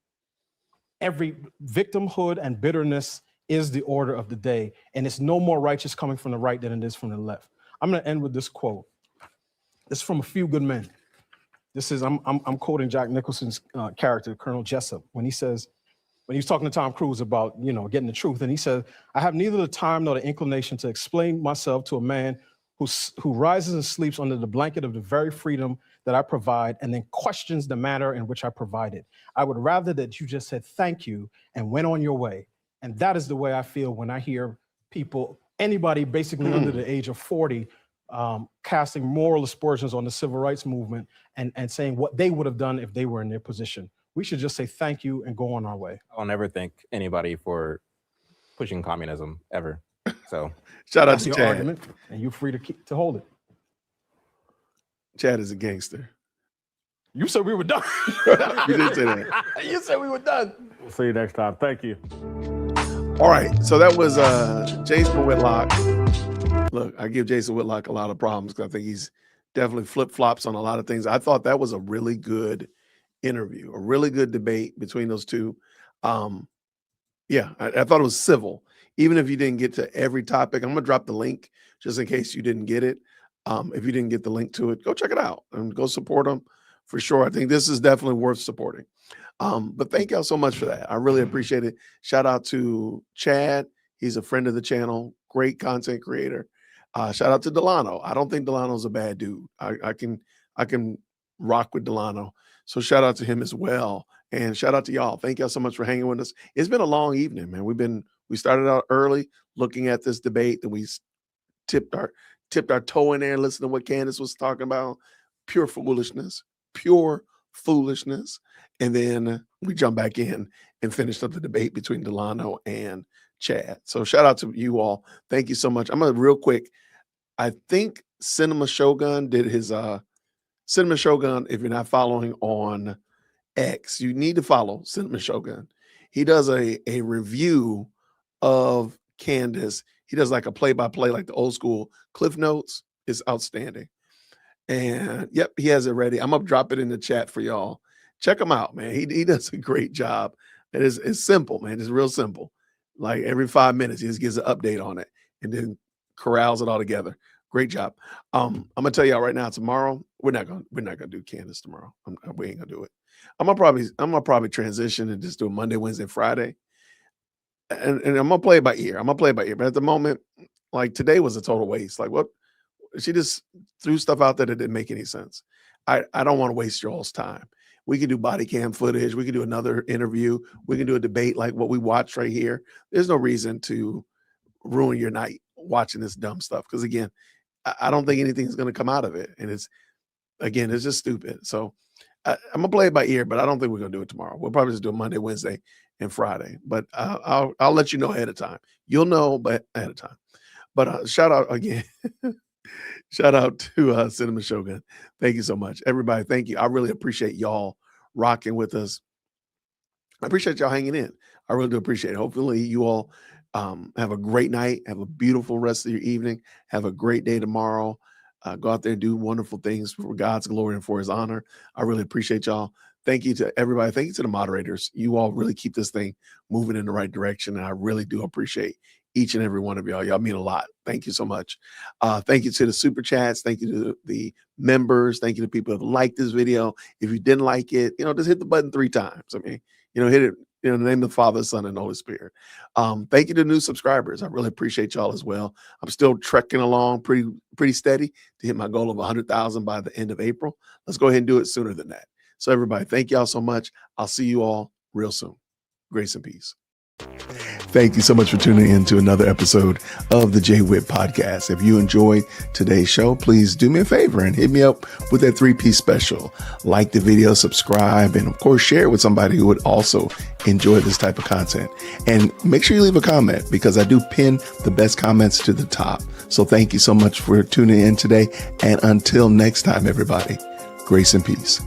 S1: Every victimhood and bitterness is the order of the day, and it's no more righteous coming from the right than it is from the left. I'm going to end with this quote. This is from A Few Good Men. This is I'm quoting Jack Nicholson's character, Colonel Jessup, when he was talking to Tom Cruise about getting the truth, and he said, "I have neither the time nor the inclination to explain myself to a man who rises and sleeps under the blanket of the very freedom that I provide and then questions the manner in which I provide it. I would rather that you just said thank you and went on your way." And that is the way I feel when I hear people, anybody basically under the age of 40, casting moral aspersions on the civil rights movement and saying what they would have done if they were in their position. We should just say thank you and go on our way.
S2: I'll never thank anybody for pushing communism ever. So
S4: shout out
S1: that's
S4: to
S1: your
S4: Chad.
S1: argument, and you're free to hold it.
S4: Chad is a gangster.
S1: You said we were done.
S4: You did say that.
S1: You said we were done.
S3: We'll see you next time. Thank you.
S4: All right. So that was Jason Whitlock. Look, I give Jason Whitlock a lot of problems because I think he's definitely flip-flops on a lot of things. I thought that was a really good interview, a really good debate between those two. Yeah, I thought it was civil. Even if you didn't get to every topic, I'm going to drop the link just in case you didn't get it. If you didn't get the link to it, go check it out and go support them for sure. I think this is definitely worth supporting. But thank y'all so much for that. I really appreciate it. Shout out to Chad. He's a friend of the channel, great content creator. Shout out to Delano. I don't think Delano's a bad dude. I can rock with Delano. So shout out to him as well. And shout out to y'all. Thank y'all so much for hanging with us. It's been a long evening, man. We started out early looking at this debate, and we tipped our toe in there and listened to what Candace was talking about. Pure foolishness. And then we jumped back in and finished up the debate between Delano and Chad. So shout out to you all. Thank you so much. I'm going to real quick. I think Cinema Shogun did his Cinema Shogun. If you're not following on X, you need to follow Cinema Shogun. He does a review of Candace. He does like a play-by-play, like the old school Cliff Notes. It's outstanding. And yep, he has it ready. I'm gonna drop it in the chat for y'all. Check him out, man. He does a great job. It's simple, man. It's real simple. Like every 5 minutes, he just gives an update on it and then corrals it all together. Great job. I'm gonna tell y'all right now. Tomorrow, we're not gonna do Candace tomorrow. We ain't gonna do it. I'm gonna probably transition and just do a Monday, Wednesday, Friday, and I'm gonna play it by ear. But at the moment, like today was a total waste. Like what? She just threw stuff out there that didn't make any sense. I don't want to waste y'all's time. We can do body cam footage. We can do another interview. We can do a debate like what we watched right here. There's no reason to ruin your night watching this dumb stuff. Because again, I don't think anything's going to come out of it. And it's just stupid. So I'm going to play it by ear, but I don't think we're going to do it tomorrow. We'll probably just do it Monday, Wednesday, and Friday. But I'll let you know ahead of time. You'll know, but ahead of time. But shout out again. Shout out to Cinema Shogun. Thank you so much. Everybody, thank you. I really appreciate y'all rocking with us. I appreciate y'all hanging in. I really do appreciate it. Hopefully you all have a great night. Have a beautiful rest of your evening. Have a great day tomorrow. Go out there and do wonderful things for God's glory and for his honor. I really appreciate y'all. Thank you to everybody. Thank you to the moderators. You all really keep this thing moving in the right direction. And I really do appreciate each and every one of y'all. Y'all mean a lot. Thank you so much. Thank you to the super chats. Thank you to the members. Thank you to people who have liked this video. If you didn't like it, just hit the button 3 times. I mean, hit it In the name of the Father, Son, and Holy Spirit. Thank you to new subscribers. I really appreciate y'all as well. I'm still trekking along pretty steady to hit my goal of 100,000 by the end of April. Let's go ahead and do it sooner than that. So everybody, thank y'all so much. I'll see you all real soon. Grace and peace. Thank you so much for tuning in to another episode of the Jay Witt Podcast. If you enjoyed today's show, please do me a favor and hit me up with that 3-piece special. Like the video, subscribe, and of course, share it with somebody who would also enjoy this type of content. And make sure you leave a comment because I do pin the best comments to the top. So thank you so much for tuning in today. And until next time, everybody, grace and peace.